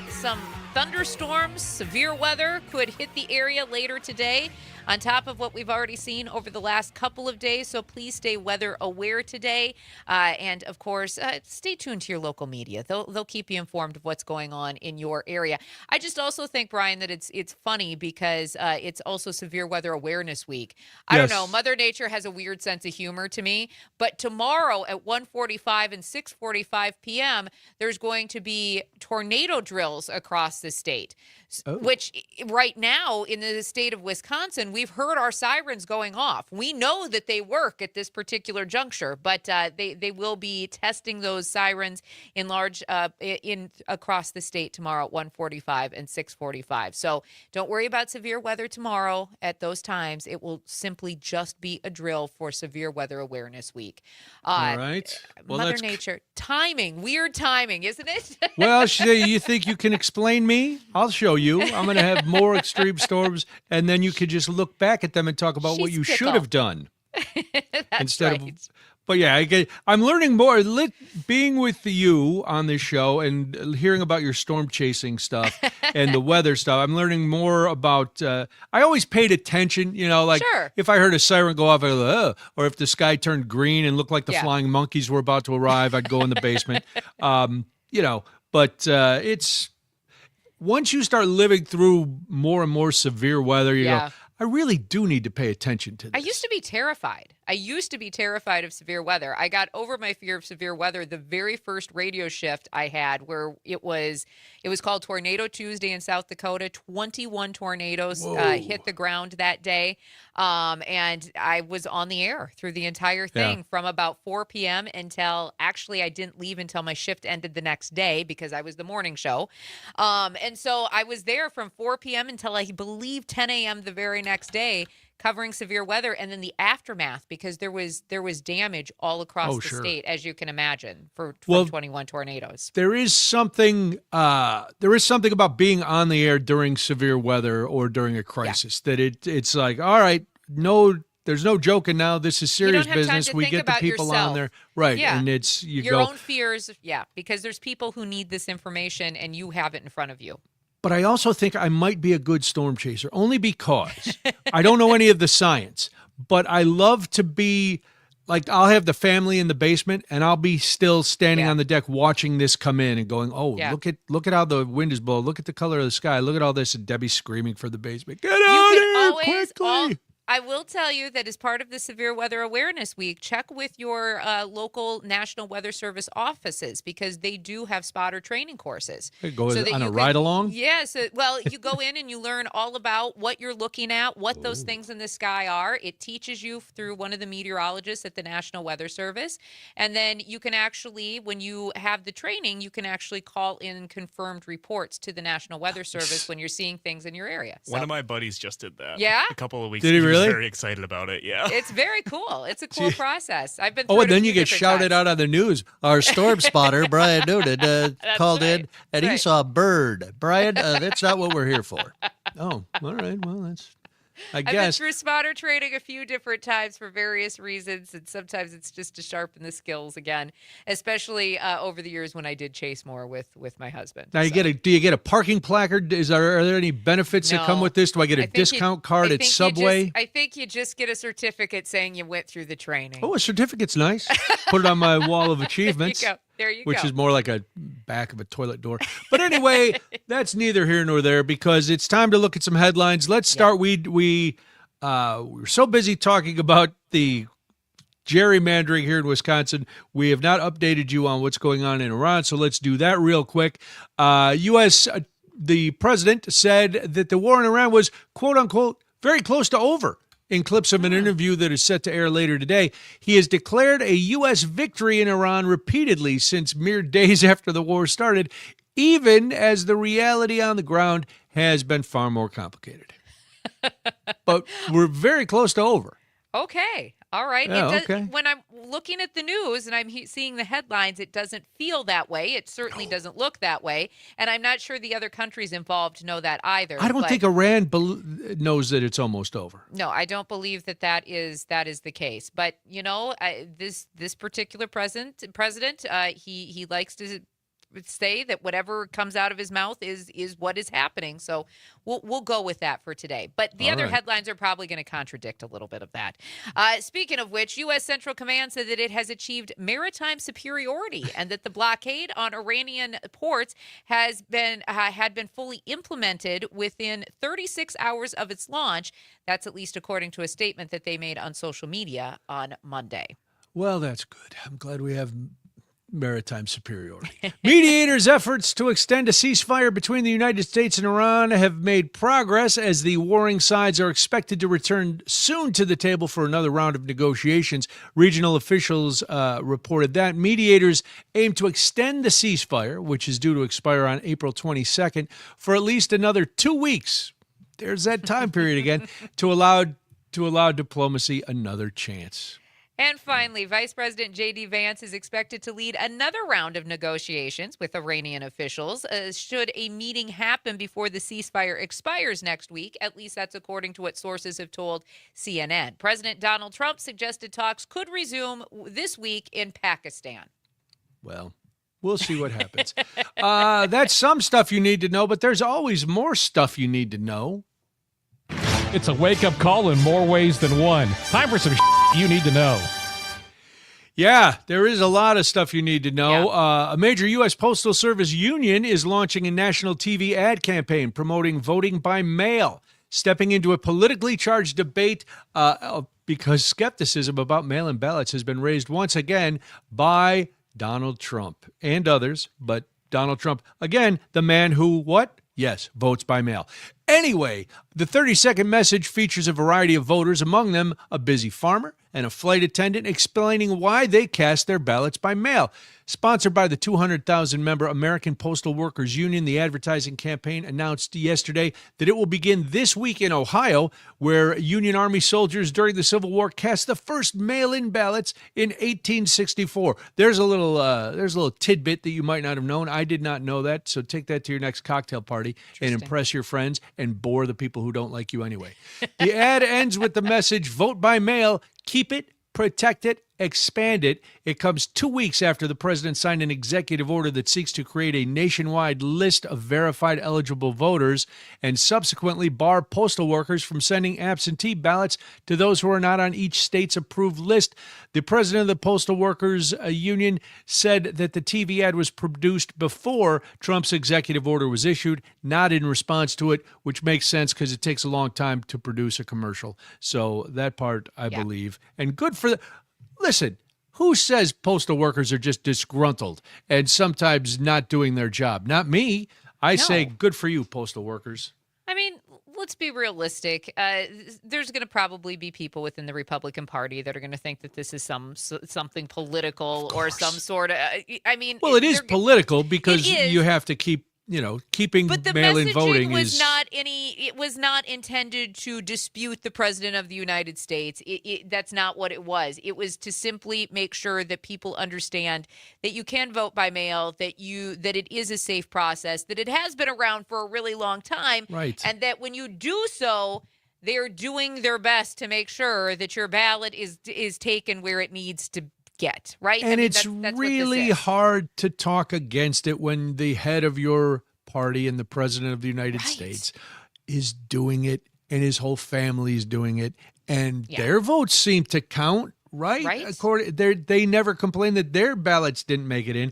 some thunderstorms, severe weather could hit the area later today, on top of what we've already seen over the last couple of days. So please stay weather aware today. And of course, stay tuned to your local media. They'll keep you informed of what's going on in your area. I just also think, Brian, that it's funny because it's also Severe Weather Awareness Week. I don't know. Mother Nature has a weird sense of humor to me. But tomorrow at 1:45 and 6:45 p.m., there's going to be tornado drills across the state, which right now in the state of Wisconsin, we've heard our sirens going off. We know that they work at this particular juncture, but they will be testing those sirens in large across the state tomorrow at 1:45 and 6:45. So don't worry about severe weather tomorrow at those times. It will simply just be a drill for Severe Weather Awareness Week. All right. Well, Mother Nature. Timing. Weird timing, isn't it? Well, you think you can explain me? I'll show you. I'm going to have more extreme storms, and then you could just look back at them and talk about what you should have done. Instead of. But yeah, I'm learning more. Being with you on this show and hearing about your storm chasing stuff and the weather stuff, I'm learning more about. I always paid attention, if I heard a siren go off, I'd go, or if the sky turned green and looked like the flying monkeys were about to arrive, I'd go in the basement. But it's once you start living through more and more severe weather, you go, I really do need to pay attention to this. I used to be terrified. Of severe weather. I got over my fear of severe weather the very first radio shift I had, where it was called Tornado Tuesday in South Dakota. 21 tornadoes hit the ground that day. And I was on the air through the entire thing from about 4 p.m. until actually I didn't leave until my shift ended the next day because I was the morning show. And so I was there from 4 p.m. until I believe 10 a.m. the very next day covering severe weather and then the aftermath, because there was damage all across the state, as you can imagine, from 21 tornadoes. There is something about being on the air during severe weather or during a crisis that it's like, all right, there's no joking now. This is serious business. We get the people on there. Right. Yeah. And it's your own fears. Yeah. Because there's people who need this information and you have it in front of you. But I also think I might be a good storm chaser, only because I don't know any of the science, but I love to be like, I'll have the family in the basement and I'll be still standing on the deck watching this come in and going, look at how the wind is blowing. Look at the color of the sky. Look at all this. And Debbie's screaming for the basement. Get out here quickly. I will tell you that as part of the Severe Weather Awareness Week, check with your local National Weather Service offices, because they do have spotter training courses. Go on a ride-along? Yes. Well, you go in and you learn all about what you're looking at, what those things in the sky are. It teaches you through one of the meteorologists at the National Weather Service. And then you can actually, when you have the training, you can actually call in confirmed reports to the National Weather Service when you're seeing things in your area. One of my buddies just did that. Yeah? A couple of weeks ago. Did he really? Very excited about it. Yeah. It's very cool. It's a cool process. I've been through and then you get shouted out on the news. Our storm spotter, Brian Noonan, called in and he saw a bird. Brian, that's not what we're here for. Oh, all right. Well, that's, I've been through spotter training a few different times for various reasons, and sometimes it's just to sharpen the skills again, especially over the years when I did chase more with my husband. Now, do you get a parking placard? Are there any benefits that come with this? Do I get a discount card at Subway? I think you just get a certificate saying you went through the training. Oh, a certificate's nice. Put it on my wall of achievements. There you go. Which is more like a back of a toilet door. But anyway, that's neither here nor there, because it's time to look at some headlines. Let's start. We were so busy talking about the gerrymandering here in Wisconsin. We have not updated you on what's going on in Iran, so let's do that real quick. The president said that the war in Iran was, quote unquote, very close to over. In clips of an interview that is set to air later today, he has declared a U.S. victory in Iran repeatedly since mere days after the war started, even as the reality on the ground has been far more complicated. But we're very close to over. Okay. All right. Yeah, when I'm looking at the news and I'm seeing the headlines, it doesn't feel that way. It certainly doesn't look that way. And I'm not sure the other countries involved know that either. I don't think Iran knows that it's almost over. No, I don't believe that is the case. But, this particular president, he likes to say that whatever comes out of his mouth is what is happening. So we'll go with that for today. But the other headlines are probably going to contradict a little bit of that. Speaking of which, U.S. Central Command said that it has achieved maritime superiority and that the blockade on Iranian ports had been fully implemented within 36 hours of its launch. That's at least according to a statement that they made on social media on Monday. Well, that's good. I'm glad we have maritime superiority. Mediators' efforts to extend a ceasefire between the United States and Iran have made progress as the warring sides are expected to return soon to the table for another round of negotiations. Regional officials reported that mediators aim to extend the ceasefire, which is due to expire on April 22nd, for at least another 2 weeks. There's that time period again, to allow diplomacy another chance. And finally, Vice President J.D. Vance is expected to lead another round of negotiations with Iranian officials. Should a meeting happen before the ceasefire expires next week, at least that's according to what sources have told CNN. President Donald Trump suggested talks could resume this week in Pakistan. Well, we'll see what happens. That's some stuff you need to know, but there's always more stuff you need to know. It's a wake-up call in more ways than one. Time for some you need to know. Yeah, there is a lot of stuff you need to know. Yeah. A major U.S. Postal Service union is launching a national TV ad campaign promoting voting by mail, stepping into a politically charged debate because skepticism about mail-in ballots has been raised once again by Donald Trump and others. But Donald Trump, again, the man who, what? Yes, votes by mail. Anyway, the 30-second message features a variety of voters, among them a busy farmer and a flight attendant, explaining why they cast their ballots by mail. Sponsored by the 200,000-member American Postal Workers Union, the advertising campaign announced yesterday that it will begin this week in Ohio, where Union Army soldiers during the Civil War cast the first mail-in ballots in 1864. There's a little tidbit that you might not have known. I did not know that, so take that to your next cocktail party and impress your friends and bore the people who don't like you anyway. The ad ends with the message, vote by mail, keep it, protect it, expand it. It comes 2 weeks after the president signed an executive order that seeks to create a nationwide list of verified eligible voters and subsequently bar postal workers from sending absentee ballots to those who are not on each state's approved list. The president of the Postal Workers Union said that the TV ad was produced before Trump's executive order was issued, not in response to it, which makes sense because it takes a long time to produce a commercial. So that part, I believe. And good for Listen, who says postal workers are just disgruntled and sometimes not doing their job? Not me. I say good for you, postal workers. I mean, let's be realistic. There's going to probably be people within the Republican Party that are going to think that this is something political or some sort of. I mean, well, it is political because you have to keep. Keeping but the mail-in voting was it was not intended to dispute the president of the United States. That's not what it was. It was to simply make sure that people understand that you can vote by mail, that it is a safe process, that it has been around for a really long time, right? And that when you do so, they're doing their best to make sure that your ballot is taken where it needs to get, right? And it's really hard to talk against it when the head of your party and the president of the United States is doing it and his whole family is doing it and their votes seem to count, right? They never complain that their ballots didn't make it in.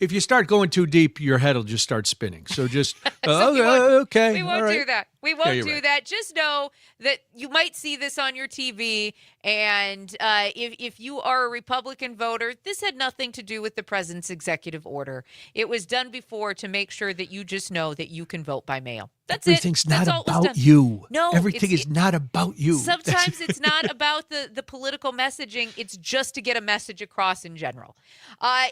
If you start going too deep, your head will just start spinning. So just, okay. We won't do that. We won't do right. that. Just know that you might see this on your TV. And if you are a Republican voter, this had nothing to do with the president's executive order. It was done before to make sure that you just know that you can vote by mail. That's Everything's it. That's not all about you. No, everything is not about you. Sometimes it's not about the political messaging. It's just to get a message across in general.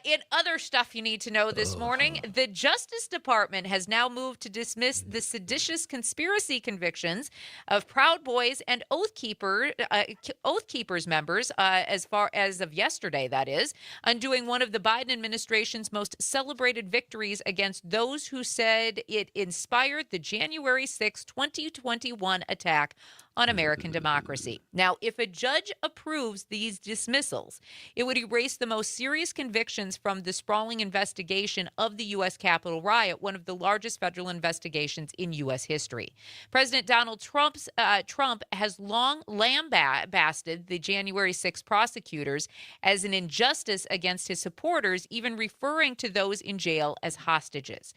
In other stuff you need to know this morning, the Justice Department has now moved to dismiss the seditious conspiracy convictions of Proud Boys and Oath Keepers members as far as of yesterday, that is, undoing one of the Biden administration's most celebrated victories against those who said it inspired the January 6, 2021 attack on American democracy. Now, if a judge approves these dismissals, it would erase the most serious convictions from the sprawling investigation of the U.S. Capitol riot, one of the largest federal investigations in U.S. history. President Donald Trump has long lambasted the January 6 prosecutors as an injustice against his supporters, even referring to those in jail as hostages.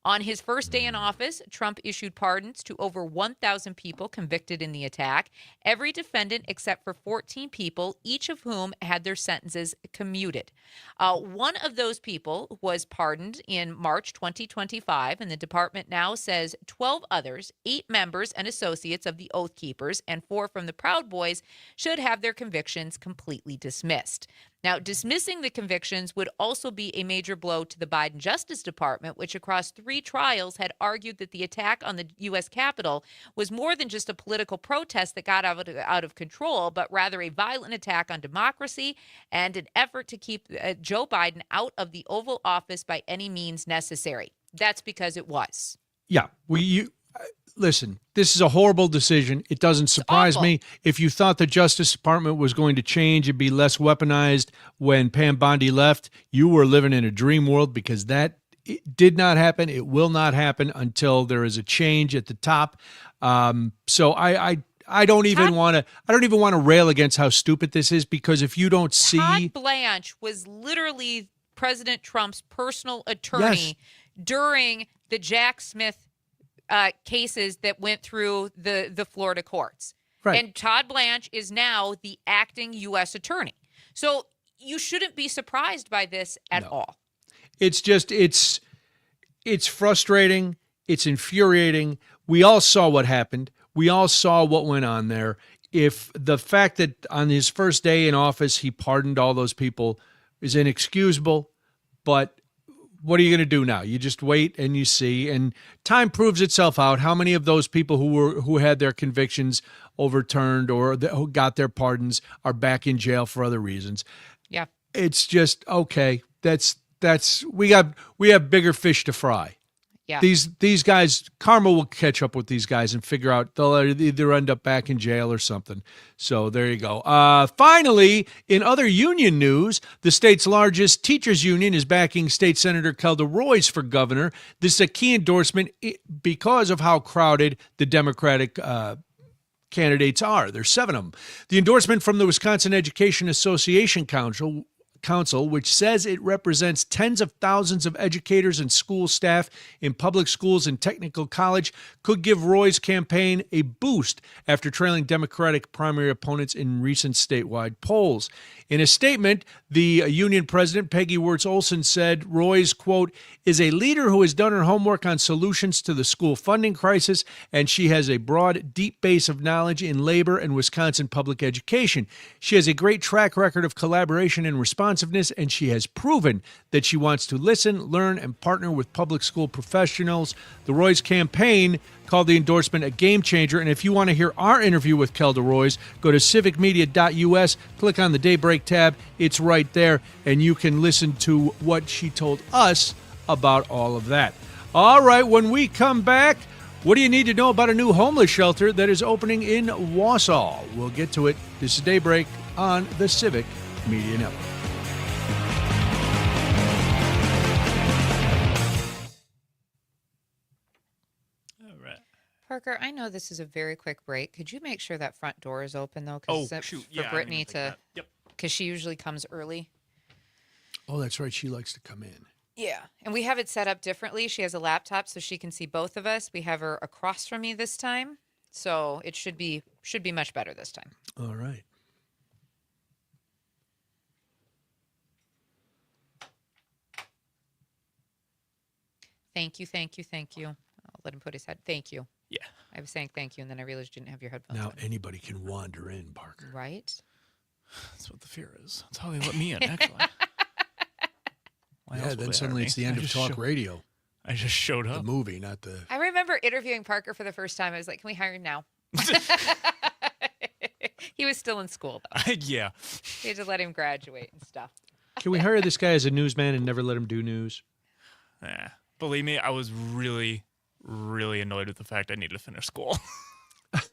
On his first day in office, Trump issued pardons to over 1,000 people convicted in the attack, every defendant except for 14 people, each of whom had their sentences commuted. One of those people was pardoned in March 2025, and the department now says 12 others, 8 members and associates of the Oath Keepers, and 4 from the Proud Boys should have their convictions completely dismissed. Now, dismissing the convictions would also be a major blow to the Biden Justice Department, which across 3 trials had argued that the attack on the U.S. Capitol was more than just a political protest that got out of control, but rather a violent attack on democracy and an effort to keep Joe Biden out of the Oval Office by any means necessary. That's because it was. Yeah. Listen, this is a horrible decision. It doesn't surprise me. If you thought the Justice Department was going to change and be less weaponized when Pam Bondi left, you were living in a dream world because that did not happen. It will not happen until there is a change at the top. So I don't even want to rail against how stupid this is because if you don't see Todd Blanche was literally President Trump's personal attorney during the Jack Smith cases that went through the Florida courts. Right. And Todd Blanche is now the acting U.S. attorney. So you shouldn't be surprised by this at all. It's just, it's frustrating. It's infuriating we all saw what happened. We all saw what went on there. If the fact that on his first day in office he pardoned all those people is inexcusable, but what are you going to do now? You just wait and you see, and time proves itself out. How many of those people who had their convictions overturned or who got their pardons are back in jail for other reasons? Yeah, it's just okay. We have bigger fish to fry. Yeah. These guys, karma will catch up with these guys and figure out they'll either end up back in jail or something. So there you go. Finally, in other union news, the state's largest teachers union is backing State Senator Kelda Royce for governor. This is a key endorsement because of how crowded the Democratic candidates are. There's 7 of them. The endorsement from the Wisconsin Education Association Council, which says it represents tens of thousands of educators and school staff in public schools and technical college, could give Roy's campaign a boost after trailing Democratic primary opponents in recent statewide polls. In a statement, the union president, Peggy Wirtz-Olson, said Roy's, quote, is a leader who has done her homework on solutions to the school funding crisis, and she has a broad, deep base of knowledge in labor and Wisconsin public education. She has a great track record of collaboration and responsiveness, and she has proven that she wants to listen, learn, and partner with public school professionals. The Roy's campaign called the endorsement a game changer, and if you want to hear our interview with Kelda Royce, go to civicmedia.us, click on the Daybreak tab. It's right there, and you can listen to what she told us about all of that. All right, when we come back, what do you need to know about a new homeless shelter that is opening in Wausau? We'll get to it. This is Daybreak on the Civic Media Network. Parker, I know this is a very quick break. Could you make sure that front door is open, though? Shoot. For Brittany to, Yep. Because she usually comes early. Oh, that's right. She likes to come in. Yeah. And we have it set up differently. She has a laptop so she can see both of us. We have her across from me this time. So it should be much better this time. All right. Thank you, thank you, thank you. I'll let him put his head. Thank you. Yeah. I was saying thank you, and then I realized you didn't have your headphones Now on. anybody can wander in, Parker. Right? That's what the fear is. That's how they let me in, actually. Why else Yeah, would then they suddenly hire it's me? the end I of just talk radio. I just showed The up. movie, not the... I remember interviewing Parker for the first time. I was like, can we hire him now? He was still in school, though. Yeah. We had to let him graduate and stuff. Can we hire this guy as a newsman and never let him do news? Believe me, I was really, really annoyed with the fact I needed to finish school.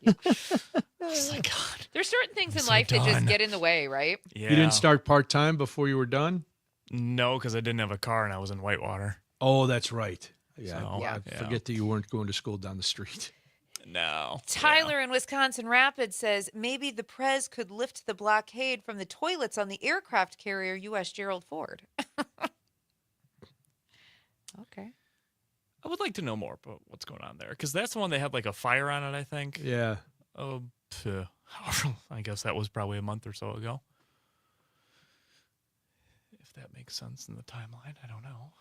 It's like, God. There's certain things in so life that just done. get in the way, right? Yeah. You didn't start part-time before you were done? No, because I didn't have a car and I was in Whitewater. Oh, that's right. Yeah, So, Yeah. I forget that you weren't going to school down the street. No. Tyler in Wisconsin Rapids says maybe the Prez could lift the blockade from the toilets on the aircraft carrier U.S. Gerald Ford. Okay. I would like to know more about what's going on there because that's the one they had like a fire on it, I think. Yeah. I guess that was probably a month or so ago. If that makes sense in the timeline, I don't know.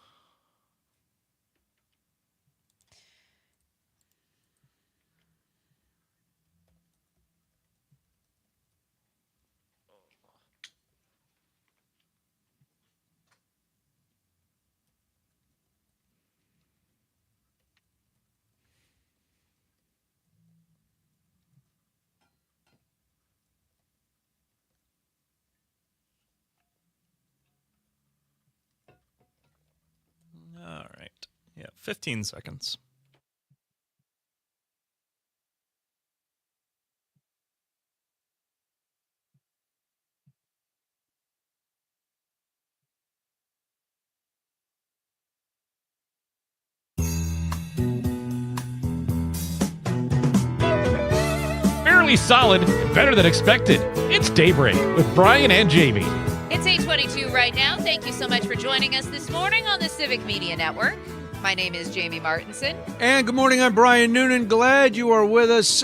All right. Yeah, 15 seconds. Fairly solid, better than expected. It's Daybreak with Brian and Jamie. It's 8:22 right now. Thank you so much for joining us this morning on the Civic Media Network. My name is Jamie Martinson. And good morning, I'm Brian Noonan. Glad you are with us.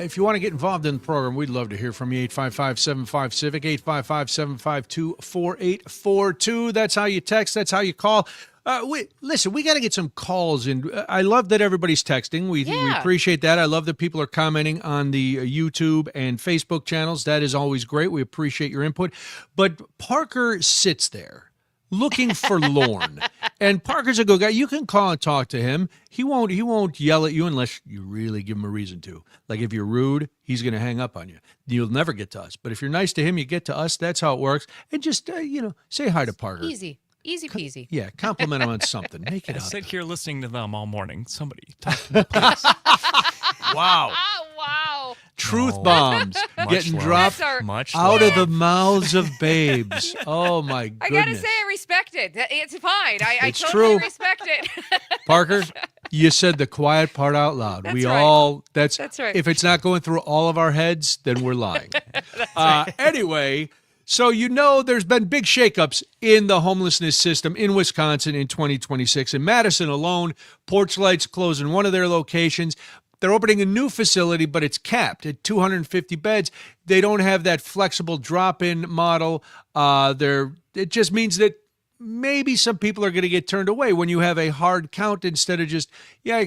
If you want to get involved in the program, we'd love to hear from you. 855-75-CIVIC, 855-752-4842. That's how you text. That's how you call. Listen, we got to get some calls in. I love that everybody's texting. We appreciate that. I love that people are commenting on the YouTube and Facebook channels. That is always great. We appreciate your input. But Parker sits there looking forlorn. And Parker's a good guy. You can call and talk to him. He won't yell at you unless you really give him a reason to. Like if you're rude, he's going to hang up on you. You'll never get to us. But if you're nice to him, you get to us. That's how it works. And just say hi to Parker. Easy peasy. Yeah, compliment him on something. Make it I up. sit here listening to them all morning. Somebody talk to me, please. Wow. Wow. Truth bombs getting love. dropped Much out love. of the mouths of babes. Oh, my goodness. I gotta say, I respect it. It's fine. I It's totally true. respect it. Parker, you said the quiet part out loud. That's right. That's right. If it's not going through all of our heads, then we're lying. Anyway, so there's been big shakeups in the homelessness system in Wisconsin in 2026. In Madison alone, Porch Light's closing one of their locations. They're opening a new facility, but it's capped at 250 beds. They don't have that flexible drop-in model. It just means that maybe some people are going to get turned away when you have a hard count instead of just,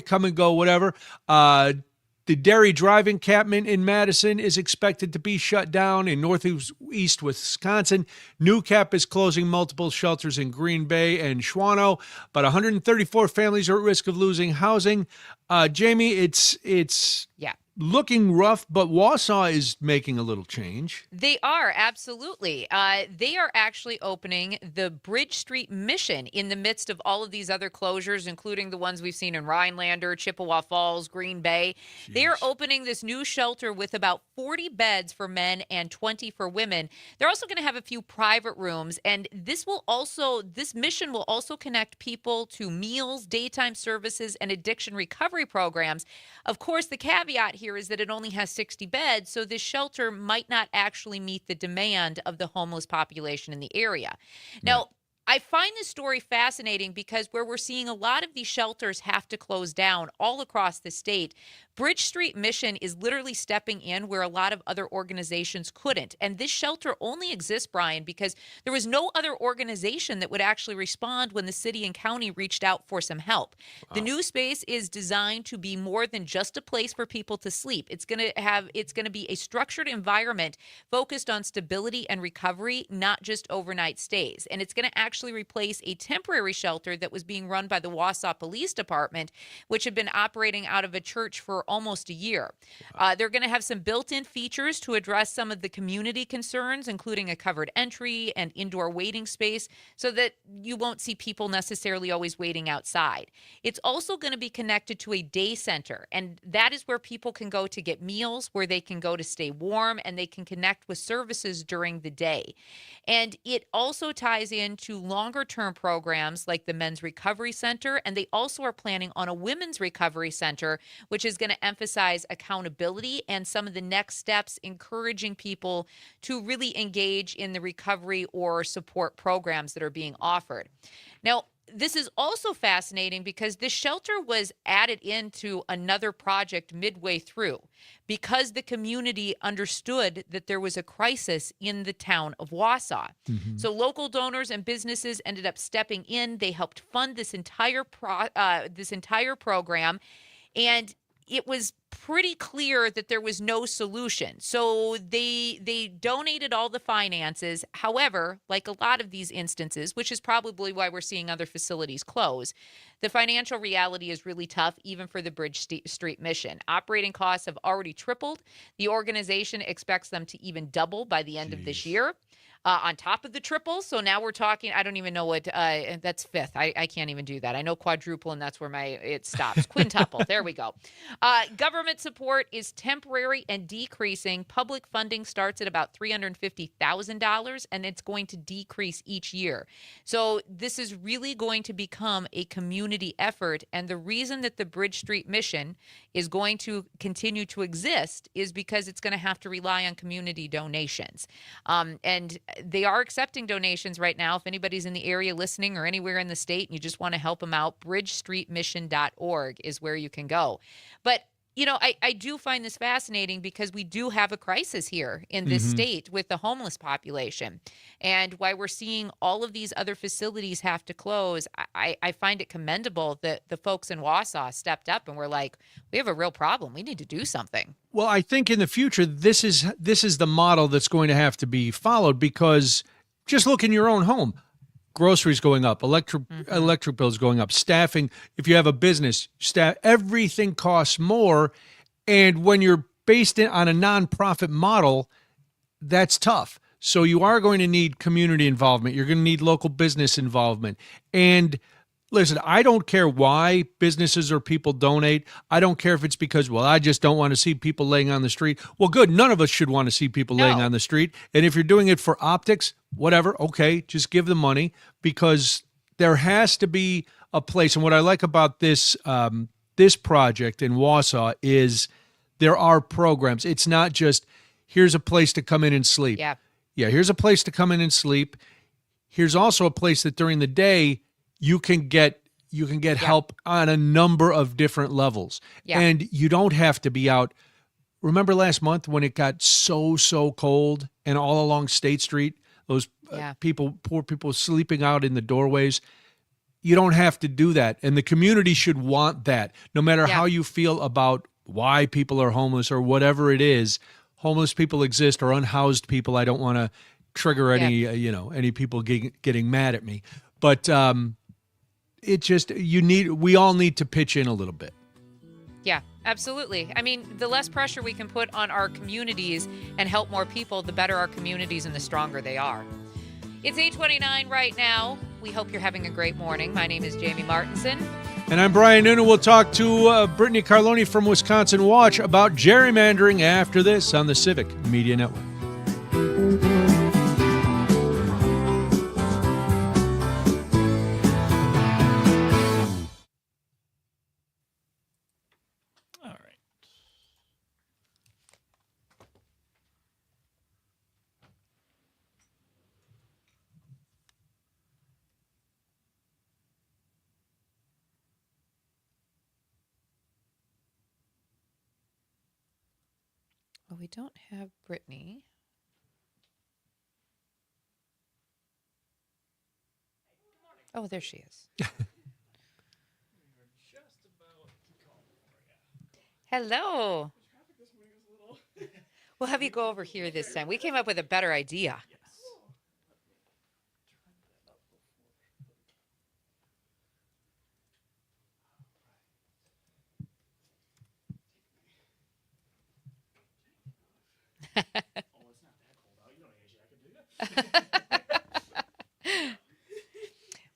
come and go, whatever. The dairy drive encampment in Madison is expected to be shut down in northeast Wisconsin. New Cap is closing multiple shelters in Green Bay and Schwano. But 134 families are at risk of losing housing. Jamie, it's looking rough, but Wausau is making a little change. They are, absolutely. They are actually opening the Bridge Street Mission in the midst of all of these other closures, including the ones we've seen in Rhinelander, Chippewa Falls, Green Bay. Jeez. They are opening this new shelter with about 40 beds for men and 20 for women. They're also going to have a few private rooms, and this mission will also connect people to meals, daytime services, and addiction recovery programs. Of course, the caveat here is that it only has 60 beds, so this shelter might not actually meet the demand of the homeless population in the area. Now, I find this story fascinating because where we're seeing a lot of these shelters have to close down all across the state, Bridge Street Mission is literally stepping in where a lot of other organizations couldn't. And this shelter only exists, Brian, because there was no other organization that would actually respond when the city and county reached out for some help. Wow. The new space is designed to be more than just a place for people to sleep. It's going to be a structured environment focused on stability and recovery, not just overnight stays. And it's going to actually replace a temporary shelter that was being run by the Wausau Police Department, which had been operating out of a church for almost a year. They're going to have some built-in features to address some of the community concerns, including a covered entry and indoor waiting space, so that you won't see people necessarily always waiting outside. It's also going to be connected to a day center, and that is where people can go to get meals, where they can go to stay warm, and they can connect with services during the day. And it also ties into longer-term programs like the Men's Recovery Center, and they also are planning on a Women's Recovery Center, which is going to emphasize accountability and some of the next steps, encouraging people to really engage in the recovery or support programs that are being offered. Now, this is also fascinating because this shelter was added into another project midway through because the community understood that there was a crisis in the town of Wausau. Mm-hmm. So local donors and businesses ended up stepping in. They helped fund this entire program, and it was pretty clear that there was no solution. So they donated all the finances. However, like a lot of these instances, which is probably why we're seeing other facilities close, the financial reality is really tough, even for the Bridge Street Mission. Operating costs have already tripled. The organization expects them to even double by the end of this year. On top of the triple. So now we're talking, I don't even know what, that's fifth. I can't even do that. I know quadruple, and that's where it stops. Quintuple. There we go. Government support is temporary and decreasing. Public funding starts at about $350,000, and it's going to decrease each year. So this is really going to become a community effort. And the reason that the Bridge Street Mission is going to continue to exist is because it's going to have to rely on community donations. And they are accepting donations right now. If anybody's in the area listening or anywhere in the state and you just want to help them out, bridgestreetmission.org is where you can go. But I do find this fascinating because we do have a crisis here in this state with the homeless population. And why we're seeing all of these other facilities have to close, I find it commendable that the folks in Wausau stepped up and were like, we have a real problem. We need to do something. Well, I think in the future, this is the model that's going to have to be followed, because just look in your own home. Groceries going up, electric bills going up, staffing. If you have a business, everything costs more. And when you're based on a nonprofit model, that's tough. So you are going to need community involvement. You're going to need local business involvement. And listen, I don't care why businesses or people donate. I don't care if it's because, well, I just don't want to see people laying on the street. Well, good. None of us should want to see people laying on the street. And if you're doing it for optics, whatever, okay, just give them money, because there has to be a place. And what I like about this project in Wausau is there are programs. It's not just, here's a place to come in and sleep. Yeah, here's a place to come in and sleep. Here's also a place that during the day, you can get help on a number of different levels. Yeah. And you don't have to be out. Remember last month when it got so cold and all along State Street, those poor people sleeping out in the doorways? You don't have to do that. And the community should want that. No matter how you feel about why people are homeless or whatever it is, homeless people exist, or unhoused people. I don't want to trigger any any people getting mad at me. But we all need to pitch in a little bit. Yeah, absolutely. I mean, the less pressure we can put on our communities and help more people, the better our communities and the stronger they are. It's 8:29 right now. We hope you're having a great morning. My name is Jamie Martinson. And I'm Brian Noonan. We'll talk to Brittany Carloni from Wisconsin Watch about gerrymandering after this on the Civic Media Network. Well, we don't have Brittany. Oh, there she is. Hello. We'll have you go over here this time. We came up with a better idea.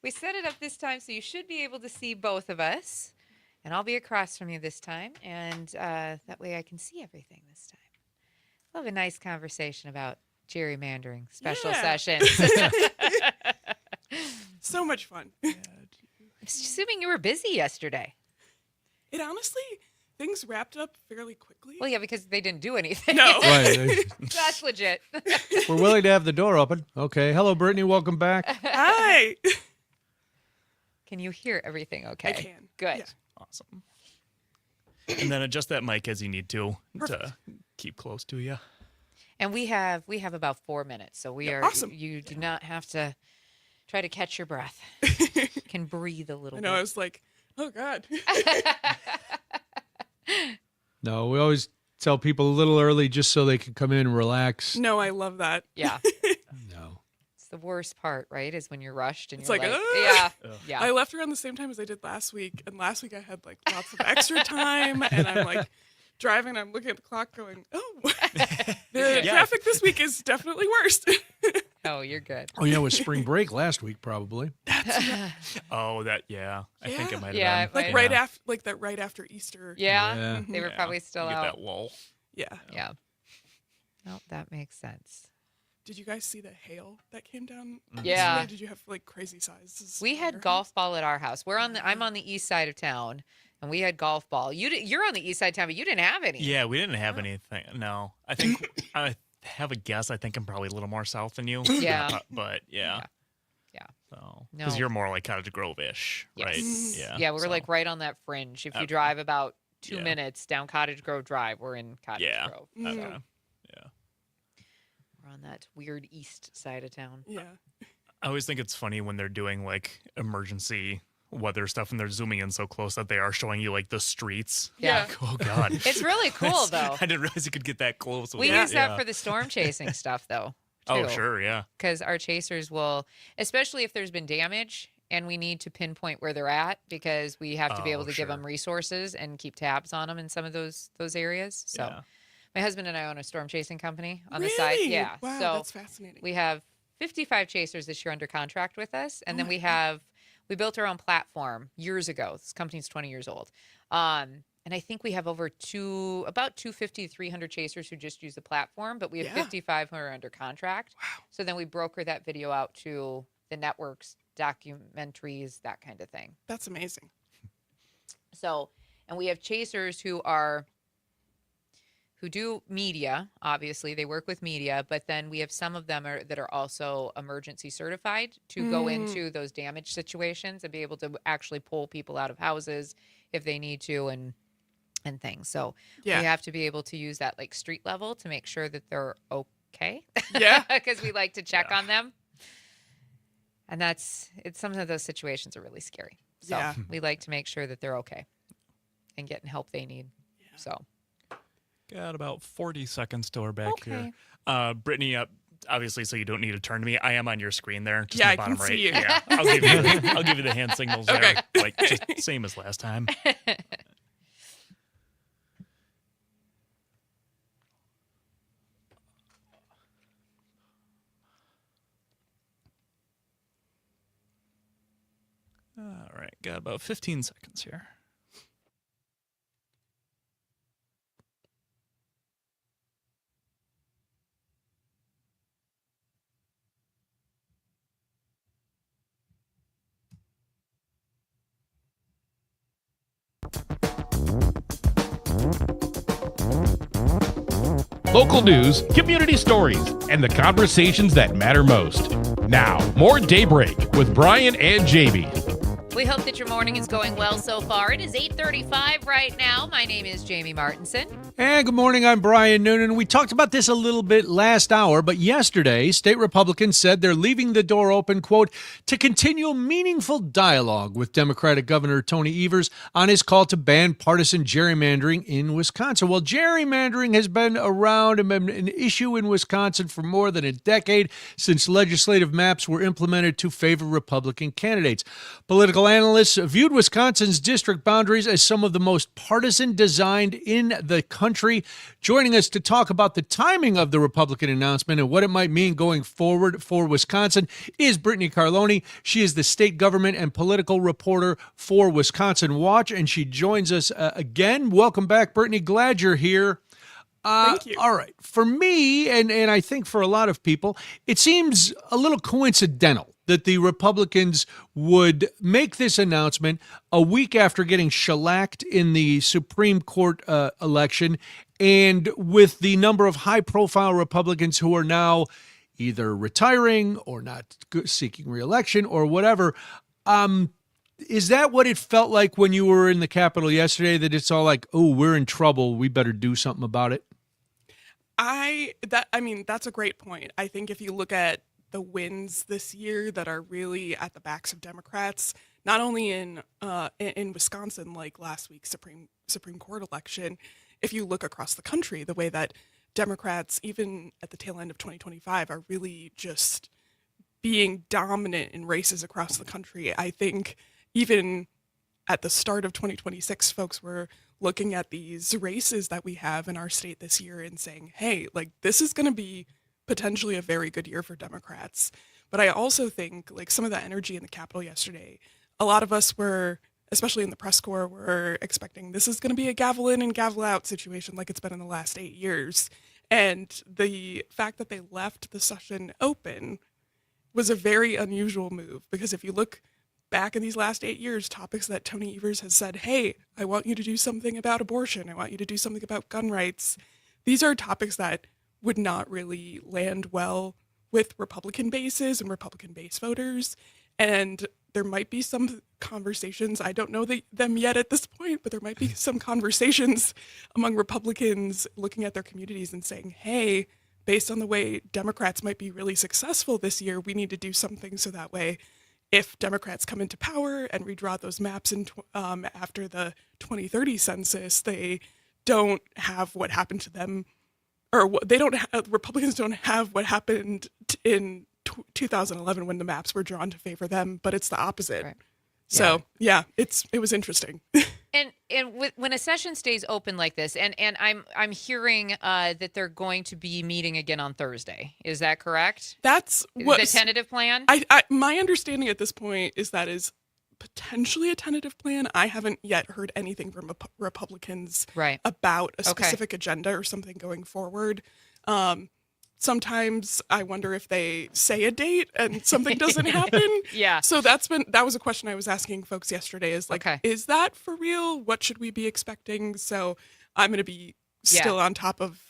We set it up this time so you should be able to see both of us, and I'll be across from you this time, and that way I can see everything this time. We'll have a nice conversation about gerrymandering special sessions. So much fun. Assuming you were busy yesterday. It honestly, things wrapped up fairly quickly. Well, yeah, because they didn't do anything. No. Right. That's legit. We're willing to have the door open. Okay. Hello, Brittany. Welcome back. Hi. Can you hear everything okay? I can. Good. Yeah. Awesome. And then adjust that mic as you need to Perfect. keep close to you. And we have about 4 minutes, so we are awesome. You do not have to try to catch your breath. You can breathe a little I know, bit. I was like, oh God. No, we always tell people a little early just so they can come in and relax. No, I love that. Yeah. No. It's the worst part, right? Is when you're rushed and It's you're like, yeah. I left around the same time as I did last week, and last week I had like lots of extra time, and I'm like driving, and I'm looking at the clock going, oh, the traffic this week is definitely worse. Oh, you're good. Oh, yeah, it was spring break last week, probably. Oh, I think it might have Yeah, been. it Like right after Easter. Yeah, they were probably still Get out. that lull. Yeah. Yeah. No, that makes sense. Did you guys see the hail that came down? Yeah. yesterday? Did you have like crazy sizes? We had golf ball at our house. I'm on the east side of town, and we had golf ball. You're on the east side of town, but you didn't have any. Yeah, we didn't have anything. No, I think I have a guess. I think I'm probably a little more south than you. Yeah. But yeah. So, because No. you're more like Cottage Grove-ish, right? Yes. Yeah, we're like right on that fringe. If you drive about 2 minutes down Cottage Grove Drive. We're in Cottage Grove. So. Yeah. We're on that weird east side of town. Yeah. I always think it's funny when they're doing like emergency weather stuff and they're zooming in so close that they are showing you like the streets. Yeah. Like, oh God. It's really cool though. I didn't realize you could get that close. We use that for the storm chasing stuff though. Oh, sure. Yeah. Because our chasers will, especially if there's been damage and we need to pinpoint where they're at because we have to be able to give them resources and keep tabs on them in some of those areas. So my husband and I own a storm chasing company on the side. Yeah. Wow, so that's fascinating. We have 55 chasers this year under contract with us. And then we built our own platform years ago. This company's 20 years old. And I think we have about 250 to 300 chasers who just use the platform, but we have 55 who are under contract. Wow. So then we broker that video out to the networks, documentaries, that kind of thing. That's amazing. So, and we have chasers who do media, obviously. They work with media, but then we have some of them that are also emergency certified to go into those damage situations and be able to actually pull people out of houses if they need to and things. So we have to be able to use that like street level to make sure that they're okay. Yeah. Because we like to check on them. And some of those situations are really scary. So we like to make sure that they're okay and getting help they need. Yeah. So got about 40 seconds till we're back here. Brittany, obviously, so you don't need to turn to me. I am on your screen there. Just in the bottom I can right. see you. Yeah, I'll give you the hand signals there. Like just same as last time. All right, got about 15 seconds here. Local news, community stories, and the conversations that matter most. Now, more Daybreak with Brian and Jamie. We hope that your morning is going well so far. It is 8:35 right now. My name is Jamie Martinson. And good morning, I'm Brian Noonan. We talked about this a little bit last hour, but yesterday, state Republicans said they're leaving the door open, quote, to continue meaningful dialogue with Democratic Governor Tony Evers on his call to ban partisan gerrymandering in Wisconsin. Well, gerrymandering has been around and been an issue in Wisconsin for more than a decade since legislative maps were implemented to favor Republican candidates. Political analysts viewed Wisconsin's district boundaries as some of the most partisan designed in the country. Joining us to talk about the timing of the Republican announcement and what it might mean going forward for Wisconsin is Brittany Carloni. She is the state government and political reporter for Wisconsin Watch, and she joins us again. Welcome back, Brittany. Glad you're here. Thank you. All right. For me, and I think for a lot of people, it seems a little coincidental that the Republicans would make this announcement a week after getting shellacked in the Supreme Court election, and with the number of high-profile Republicans who are now either retiring or not seeking re-election or whatever. Is that what it felt like when you were in the Capitol yesterday, that it's all like, oh, we're in trouble, we better do something about it? That's a great point. I think if you look at the wins this year that are really at the backs of Democrats, not only in Wisconsin, like last week's Supreme Court election, if you look across the country, the way that Democrats, even at the tail end of 2025, are really just being dominant in races across the country. I think even at the start of 2026, folks were looking at these races that we have in our state this year and saying, hey, like, this is going to be potentially a very good year for Democrats. But I also think, like, some of the energy in the Capitol yesterday, a lot of us were, especially in the press corps, were expecting this is going to be a gavel in and gavel out situation like it's been in the last 8 years. And the fact that they left the session open was a very unusual move, because if you look back in these last 8 years, topics that Tony Evers has said, hey, I want you to do something about abortion, I want you to do something about gun rights, these are topics that would not really land well with Republican bases and Republican base voters. And there might be some conversations. I don't know them yet at this point, but there might be some conversations among Republicans looking at their communities and saying, hey, based on the way Democrats might be really successful this year, we need to do something so that way if Democrats come into power and redraw those maps after the 2030 census, they don't have what happened to them, or Republicans don't have what happened in 2011 when the maps were drawn to favor them, but it's the opposite. Right. So yeah, it was interesting. When a session stays open like this, and I'm hearing that they're going to be meeting again on Thursday. Is that correct? That's what the tentative plan. My understanding at this point is that is potentially a tentative plan. I haven't yet heard anything from Republicans about a specific agenda or something going forward. Sometimes I wonder if they say a date and something doesn't happen. Yeah. So that was a question I was asking folks yesterday is like, is that for real? What should we be expecting? So I'm going to be still on top of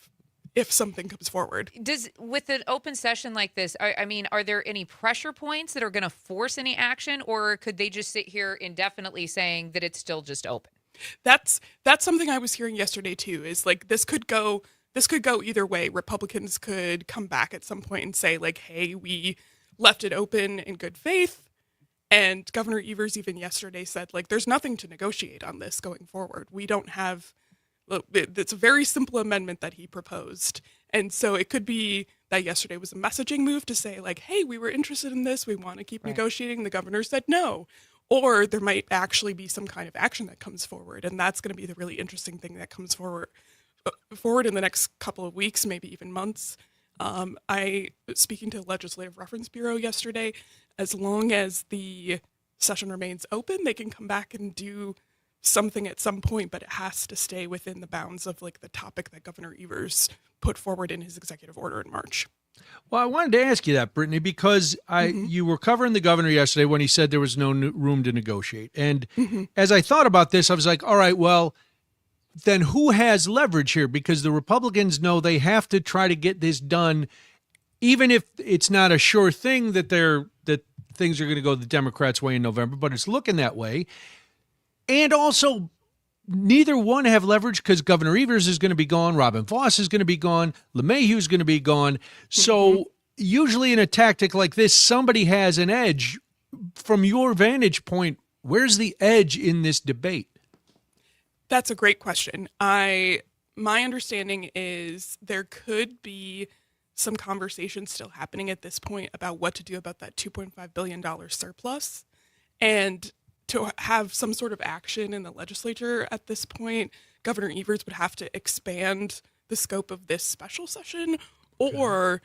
if something comes forward. With an open session like this, are there any pressure points that are going to force any action, or could they just sit here indefinitely saying that it's still just open? That's something I was hearing yesterday too, is like, this could go either way. Republicans could come back at some point and say like, hey, we left it open in good faith. And Governor Evers even yesterday said like, there's nothing to negotiate on this going forward. We don't have, it's a very simple amendment that he proposed. And so it could be that yesterday was a messaging move to say like, hey, we were interested in this. We want to keep negotiating. The governor said no. Or there might actually be some kind of action that comes forward. And that's going to be the really interesting thing that comes forward in the next couple of weeks, maybe even months. I was speaking to the Legislative Reference Bureau yesterday. As long as the session remains open, they can come back and do something at some point, but it has to stay within the bounds of like the topic that Governor Evers put forward in his executive order in March. Well, I wanted to ask you that, Brittany, because you were covering the governor yesterday when he said there was no room to negotiate. And as I thought about this, I was like, all right, well, then who has leverage here? Because the Republicans know they have to try to get this done, even if it's not a sure thing that things are going to go the Democrats' way in November, but it's looking that way. And also, neither one have leverage because Governor Evers is going to be gone, Robin Vos is going to be gone, LeMahieu is going to be gone. So usually in a tactic like this, somebody has an edge. From your vantage point, where's the edge in this debate? That's a great question. My understanding is there could be some conversation still happening at this point about what to do about that $2.5 billion surplus. And to have some sort of action in the legislature at this point, Governor Evers would have to expand the scope of this special session, or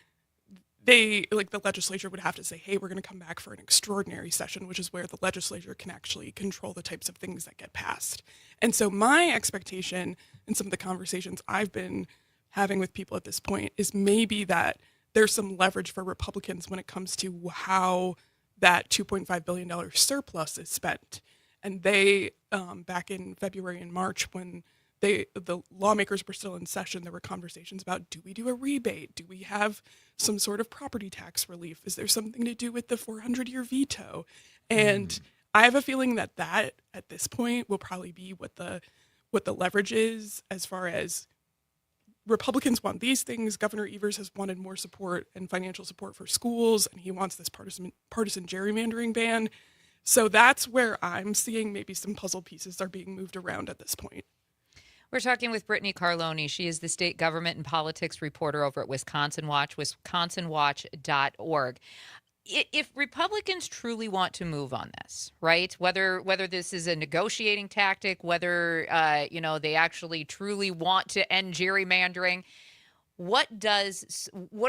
the legislature would have to say, hey, we're going to come back for an extraordinary session, which is where the legislature can actually control the types of things that get passed. And so my expectation in some of the conversations I've been having with people at this point is maybe that there's some leverage for Republicans when it comes to how that $2.5 billion surplus is spent. And they, back in February and March, when the lawmakers were still in session, there were conversations about, do we do a rebate? Do we have some sort of property tax relief? Is there something to do with the 400-year veto? And I have a feeling that at this point will probably be what the leverage is, as far as Republicans want these things. Governor Evers has wanted more support and financial support for schools, and he wants this partisan gerrymandering ban. So that's where I'm seeing maybe some puzzle pieces are being moved around at this point. We're talking with Brittany Carloni. She is the state government and politics reporter over at Wisconsin Watch, wisconsinwatch.org. If Republicans truly want to move on this, right, whether this is a negotiating tactic, whether they actually truly want to end gerrymandering, what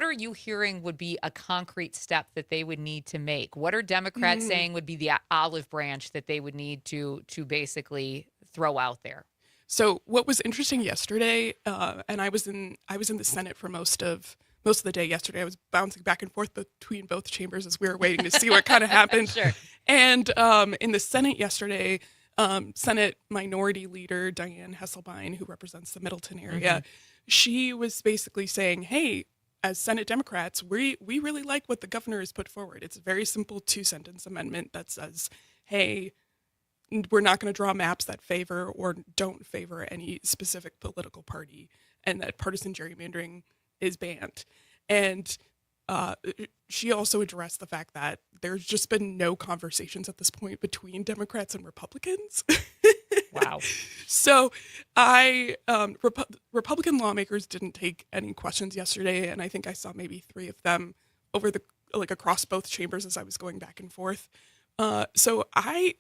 are you hearing would be a concrete step that they would need to make? What are Democrats saying would be the olive branch that they would need to basically throw out there? So what was interesting yesterday, and I was in the Senate for most of the day yesterday. I was bouncing back and forth between both chambers as we were waiting to see what kind of happened. Sure. And in the Senate yesterday, Senate Minority Leader Diane Hesselbein, who represents the Middleton area, she was basically saying, hey, as Senate Democrats, we really like what the governor has put forward. It's a very simple 2-sentence amendment that says, hey, we're not going to draw maps that favor or don't favor any specific political party, and that partisan gerrymandering is banned. And she also addressed the fact that there's just been no conversations at this point between Democrats and Republicans. Wow. So Republican lawmakers didn't take any questions yesterday, and I think I saw maybe 3 of them across both chambers as I was going back and forth. So I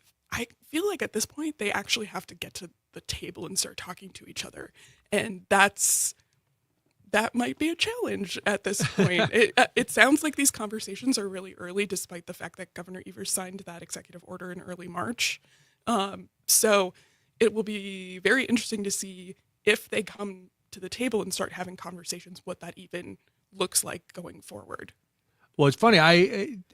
feel like at this point they actually have to get to the table and start talking to each other, and that might be a challenge at this point. It sounds like these conversations are really early, despite the fact that Governor Evers signed that executive order in early March. So it will be very interesting to see if they come to the table and start having conversations, what that even looks like going forward. Well, it's funny.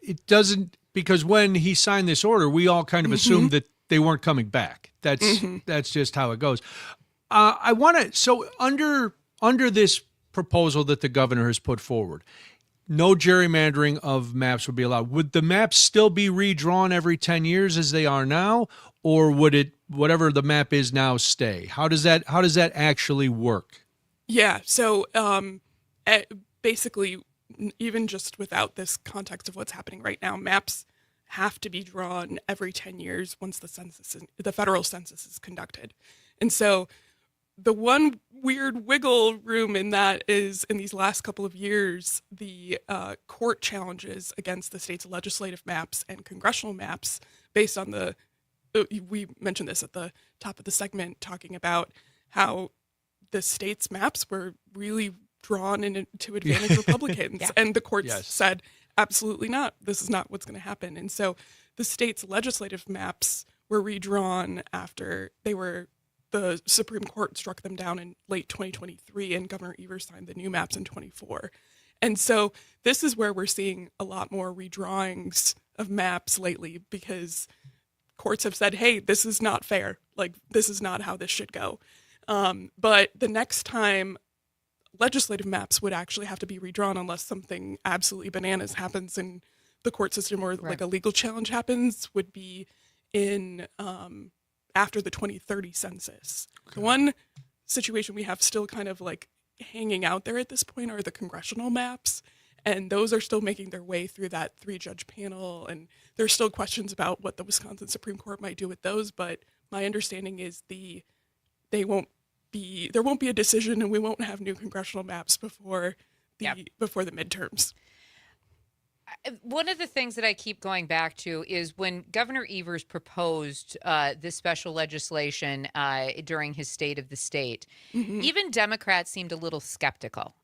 It doesn't, because when he signed this order, we all kind of assumed that they weren't coming back. That's just how it goes. I want to, so under this proposal that the governor has put forward, no gerrymandering of maps would be allowed. Would the maps still be redrawn every 10 years as they are now, or would it, whatever the map is now, stay? How does that actually work? Yeah. So basically, even just without this context of what's happening right now, maps have to be drawn every 10 years once the federal census is conducted. And so the one weird wiggle room in that is, in these last couple of years, the court challenges against the state's legislative maps and congressional maps based on we mentioned this at the top of the segment, talking about how the state's maps were really drawn to advantage Republicans. Yeah. And the courts said, absolutely not. This is not what's going to happen. And so the state's legislative maps were redrawn after the Supreme Court struck them down in late 2023, and Governor Evers signed the new maps in 24. And so this is where we're seeing a lot more redrawings of maps lately, because courts have said, hey, this is not fair. Like, this is not how this should go. But the next time legislative maps would actually have to be redrawn, unless something absolutely bananas happens in the court system, or like a legal challenge happens, would be in after the 2030 census. Okay. The one situation we have still kind of like hanging out there at this point are the congressional maps, and those are still making their way through that 3-judge panel, and there's still questions about what the Wisconsin Supreme Court might do with those, but my understanding is there won't be a decision, and we won't have new congressional maps before the midterms. One of the things that I keep going back to is when Governor Evers proposed this special legislation during his State of the State, even Democrats seemed a little skeptical.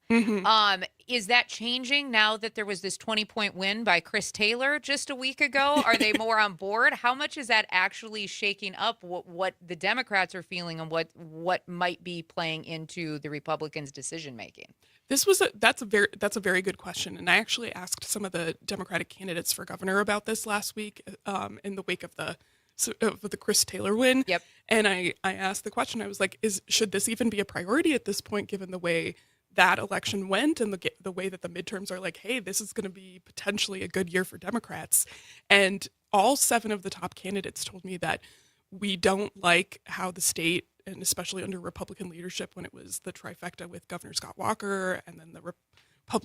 Is that changing now that there was this 20-point win by Chris Taylor just a week ago? Are they more on board? How much is that actually shaking up what the Democrats are feeling, and what might be playing into the Republicans' decision making? That's a very good question, and I actually asked some of the Democratic candidates for governor about this last week in the wake of the Chris Taylor win. Yep. And I asked the question. I was like, should this even be a priority at this point, given the way that election went and the way that the midterms are like, hey, this is going to be potentially a good year for Democrats? And all 7 of the top candidates told me that we don't like how the state, and especially under Republican leadership, when it was the trifecta with Governor Scott Walker and then the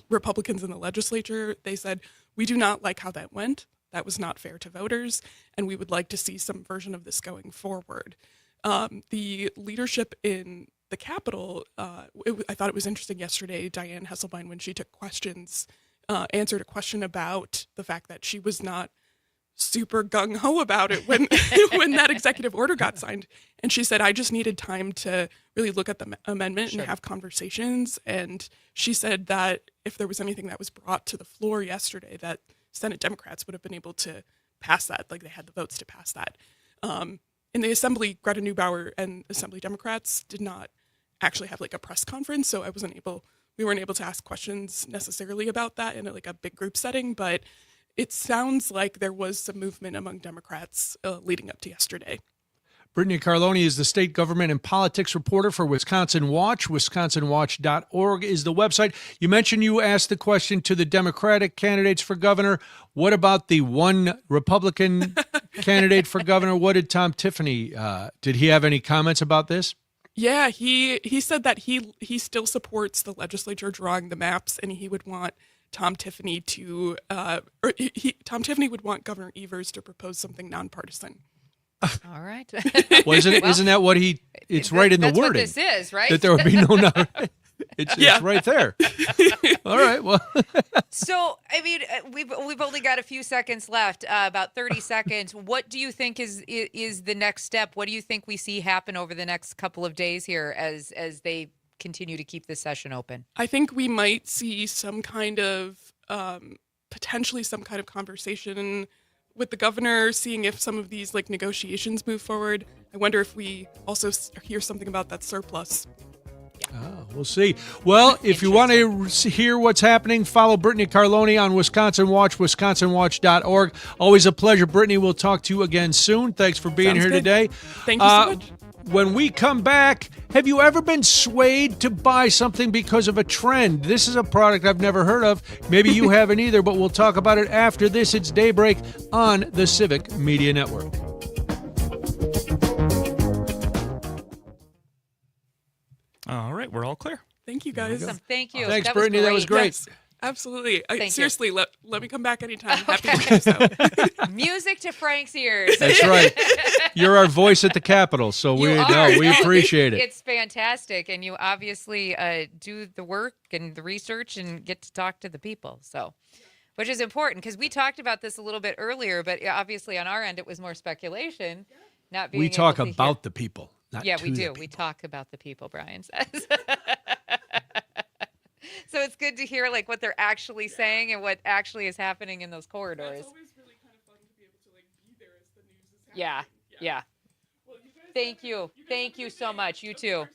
Republicans in the legislature, they said, we do not like how that went. That was not fair to voters, and we would like to see some version of this going forward. The leadership in the Capitol, I thought it was interesting yesterday, Diane Hesselbein, when she took questions, answered a question about the fact that she was not super gung-ho about it when when that executive order got signed. And she said, I just needed time to really look at the amendment and have conversations. And she said that if there was anything that was brought to the floor yesterday, that Senate Democrats would have been able to pass that, like they had the votes to pass that. In the Assembly, Greta Neubauer and Assembly Democrats did not actually have like a press conference, so we weren't able to ask questions necessarily about that in a big group setting, but it sounds like there was some movement among Democrats leading up to yesterday. Brittany Carloni is the state government and politics reporter for Wisconsin Watch. WisconsinWatch.org is the website. You mentioned you asked the question to the Democratic candidates for governor. What about the one Republican candidate for governor? What did Tom Tiffany, did he have any comments about this? Yeah, he said that he still supports the legislature drawing the maps, and he would want Tom Tiffany to, Tom Tiffany would want Governor Evers to propose something nonpartisan. All right. Well, isn't that what it's right in the that's wording? What this is, right? That there would be no. It's right there. All right. Well. So, I mean, we've only got a few seconds left, about 30 seconds. What do you think is the next step? What do you think we see happen over the next couple of days here as they continue to keep the session open? I think we might see some kind of potentially some kind of conversation with the governor, seeing if some of these negotiations move forward. I wonder if we also hear something about that surplus. We'll see. Well, if you want to hear what's happening, follow Brittany Carloni on Wisconsin Watch, wisconsinwatch.org. Always a pleasure, Brittany. We'll talk to you again soon. Thanks for being here today. Thank you so much. When we come back, have you ever been swayed to buy something because of a trend? This is a product I've never heard of. Maybe you haven't either, but we'll talk about it after this. It's Daybreak on the Civic Media Network. All right, we're all clear. Thank you, guys. Awesome. Thank you. Thanks, that Brittany. That was great. Yes, absolutely. Thank Seriously, you. let me come back anytime. Happy to do so. Music to Frank's ears. That's right. You're our voice at the Capitol, so we appreciate it. It's fantastic, and you obviously do the work and the research and get to talk to the people. So, which is important because we talked about this a little bit earlier, but obviously on our end it was more speculation. Not being we talk able to about hear. the people. Yeah, we do. We talk about the people, Brian says. So it's good to hear what they're actually saying and what actually is happening in those corridors. It's always really kind of fun to be able to be there as the news is happening. Yeah. Well, you guys Thank you. Thank you so much. You too.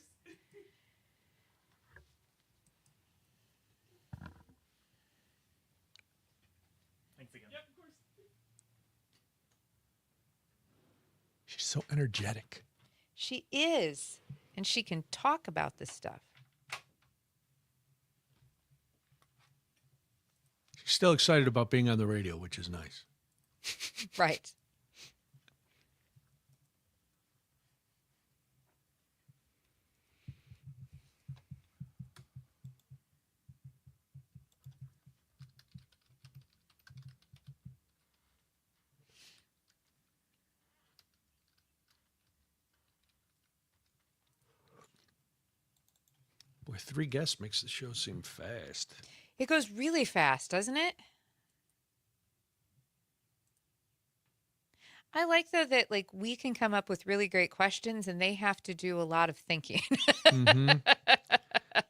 Thanks again. Yep, of course. She's so energetic. She is, and she can talk about this stuff. She's still excited about being on the radio, which is nice. Right. Boy, 3 guests makes the show seem fast. It goes really fast, doesn't it? I like though that we can come up with really great questions and they have to do a lot of thinking. Mm-hmm.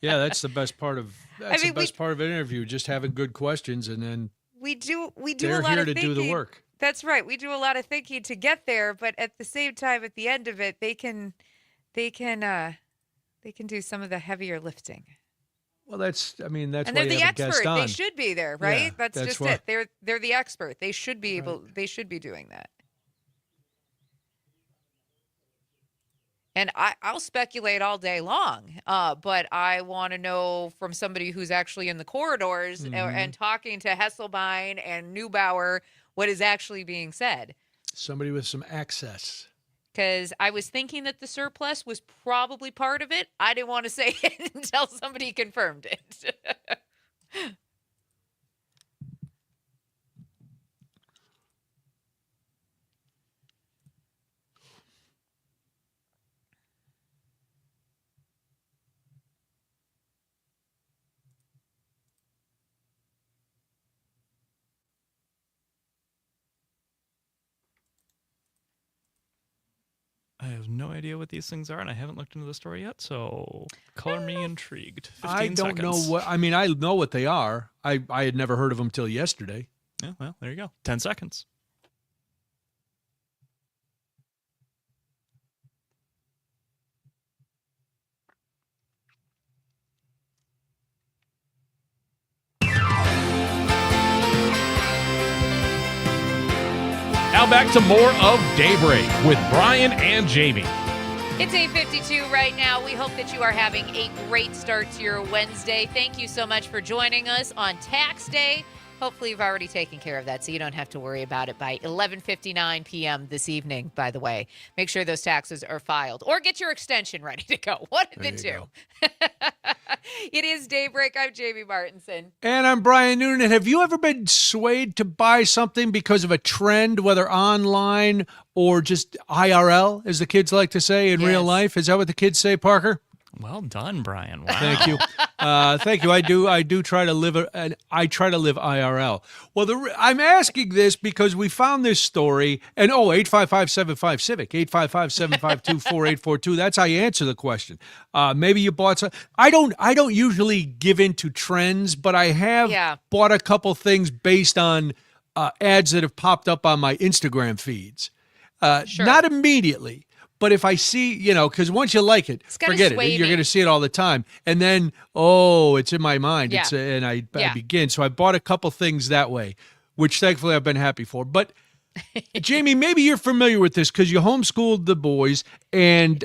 Yeah, that's the best part of part of an interview, just having good questions, and then we do a lot they're of here to thinking. do the work. That's right. We do a lot of thinking to get there, but at the same time, at the end of it, they can do some of the heavier lifting. Well, that's And why they're you the have a guest expert. on. They should be there, right? Yeah, that's that's just why. it. They're the expert. They should be able. They should be doing that. And I'll speculate all day long, but I want to know from somebody who's actually in the corridors and talking to Hesselbein and Neubauer what is actually being said. Somebody with some access. Because I was thinking that the surplus was probably part of it. I didn't want to say it until somebody confirmed it. I have no idea what these things are, and I haven't looked into the story yet, so color me intrigued. 15 I don't know seconds. what. I mean, I know what they are. I had never heard of them till yesterday. Yeah, well, there you go. 10 seconds. Now back to more of Daybreak with Brian and Jamie. It's 8:52 right now. We hope that you are having a great start to your Wednesday. Thank you so much for joining us on Tax Day. Hopefully you've already taken care of that, so you don't have to worry about it by 11:59 p.m. this evening, by the way. Make sure those taxes are filed. Or get your extension ready to go. One of the two. It is Daybreak. I'm Jamie Martinson. And I'm Brian Noonan. Have you ever been swayed to buy something because of a trend, whether online or just IRL, as the kids like to say in real life? Is that what the kids say, Parker? Well done, Brian. Wow. Thank you. Thank you. I do try to live I try to live IRL. Well, I'm asking this because we found this story, and 855-75-CIVIC, 855-752-4842. That's how you answer the question. Maybe you bought some. I don't usually give into trends, but I have bought a couple things based on ads that have popped up on my Instagram feeds. Not immediately. But if I see, because once you like it, forget it. You're going to see it all the time. And then, it's in my mind. Yeah. And I begin. So I bought a couple things that way, which thankfully I've been happy for. But, Jamie, maybe you're familiar with this because you homeschooled the boys. And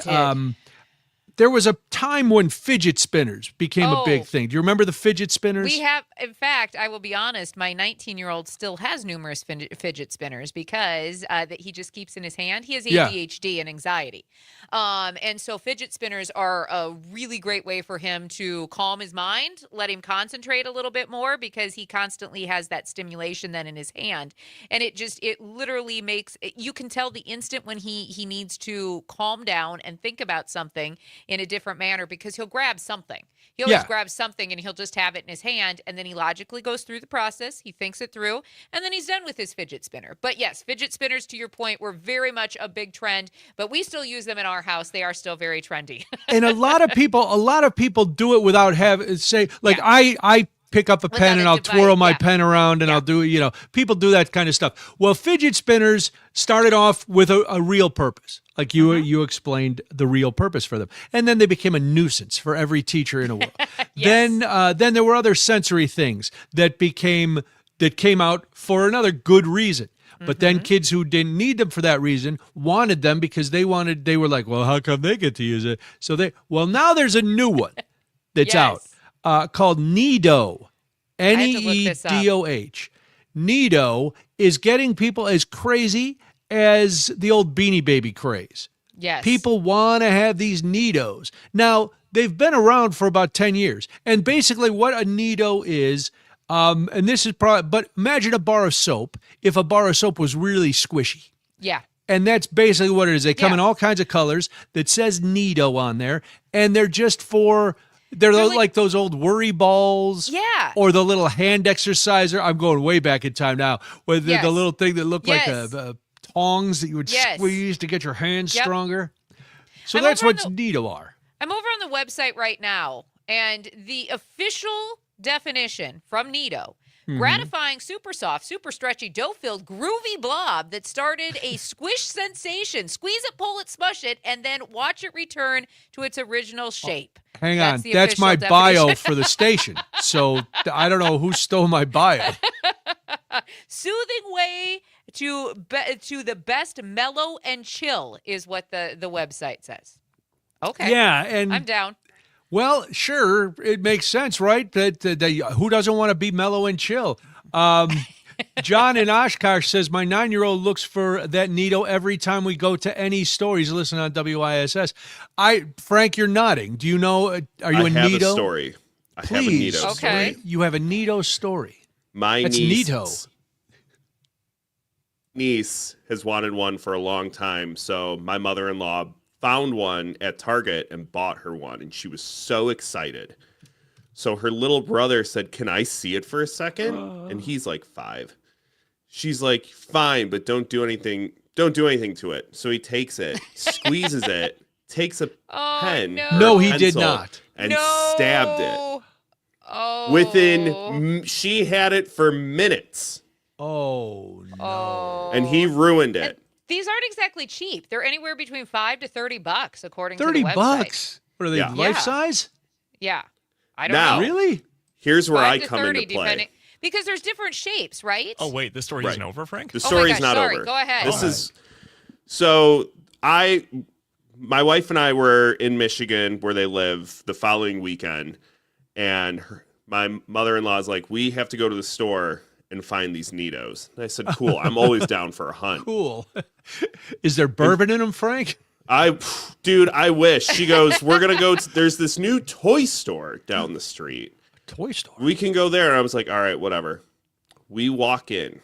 there was a time when fidget spinners became a big thing. Do you remember the fidget spinners? We have, in fact, I will be honest, my 19-year-old still has numerous fidget spinners because that he just keeps in his hand. He has ADHD and anxiety. And so fidget spinners are a really great way for him to calm his mind, let him concentrate a little bit more because he constantly has that stimulation then in his hand. And it literally makes, you can tell the instant when he needs to calm down and think about something in a different manner because he'll grab something. He always grabs something and he'll just have it in his hand, and then he logically goes through the process. He thinks it through, and then he's done with his fidget spinner. But yes, fidget spinners, to your point, were very much a big trend, but we still use them in our house. They are still very trendy. And a lot of people do it without I pick up a pen and I'll twirl my pen around and I'll do, people do that kind of stuff. Well, fidget spinners started off with a real purpose. Like you explained the real purpose for them. And then they became a nuisance for every teacher in the world. Then there were other sensory things that came out for another good reason. But then kids who didn't need them for that reason wanted them because they were like, well, how come they get to use it? So now there's a new one that's out called Neato, Needoh. Neato is getting people as crazy as the old Beanie Baby craze. Yes. People want to have these Neatos. Now, they've been around for about 10 years. And basically what a Neato is, and this is probably, but imagine a bar of soap if a bar of soap was really squishy. Yeah. And that's basically what it is. They come in all kinds of colors that says Neato on there, and they're just they're like those old worry balls. Yeah. Or the little hand exerciser. I'm going way back in time now. Where the little thing that looked like a tongs that you would squeeze to get your hands stronger. So that's what Neato are. I'm over on the website right now, and the official definition from Neato: gratifying, super soft, super stretchy, dough-filled, groovy blob that started a squish sensation. Squeeze it, pull it, smush it, and then watch it return to its original shape. Hang on. That's my bio for the station. So I don't know who stole my bio. Soothing way to the best mellow and chill is what the website says. Okay. Yeah, and I'm down. Well, sure, it makes sense, right? That who doesn't want to be mellow and chill? John in Oshkosh says, my 9-year-old looks for that Neato every time we go to any store. He's listening on WISS. Frank, you're nodding. Do you know, are you a Neato? I have a story. I have a Neato story. Okay. You have a Neato story. That's Neato. Niece has wanted one for a long time, so my mother-in-law found one at Target and bought her one, and she was so excited. So her little brother said, can I see it for a second? And he's like 5. She's like, fine, but don't do anything to it. So he takes it, squeezes it, takes a pen. No, he did not. And stabbed it. She had it for minutes. Oh, no. And he ruined it. These aren't exactly cheap. They're anywhere between $5 to $30, according to the website. $30? What are they, life size? Yeah. I don't know. Really? Here's where I 5 to come 30, into play. Because there's different shapes, right? Oh wait, this story isn't over, Frank. The story's not sorry. over. Go ahead. This is so my wife and I were in Michigan where they live the following weekend, and my mother-in-law's like, we have to go to the store and find these Nitos. And I said, cool. I'm always down for a hunt. Cool. Is there bourbon in them, Frank? Dude, I wish. She goes, we're going to go. There's this new toy store down the street. Toy store? We can go there. And I was like, all right, whatever. We walk in,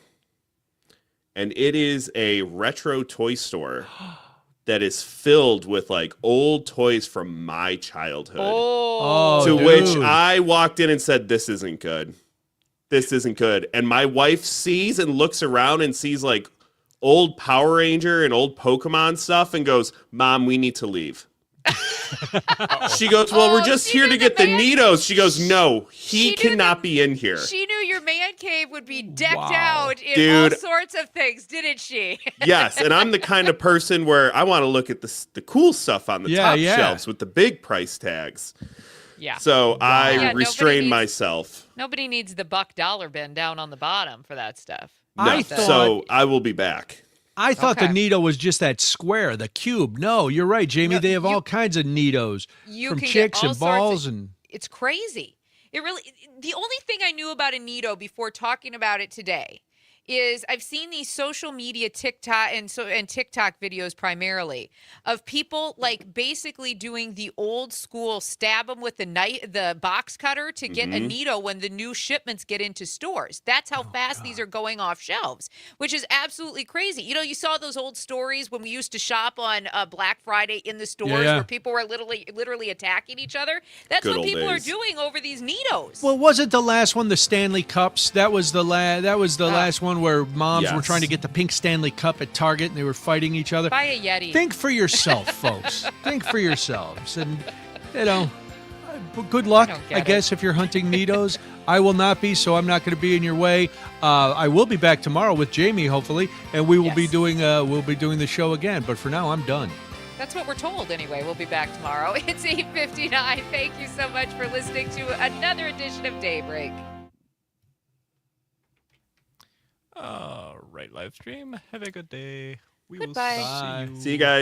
and it is a retro toy store that is filled with like old toys from my childhood. To which I walked in and said, this isn't good. This isn't good. And my wife sees and looks around and sees like old Power Ranger and old Pokemon stuff and goes, Mom, we need to leave. She goes, well, we're just here to get the Nitos. She goes, no, he cannot be in here. She knew your man cave would be decked out in Dude. all sorts of things, didn't she? Yes, and I'm the kind of person where I want to look at the cool stuff on the top shelves with the big price tags. Yeah. So I restrained myself. Nobody needs the $1 bin down on the bottom for that stuff. No. So I will be back. I thought the Nito was just that square, the cube. No, you're right, Jamie. They have all kinds of Nitos from can chicks get all and balls sorts and. It's crazy. It really. The only thing I knew about a Nito before talking about it today is I've seen these social media TikTok and TikTok videos primarily of people like basically doing the old school stab them with the box cutter to get a Nito when the new shipments get into stores. That's how fast these are going off shelves, which is absolutely crazy. You know, you saw those old stories when we used to shop on Black Friday in the stores where people were literally attacking each other. That's Good what old people days. are doing over these Nitos. Well, wasn't the last one the Stanley Cups? That was the last one where moms were trying to get the pink Stanley Cup at Target and they were fighting each other. Buy a Yeti. Think for yourself, folks. Think for yourselves. And, you know, good luck, I guess, if you're hunting Nitos. I will not be, so I'm not going to be in your way. I will be back tomorrow with Jamie, hopefully, and we will be doing the show again. But for now, I'm done. That's what we're told anyway. We'll be back tomorrow. It's 8:59. Thank you so much for listening to another edition of Daybreak. All right, live stream. Have a good day. We Goodbye. will see you. See you guys.